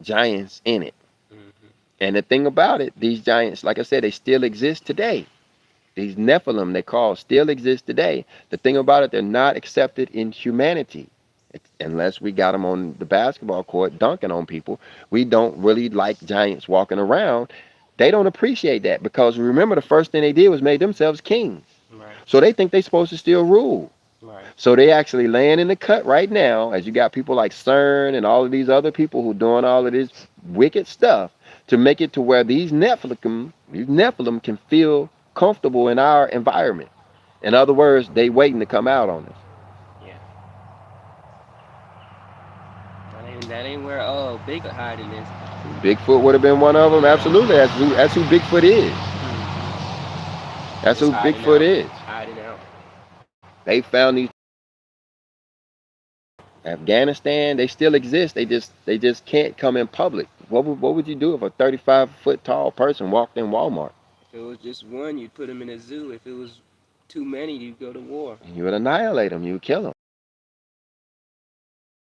Speaker 1: giants in it.
Speaker 3: Mm-hmm.
Speaker 1: And the thing about it, these giants, like I said, they still exist today. These Nephilim, they call, still exist today. The thing about it, they're not accepted in humanity. Unless we got them on the basketball court dunking on people. We don't really like giants walking around. They don't appreciate that because remember the first thing they did was made themselves kings.
Speaker 3: Right.
Speaker 1: So they think they're supposed to still rule.
Speaker 3: Right.
Speaker 1: So they actually laying in the cut right now, as you got people like CERN and all of these other people who doing all of this wicked stuff to make it to where these Nephilim can feel comfortable in our environment. In other words, they waiting to come out on us.
Speaker 3: Yeah. That ain't where Bigfoot hiding is.
Speaker 1: Bigfoot would have been one of them. Absolutely, that's who Bigfoot is.
Speaker 3: Mm-hmm.
Speaker 1: That's
Speaker 3: Just
Speaker 1: who
Speaker 3: hiding
Speaker 1: Bigfoot
Speaker 3: out.
Speaker 1: is.
Speaker 3: Hiding out.
Speaker 1: They found these Afghanistan. They still exist. They just can't come in public. What would you do if a 35-foot tall person walked in Walmart?
Speaker 3: If it was just one, you'd put him in a zoo. If it was too many, you'd go to war.
Speaker 1: You would annihilate them. You would kill them.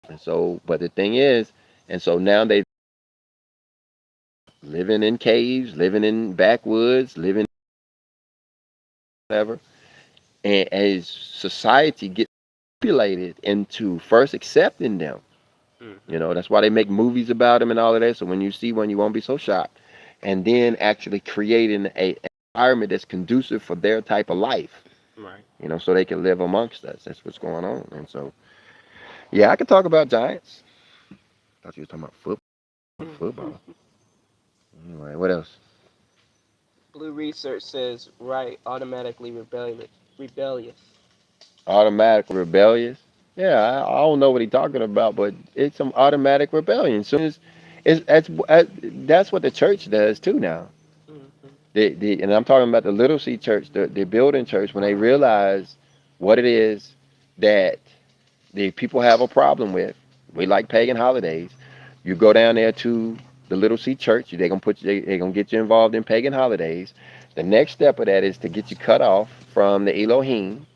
Speaker 1: And so, but the thing is, and so now they living in caves, living in backwoods, living whatever. And as society gets manipulated into first accepting them,
Speaker 3: Mm-hmm.
Speaker 1: that's why they make movies about them and all of that. So when you see one, you won't be so shocked. And then actually creating an environment that's conducive for their type of life,
Speaker 3: Right.
Speaker 1: so they can live amongst us. That's what's going on. And so, yeah, I could talk about giants. Thought you was talking about football. Anyway, what else?
Speaker 3: Blue research says right, automatically rebellious.
Speaker 1: Automatically rebellious. Yeah, I don't know what he's talking about, but it's some automatic rebellion. Soon as it's that's what the church does too now.
Speaker 3: Hmm.
Speaker 1: And I'm talking about the Little C church, the building church, when they realize what it is that the people have a problem with. We like pagan holidays. You go down there to the Little C church, they're gonna get you involved in pagan holidays. The next step of that is to get you cut off from the Elohim.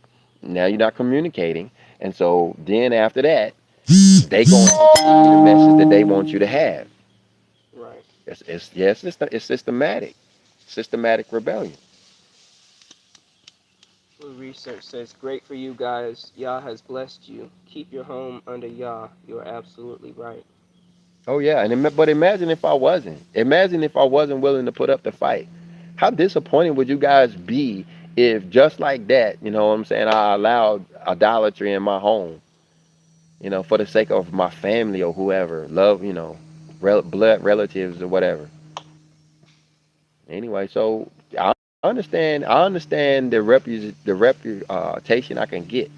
Speaker 1: Now you're not communicating, and so then after that, they going to give you the message that they want you to have.
Speaker 3: Right.
Speaker 1: It's systematic rebellion.
Speaker 3: The research says great for you guys. Yah has blessed you. Keep your home under Yah. You are absolutely right.
Speaker 1: Oh yeah, but imagine if I wasn't. Imagine if I wasn't willing to put up the fight. How disappointed would you guys be if just like that, you know what I'm saying, I allowed idolatry in my home, for the sake of my family or whoever, love, blood relatives or whatever. Anyway, so I understand the reputation I can get.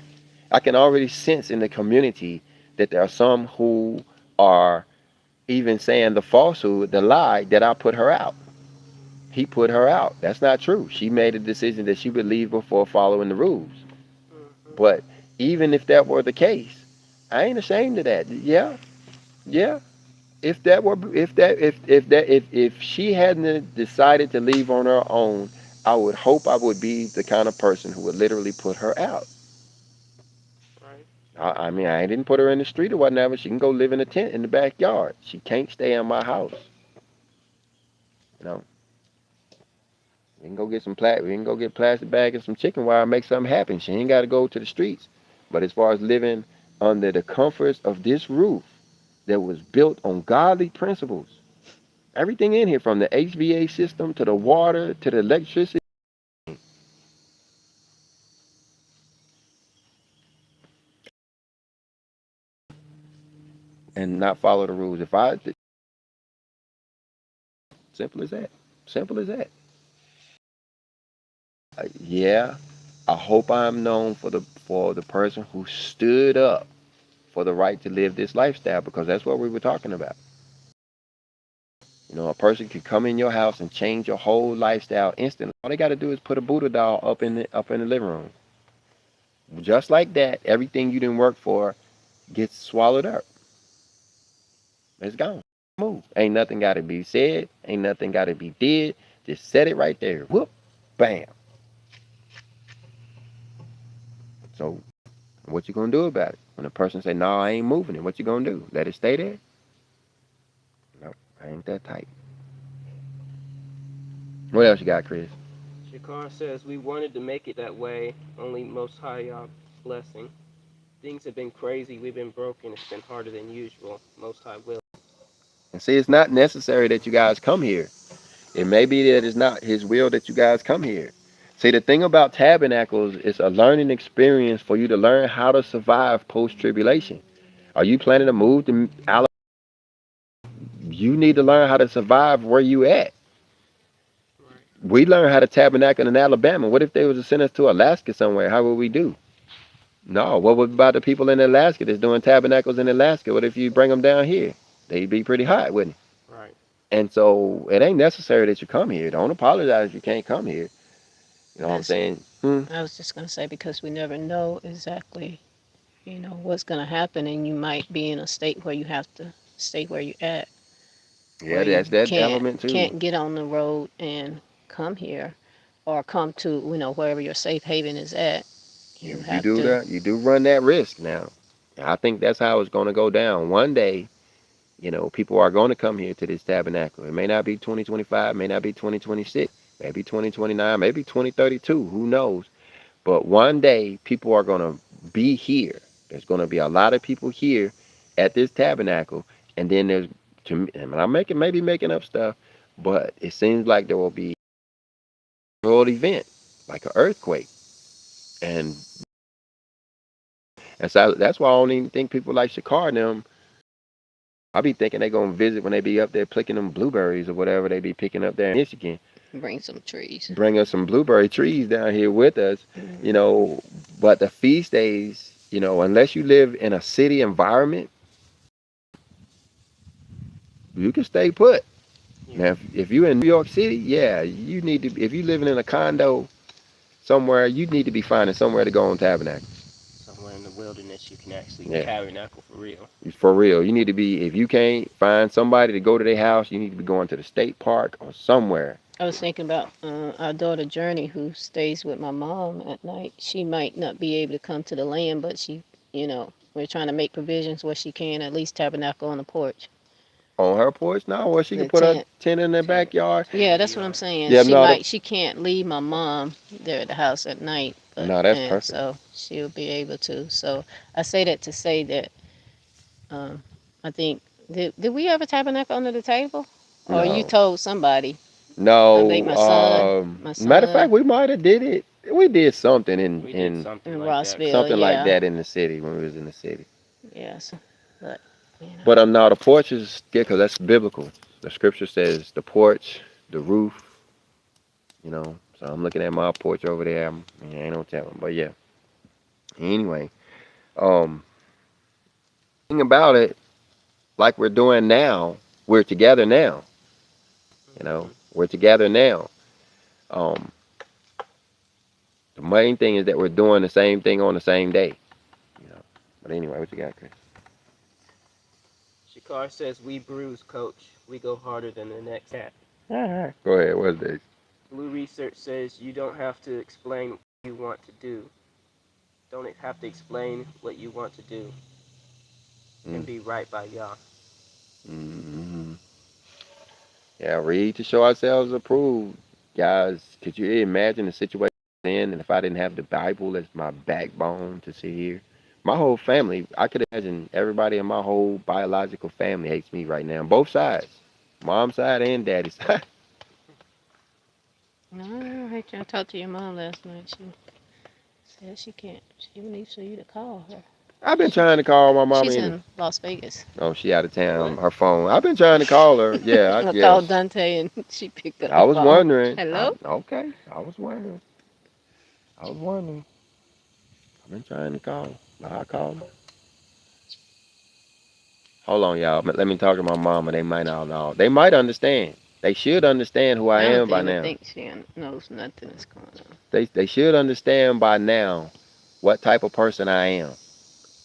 Speaker 1: I can already sense in the community that there are some who are even saying the falsehood, the lie that I put her out. He put her out. That's not true. She made a decision that she would leave before following the rules.
Speaker 3: Hmm.
Speaker 1: But even if that were the case, I ain't ashamed of that. Yeah, yeah. If she hadn't decided to leave on her own, I would hope I would be the kind of person who would literally put her out.
Speaker 3: Right.
Speaker 1: I mean, I didn't put her in the street or whatever. She can go live in a tent in the backyard. She can't stay in my house. You know, we can go get we can go get plastic bag and some chicken wire and make something happen. She ain't got to go to the streets. But as far as living under the comforts of this roof that was built on godly principles, everything in here from the HVA system to the water to the electricity, and not follow the rules. Simple as that. Simple as that. Yeah, I hope I'm known for the person who stood up for the right to live this lifestyle, because that's what we were talking about. A person could come in your house and change your whole lifestyle instantly. All they got to do is put a Buddha doll up in the living room. Just like that, everything you didn't work for gets swallowed up. It's gone. Move. Ain't nothing got to be said. Ain't nothing got to be did. Just set it right there. Whoop, bam. So what you gonna do about it? When a person say, "No, I ain't moving it," what you gonna do? Let it stay there? No, I ain't that type. What else you got, Chris?
Speaker 3: Shakar says we wanted to make it that way. Only Most High Yah blessing. Things have been crazy. We've been broken. It's been harder than usual. Most High will.
Speaker 1: And see, it's not necessary that you guys come here. It may be that it's not His will that you guys come here. See, the thing about tabernacles is a learning experience for you to learn how to survive post tribulation. Are you planning to move to Alabama? You need to learn how to survive where you at.
Speaker 3: Right.
Speaker 1: We learned how to tabernacle in Alabama. What if they was to send us to Alaska somewhere? How would we do? No. What about the people in Alaska that's doing tabernacles in Alaska? What if you bring them down here? They'd be pretty hot, wouldn't it?
Speaker 3: Right.
Speaker 1: And so it ain't necessary that you come here. Don't apologize if you can't come here. You know what I'm
Speaker 4: That's,
Speaker 1: saying?
Speaker 4: I was just going to say, because we never know exactly, what's going to happen, and you might be in a state where you have to stay where you're at,
Speaker 1: Yeah,
Speaker 4: where you
Speaker 1: that's that
Speaker 4: can't
Speaker 1: element too.
Speaker 4: can't get on the road and come here, or come to, wherever your safe haven is at. You
Speaker 1: You
Speaker 4: have
Speaker 1: do
Speaker 4: to.
Speaker 1: that. You do run that risk now. I think that's how it's going to go down. One day, people are going to come here to this tabernacle. It may not be 2025, may not be 2026, maybe 2029, maybe 2032. Who knows? But one day, people are going to be here. There's going to be a lot of people here at this tabernacle, and then and I'm maybe making up stuff, but it seems like there will be a world event, like an earthquake, and so that's why I don't even think people like Shakar and them. I be thinking they gonna visit when they be up there picking them blueberries or whatever they be picking up there in Michigan.
Speaker 4: Bring some trees.
Speaker 1: bring us some blueberry trees down here with us, you know. But the feast days, you know, unless you live in a city environment, you can stay put. Now,
Speaker 3: Yeah.
Speaker 1: if you're in New York City, yeah, you need to. If you're living in a condo somewhere, you need to be finding somewhere to go on tabernacle.
Speaker 3: Somewhere in the wilderness you can actually
Speaker 1: Yeah,
Speaker 3: tabernacle for real.
Speaker 1: for real. You need to be. If you can't find somebody to go to their house, you need to be going to the state park or somewhere.
Speaker 4: I was thinking about our daughter Journey, who stays with my mom at night. She might not be able to come to the land, but she, we're trying to make provisions where she can at least tabernacle on the porch,
Speaker 1: On her porch now, or she can
Speaker 4: the
Speaker 1: put her
Speaker 4: tent.
Speaker 1: tent in the
Speaker 3: Tent
Speaker 1: backyard.
Speaker 4: Yeah,
Speaker 3: in the
Speaker 4: that's what I'm
Speaker 3: yard.
Speaker 4: saying.
Speaker 1: Yeah, no,
Speaker 4: She can't leave my mom there at the house at night, but
Speaker 1: no, that's
Speaker 4: and
Speaker 1: perfect.
Speaker 4: so she'll be able to. So I say that to say that um, I think did we ever tabernacle under the table, or you
Speaker 1: No,
Speaker 4: told somebody? I think
Speaker 1: no.
Speaker 4: my son,
Speaker 1: Matter of fact, we might have did it. We did something in
Speaker 3: We did
Speaker 1: in
Speaker 3: something
Speaker 4: in
Speaker 3: like that.
Speaker 4: Rossville.
Speaker 1: something like
Speaker 4: Yeah,
Speaker 1: that in the city when we was in the city.
Speaker 4: yes, but you know.
Speaker 1: But now the porch is yeah, because that's biblical. The scripture says the porch, the roof, you know. So I'm looking at my porch over there. Ain't no telling. But yeah. Anyway, um, thing about it, like we're doing now, we're together now. You know,
Speaker 3: Hmm.
Speaker 1: we're together now. Um, the main thing is that we're doing the same thing on the same day. You know. But anyway, what you got, Chris?
Speaker 3: Shakar says, "We bruise, coach. We go harder than the next cat."
Speaker 1: All right. Go ahead. What's this?
Speaker 3: Blue Research says, "You don't have to explain what you want to do. Don't have to explain what you want to do and
Speaker 1: Mm,
Speaker 3: be right by Yah."
Speaker 1: mm-hmm. Yeah, read to show ourselves approved. Guys, could you imagine the situation then and if I didn't have the Bible as my backbone to sit here? My whole family, I could imagine everybody in my whole biological family hates me right now. Both sides. Mom's side and daddy's side.
Speaker 4: No, I talked to your mom last night. She said she can't. She needs for you to call her.
Speaker 1: I've been
Speaker 4: She
Speaker 1: trying to call my mama
Speaker 4: she's
Speaker 1: in.
Speaker 4: in Las Vegas.
Speaker 1: Oh, she out of town.
Speaker 3: What?
Speaker 1: Her phone. I've been trying to call her. Yeah,
Speaker 4: I called
Speaker 1: yes.
Speaker 4: Dante and she picked up
Speaker 1: I
Speaker 4: the
Speaker 1: was
Speaker 4: phone.
Speaker 1: wondering.
Speaker 4: Hello?
Speaker 1: Okay. I was wondering. I was wondering. I've been trying to call. I called her. Hold on, y'all. Let me talk to my mama. They might not know. They might understand. They should understand who I
Speaker 4: I don't
Speaker 1: am by
Speaker 4: even
Speaker 1: now.
Speaker 4: think she knows nothing is going on.
Speaker 1: They should understand by now what type of person I am.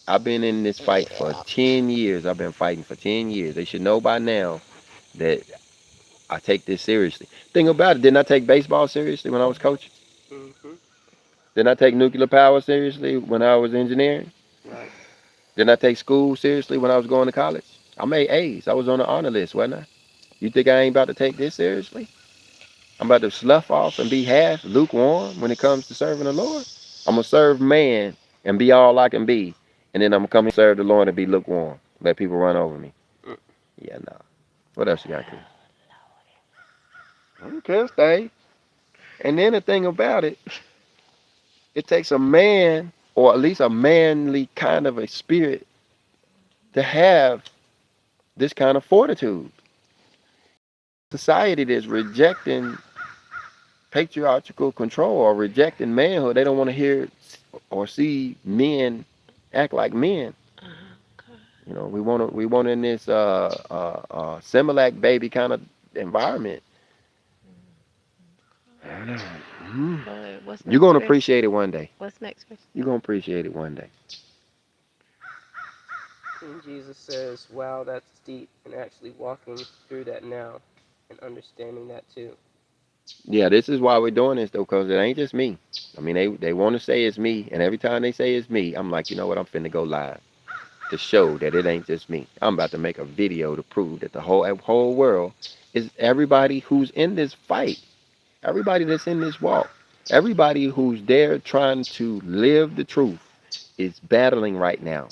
Speaker 1: I've been in this fight for
Speaker 4: Yeah.
Speaker 1: 10 years. I've been fighting for 10 years. They should know by now that I take this seriously. Thing about it, didn't I take baseball seriously when I was coaching?
Speaker 3: Hmm.
Speaker 1: Didn't I take nuclear power seriously when I was engineering?
Speaker 3: Right.
Speaker 1: Didn't I take school seriously when I was going to college? I made A's. I was on the honor list, wasn't I? You think I ain't about to take this seriously? I'm about to slough off and be half lukewarm when it comes to serving the Lord. I'm gonna serve man and be all I can be, and then I'm gonna come and serve the Lord and be lukewarm. Let people run over me.
Speaker 3: Mm.
Speaker 1: Yeah, no. What else you got, Chris? Okay, stay. And then the thing about it, it takes a man, or at least a manly kind of a spirit, to have this kind of fortitude. Society that's rejecting patriarchal control or rejecting manhood. They don't want to hear or see men act like men. You know, we want in this Similac baby kind of environment. I don't know. Mhm.
Speaker 4: But what's
Speaker 1: You're
Speaker 4: next,
Speaker 1: gonna
Speaker 4: Chris?
Speaker 1: appreciate it one day.
Speaker 4: What's next, Chris?
Speaker 1: You're gonna appreciate it one day.
Speaker 3: King Jesus says, "Wow, that's deep," and actually walking through that now and understanding that too.
Speaker 1: Yeah, this is why we're doing this though, because it ain't just me. I mean, they want to say it's me, and every time they say it's me, I'm like, you know what? I'm finna go live to show that it ain't just me. I'm about to make a video to prove that the whole world is everybody who's in this fight, everybody that's in this walk, everybody who's there trying to live the truth is battling right now.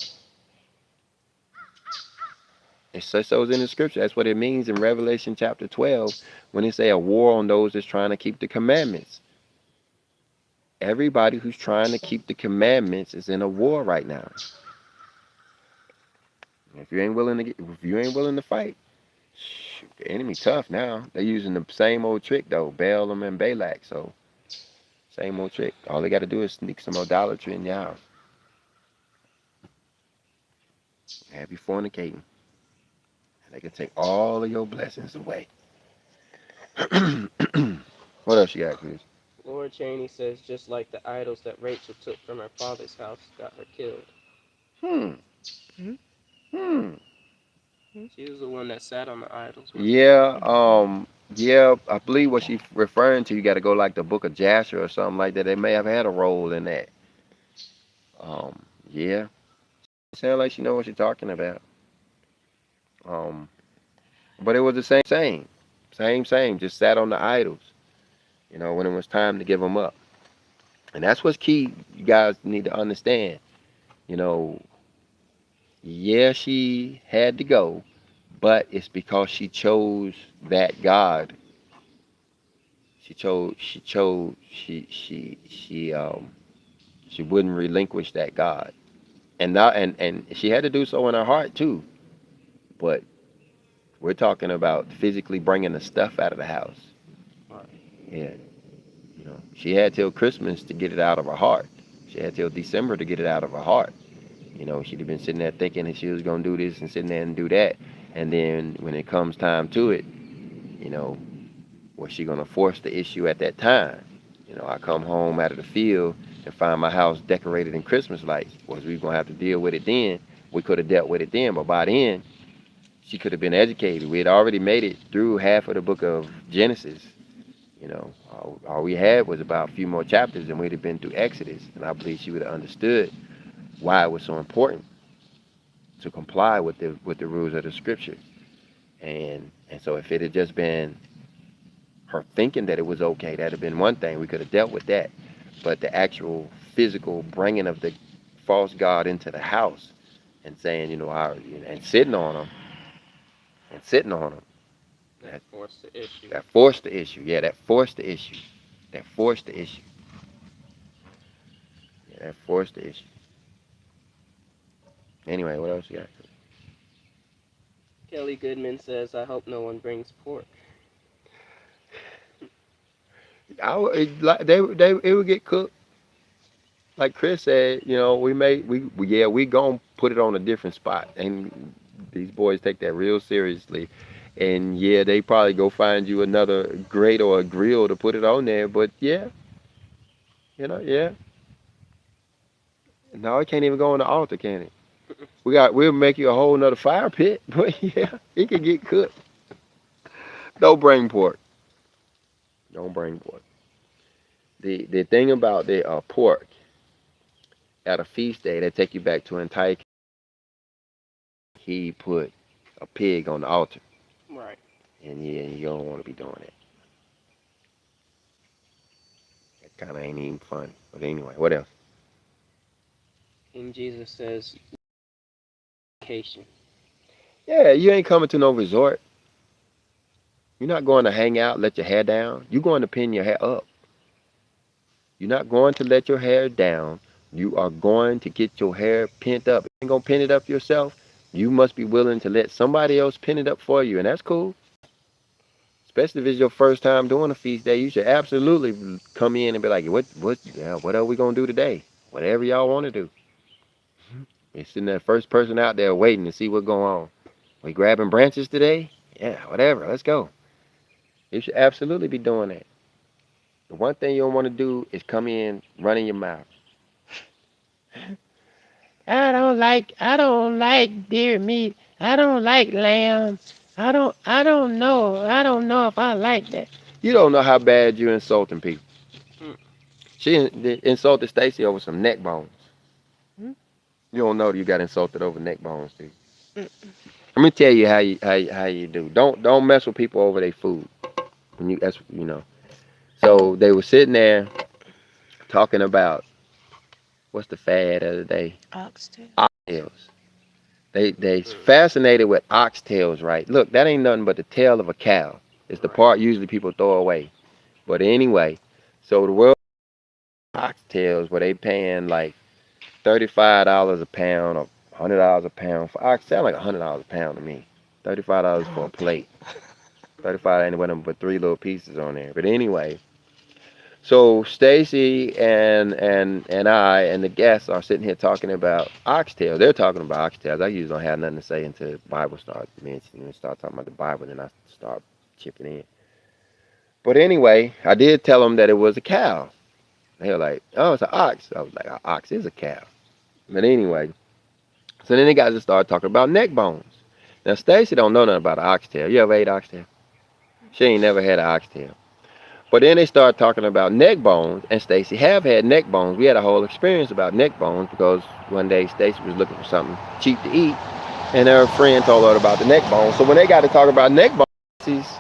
Speaker 1: It says so in the scripture. That's what it means in Revelation chapter 12 when it say a war on those that's trying to keep the commandments. Everybody who's trying to keep the commandments is in a war right now. If you ain't willing to fight, shoot, the enemy tough now. They using the same old trick though, Balaam and Balak. So same old trick. All they got to do is sneak some idolatry in your house. Have you fornicating, and they can take all of your blessings away. What else you got, Chris?
Speaker 3: Lord Cheney says just like the idols that Rachel took from her father's house got her killed.
Speaker 1: Hmm.
Speaker 4: Hmm?
Speaker 1: Hmm.
Speaker 3: She was the one that sat on the idols.
Speaker 1: Yeah. Yeah. I believe what she's referring to. You got to go like the Book of Jasher or something like that. They may have had a role in that. Yeah. Sound like she know what she's talking about. Um. But it was the same. Just sat on the idols. You know, when it was time to give them up. And that's what's key. You guys need to understand. You know, yeah, she had to go, but it's because she chose that God. She wouldn't relinquish that God. And not and she had to do so in her heart too. But we're talking about physically bringing the stuff out of the house. Yeah. You know, she had till Christmas to get it out of her heart. She had till December to get it out of her heart. You know, she'd have been sitting there thinking that she was gonna do this and sitting there and do that. And then when it comes time to it, you know, was she gonna force the issue at that time? You know, I come home out of the field and find my house decorated in Christmas lights. Was we gonna have to deal with it then? We could have dealt with it then, but by then, she could have been educated. We had already made it through half of the book of Genesis. You know, all we had was about a few more chapters, and we'd have been through Exodus. And I believe she would have understood why it was so important to comply with the rules of the scripture. And so if it had just been her thinking that it was okay, that'd have been one thing. We could have dealt with that. But the actual physical bringing of the false god into the house and saying, you know, and sitting on them,
Speaker 3: That forced the issue.
Speaker 1: that forced the issue. Yeah, that forced the issue. That forced the issue. Yeah, that forced the issue. Anyway, what else you got?
Speaker 3: Kelly Goodman says, I hope no one brings pork.
Speaker 1: It would get cooked. Like Chris said, you know, we gonna put it on a different spot, and these boys take that real seriously, and yeah, they probably go find you another grate or a grill to put it on there, but yeah, you know, yeah, no, it can't even go on the altar, can it? We'll make you a whole nother fire pit, but yeah, it can get cooked. Don't bring pork. Don't bring pork. The thing about the pork at a feast day, they take you back to entire. He put a pig on the altar.
Speaker 3: Right.
Speaker 1: And yeah, you don't want to be doing that. That kind of ain't even fun. But anyway, what else?
Speaker 3: King Jesus says, vacation.
Speaker 1: Yeah, you ain't coming to no resort. You're not going to hang out, let your hair down. You're going to pin your hair up. You're not going to let your hair down. You are going to get your hair pinned up. If you ain't going to pin it up yourself, you must be willing to let somebody else pin it up for you. And that's cool. Especially if it's your first time doing a feast day, you should absolutely come in and be like, what are we gonna do today? Whatever y'all want to do. You're sitting there, first person out there waiting to see what's going on. We grabbing branches today? Yeah, whatever. Let's go. You should absolutely be doing that. The one thing you don't want to do is come in running your mouth. I don't like deer meat. I don't like lamb. I don't know if I like that. You don't know how bad you're insulting people.
Speaker 3: Mm.
Speaker 1: She insulted Stacy over some neck bones.
Speaker 4: Hmm?
Speaker 1: You don't know that you got insulted over neck bones, dude. Let me tell you how you do. Don't mess with people over their food. That's you know. So they were sitting there talking about what's the fad of the day?
Speaker 4: Oxtail.
Speaker 1: Oxtails. They fascinated with oxtails, right? Look, that ain't nothing but the tail of a cow. It's the part usually people throw away. But anyway, so the world oxtails where they paying like $35 a pound or $100 a pound for ox. Sound like $100 a pound to me. $35 for a plate. 35 ain't but them but 3 little pieces on there. But anyway, so Stacy and I and the guests are sitting here talking about oxtail. They're talking about oxtails. I usually don't have nothing to say until the Bible starts mentioning and start talking about the Bible, then I start chipping in. But anyway, I did tell them that it was a cow. They were like, "Oh, it's an ox." I was like, "An ox is a cow." But anyway, so then they guys just started talking about neck bones. Now Stacy don't know nothing about an oxtail. You ever ate oxtail? She ain't never had an oxtail. But then they started talking about neck bones, and Stacy have had neck bones. We had a whole experience about neck bones because one day Stacy was looking for something cheap to eat, and her friend told her about the neck bones. So when they got to talk about neck bones, Stacy's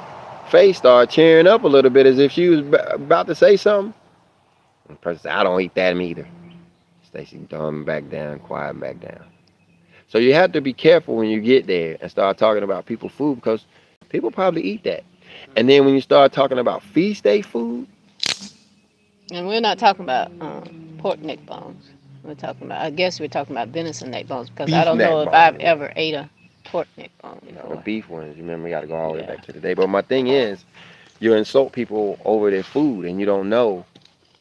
Speaker 1: face started cheering up a little bit as if she was about to say something. And the person said, "I don't eat that either." Stacy dumbed back down, quiet back down. So you have to be careful when you get there and start talking about people's food because people probably eat that. And then when you start talking about feast day food,
Speaker 4: And we're not talking about pork neck bones. We're talking about. I guess we're talking about venison neck bones because I
Speaker 1: beef
Speaker 4: don't
Speaker 1: neck
Speaker 4: know if I've
Speaker 1: bones.
Speaker 4: ever ate a pork neck bone
Speaker 1: You know, the
Speaker 4: before.
Speaker 1: beef ones, you remember, you got to go all the way
Speaker 4: Yeah.
Speaker 1: back to the day. But my thing is, you insult people over their food and you don't know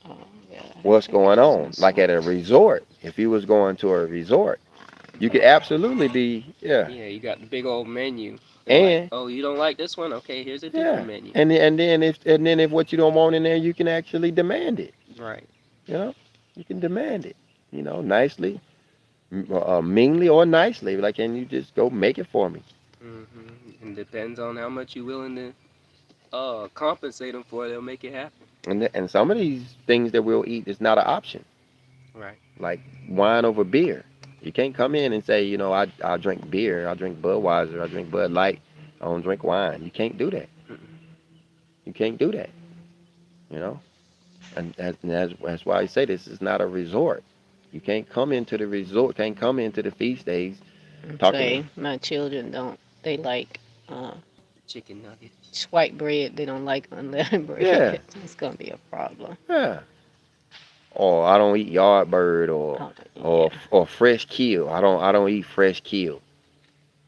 Speaker 4: Oh, yeah.
Speaker 1: what's going on.
Speaker 4: That's
Speaker 1: Like at a resort, if you was going to a resort, you could absolutely be, yeah.
Speaker 3: Yeah, you got the big old menu. They're like,
Speaker 1: And,
Speaker 3: oh, you don't like this one? Okay, here's a
Speaker 1: yeah.
Speaker 3: different menu.
Speaker 1: And then if what you don't want in there, you can actually demand it.
Speaker 3: Right.
Speaker 1: You know, you can demand it. You know, nicely, meanly or nicely. Like, can you just go make it for me?
Speaker 3: And depends on how much you're willing to compensate them for. They'll make it happen.
Speaker 1: And some of these things that we'll eat is not an option.
Speaker 3: Right.
Speaker 1: Like wine over beer. You can't come in and say, I drink beer, I drink Budweiser, I drink Bud Light, I don't drink wine. You can't do that. You can't do that. You know, and that's why I say this is not a resort. You can't come into the resort, can't come into the feast days
Speaker 4: And
Speaker 1: talking.
Speaker 4: say my children don't. They like uh,
Speaker 3: Chicken nuggets.
Speaker 4: white bread. They don't like unleavened
Speaker 1: Yeah,
Speaker 4: bread. It's gonna be a problem.
Speaker 1: yeah. Or I don't eat yard bird or
Speaker 4: Oh,
Speaker 1: or
Speaker 4: yeah.
Speaker 1: or fresh kill. I don't eat fresh kill.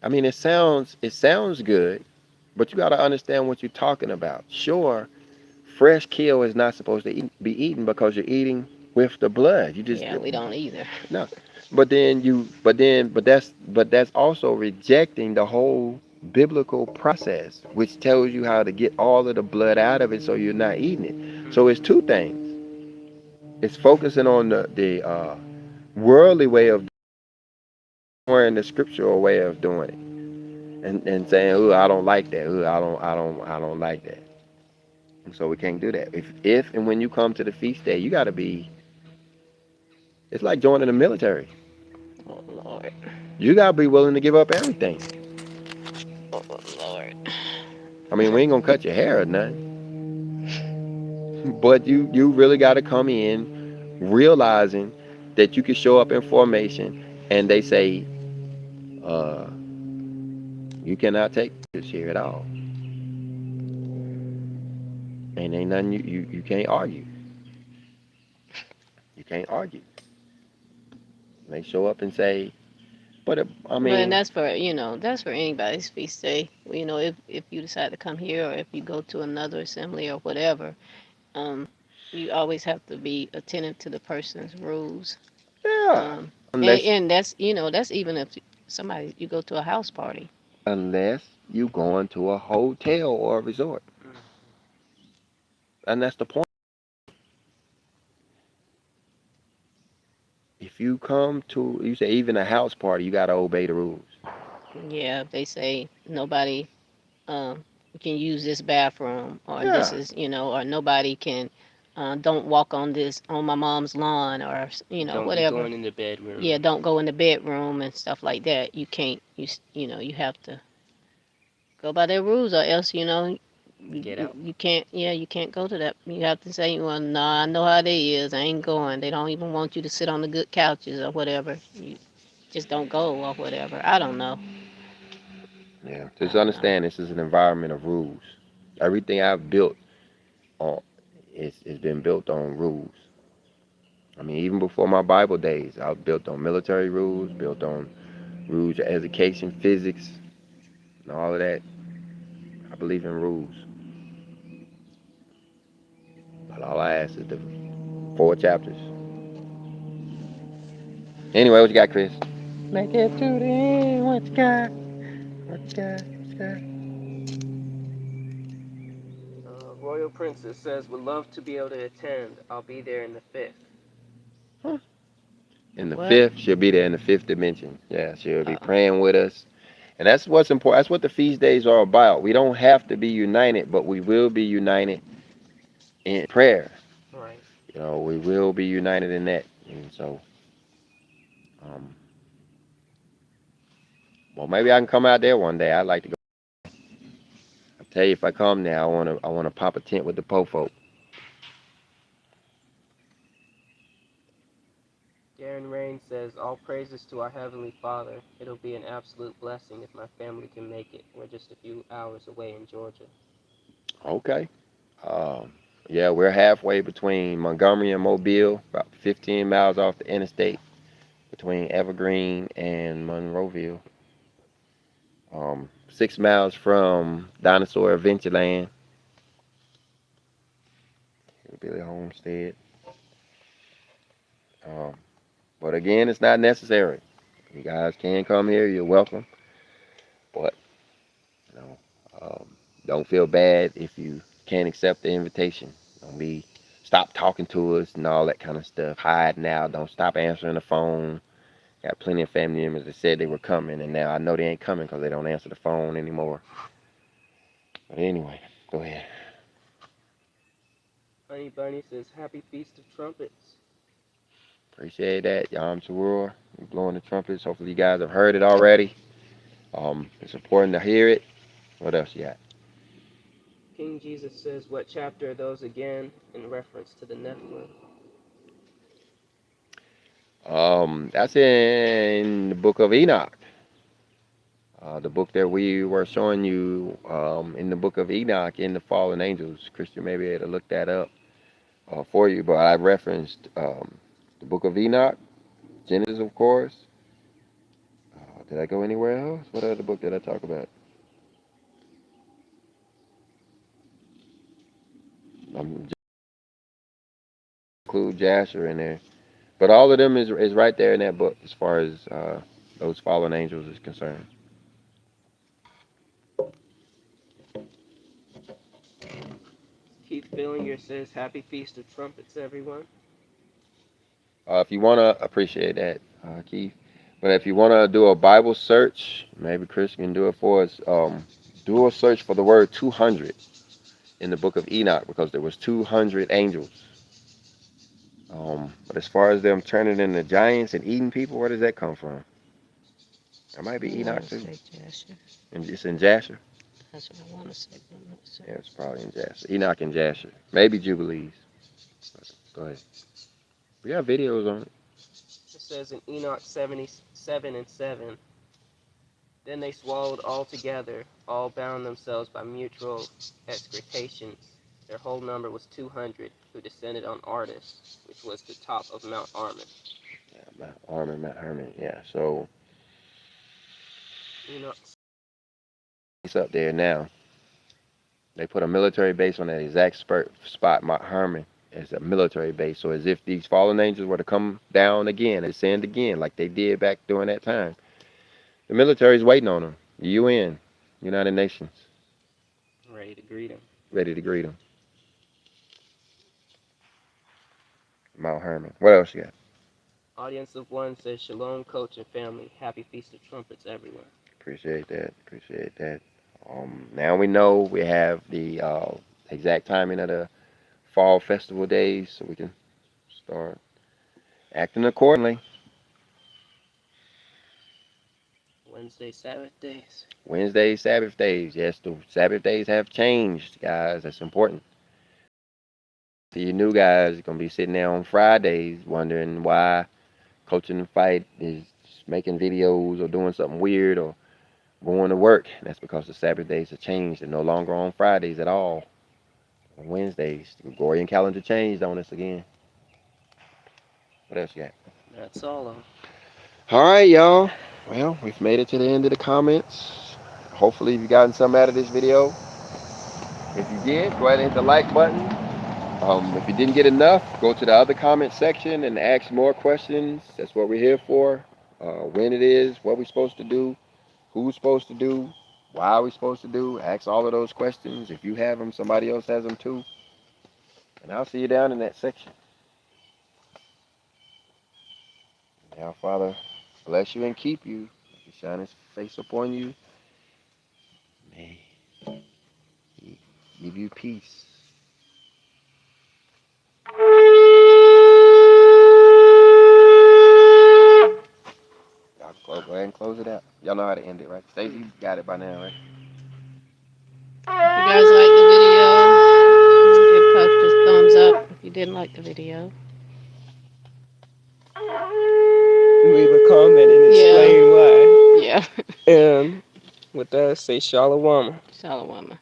Speaker 1: I mean, it sounds good, but you got to understand what you're talking about. Sure, fresh kill is not supposed to be eaten because you're eating with the blood. You just
Speaker 4: Yeah, we don't either.
Speaker 1: no. But that's also rejecting the whole biblical process, which tells you how to get all of the blood out of it, so you're not eating it. So it's two things. It's focusing on the worldly way of doing the scriptural way of doing it, and saying, "Oh, I don't like that. Oh, I don't like that." And so we can't do that. If and when you come to the feast day, you got to be. It's like joining the military.
Speaker 4: Oh Lord.
Speaker 1: You got to be willing to give up everything.
Speaker 4: Oh Lord.
Speaker 1: I mean, we ain't gonna cut your hair or nothing, but you really got to come in realizing that you can show up in formation, and they say, uh, you cannot take this here at all, and ain't nothing you can't argue. You can't argue. They show up and say, but I
Speaker 4: Well, and
Speaker 1: mean,
Speaker 4: that's for anybody's feast day. If you decide to come here or if you go to another assembly or whatever, um, you always have to be attentive to the person's rules.
Speaker 1: yeah,
Speaker 4: Um, and,
Speaker 1: unless
Speaker 4: and that's even if you go to a house party.
Speaker 1: unless you going to a hotel or a resort, and that's the point. If you come to, you say even a house party, you got to obey the rules.
Speaker 4: Yeah, they say nobody um, can use this bathroom, or this
Speaker 1: Yeah,
Speaker 4: is, or nobody can, don't walk on my mom's lawn, or
Speaker 3: Don't be
Speaker 4: whatever.
Speaker 3: going in the bedroom.
Speaker 4: Yeah, don't go in the bedroom and stuff like that. You can't, you have to go by their rules, or else,
Speaker 3: Get out.
Speaker 4: you can't. Yeah, you can't go to that. You have to say, well, no, I know how they is. I ain't going. They don't even want you to sit on the good couches or whatever. You just don't go or whatever. I don't know.
Speaker 1: yeah.
Speaker 4: I
Speaker 1: Just
Speaker 4: don't know.
Speaker 1: understand this is an environment of rules. Everything I've built on, it's been built on rules. I mean, even before my Bible days, I was built on military rules, built on rules of education, physics, and all of that. I believe in rules. But all I ask is the 4 chapters. Anyway, what you got, Chris? Make it to the end. What you got? What you got? What you got?
Speaker 3: Royal Princess says, would love to be able to attend. I'll be there in the 5th.
Speaker 1: Huh? In the
Speaker 4: What?
Speaker 1: fifth, she'll be there in the fifth dimension. Yeah, she'll be
Speaker 4: Uh,
Speaker 1: praying with us. And that's what's important. That's what the feast days are about. We don't have to be united, but we will be united in prayer.
Speaker 3: Right.
Speaker 1: We will be united in that. And so, um, well, maybe I can come out there one day. I'd like to go. I tell you, if I come there, I wanna pop a tent with the po folk.
Speaker 3: Darren Rain says, all praises to our Heavenly Father. It'll be an absolute blessing if my family can make it. We're just a few hours away in Georgia.
Speaker 1: Okay. Um, yeah, we're halfway between Montgomery and Mobile, about 15 miles off the interstate between Evergreen and Monroeville. 6 miles from Dinosaur Adventureland, Billy Homestead. Um, but again, it's not necessary. You guys can come here. You're welcome. But you know, don't feel bad if you can't accept the invitation. Don't be stop talking to us and all that kind of stuff. Hide now. Don't stop answering the phone. Got plenty of family members that said they were coming, and now I know they ain't coming because they don't answer the phone anymore. But anyway, go ahead.
Speaker 3: Honey Bunny says, happy Feast of Trumpets.
Speaker 1: Appreciate that. Yom Teruah. We're blowing the trumpets. Hopefully you guys have heard it already. It's important to hear it. What else you got?
Speaker 3: King Jesus says, what chapter are those again in reference to the Nephilim?
Speaker 1: That's in the book of Enoch. The book that we were showing you in the book of Enoch in the fallen angels. Christian may be able to look that up for you, but I referenced the book of Enoch, Genesis, of course. Did I go anywhere else? What other book did I talk about? I'm include Jasher in there, but all of them is right there in that book as far as those fallen angels is concerned.
Speaker 3: Keith Billinger says, happy Feast of Trumpets, everyone.
Speaker 1: If you want to appreciate that, Keith. But if you want to do a Bible search, maybe Chris can do it for us. Do a search for the word 200 in the book of Enoch because there was 200 angels. But as far as them turning into giants and eating people, where does that come from? That might be
Speaker 4: I
Speaker 1: Enoch
Speaker 4: want to
Speaker 1: too.
Speaker 4: say Jasher.
Speaker 1: And it's in Jasher.
Speaker 4: That's what I want to say, but I'm not
Speaker 1: Yeah,
Speaker 4: certain.
Speaker 1: it's probably in Jasher. Enoch and Jasher. Maybe Jubilees. But go ahead. We got videos on it.
Speaker 3: It says in Enoch 77 and 7, then they swallowed all together, all bound themselves by mutual excretations. Their whole number was 200, who descended on Ardis, which was the top of Mount Armin.
Speaker 1: Yeah, Mount Armin, Mount Herman. Yeah, so
Speaker 3: Enoch.
Speaker 1: it's up there now. They put a military base on that exact spot, Mount Herman, as a military base. So as if these fallen angels were to come down again and descend again, like they did back during that time, the military's waiting on them. The UN, United Nations,
Speaker 3: Ready to greet him.
Speaker 1: ready to greet them. Mount Herman. What else you got?
Speaker 3: Audience of One says, Shalom, coach and family. Happy Feast of Trumpets, everyone.
Speaker 1: Appreciate that. Appreciate that. Now we know we have the exact timing of the fall festival days, so we can start acting accordingly.
Speaker 3: Wednesday, Sabbath days.
Speaker 1: Wednesdays, Sabbath days. Yes, the Sabbath days have changed, guys. That's important. To you new guys, you're gonna be sitting there on Fridays wondering why coaching the fight is making videos or doing something weird or going to work. And that's because the Sabbath days have changed. They're no longer on Fridays at all. On Wednesdays. The Gregorian calendar changed on us again. What else you got?
Speaker 3: That's all.
Speaker 1: All right, y'all. Well, we've made it to the end of the comments. Hopefully, you've gotten something out of this video. If you did, go ahead and hit the like button. If you didn't get enough, go to the other comment section and ask more questions. That's what we're here for. When it is, what we're supposed to do, who's supposed to do, why we're supposed to do. Ask all of those questions. If you have them, somebody else has them too. And I'll see you down in that section. Now, Father, bless you and keep you. May He shine His face upon you. May He give you peace. Y'all go ahead and close it out. Y'all know how to end it, right? Stacey, you got it by now, right?
Speaker 4: If you guys like the video, give Coach a thumbs up. If you didn't like the video,
Speaker 3: Leave a comment and
Speaker 4: yeah,
Speaker 3: explain why.
Speaker 4: yeah.
Speaker 3: And with that, say Shalom.
Speaker 4: Shalom.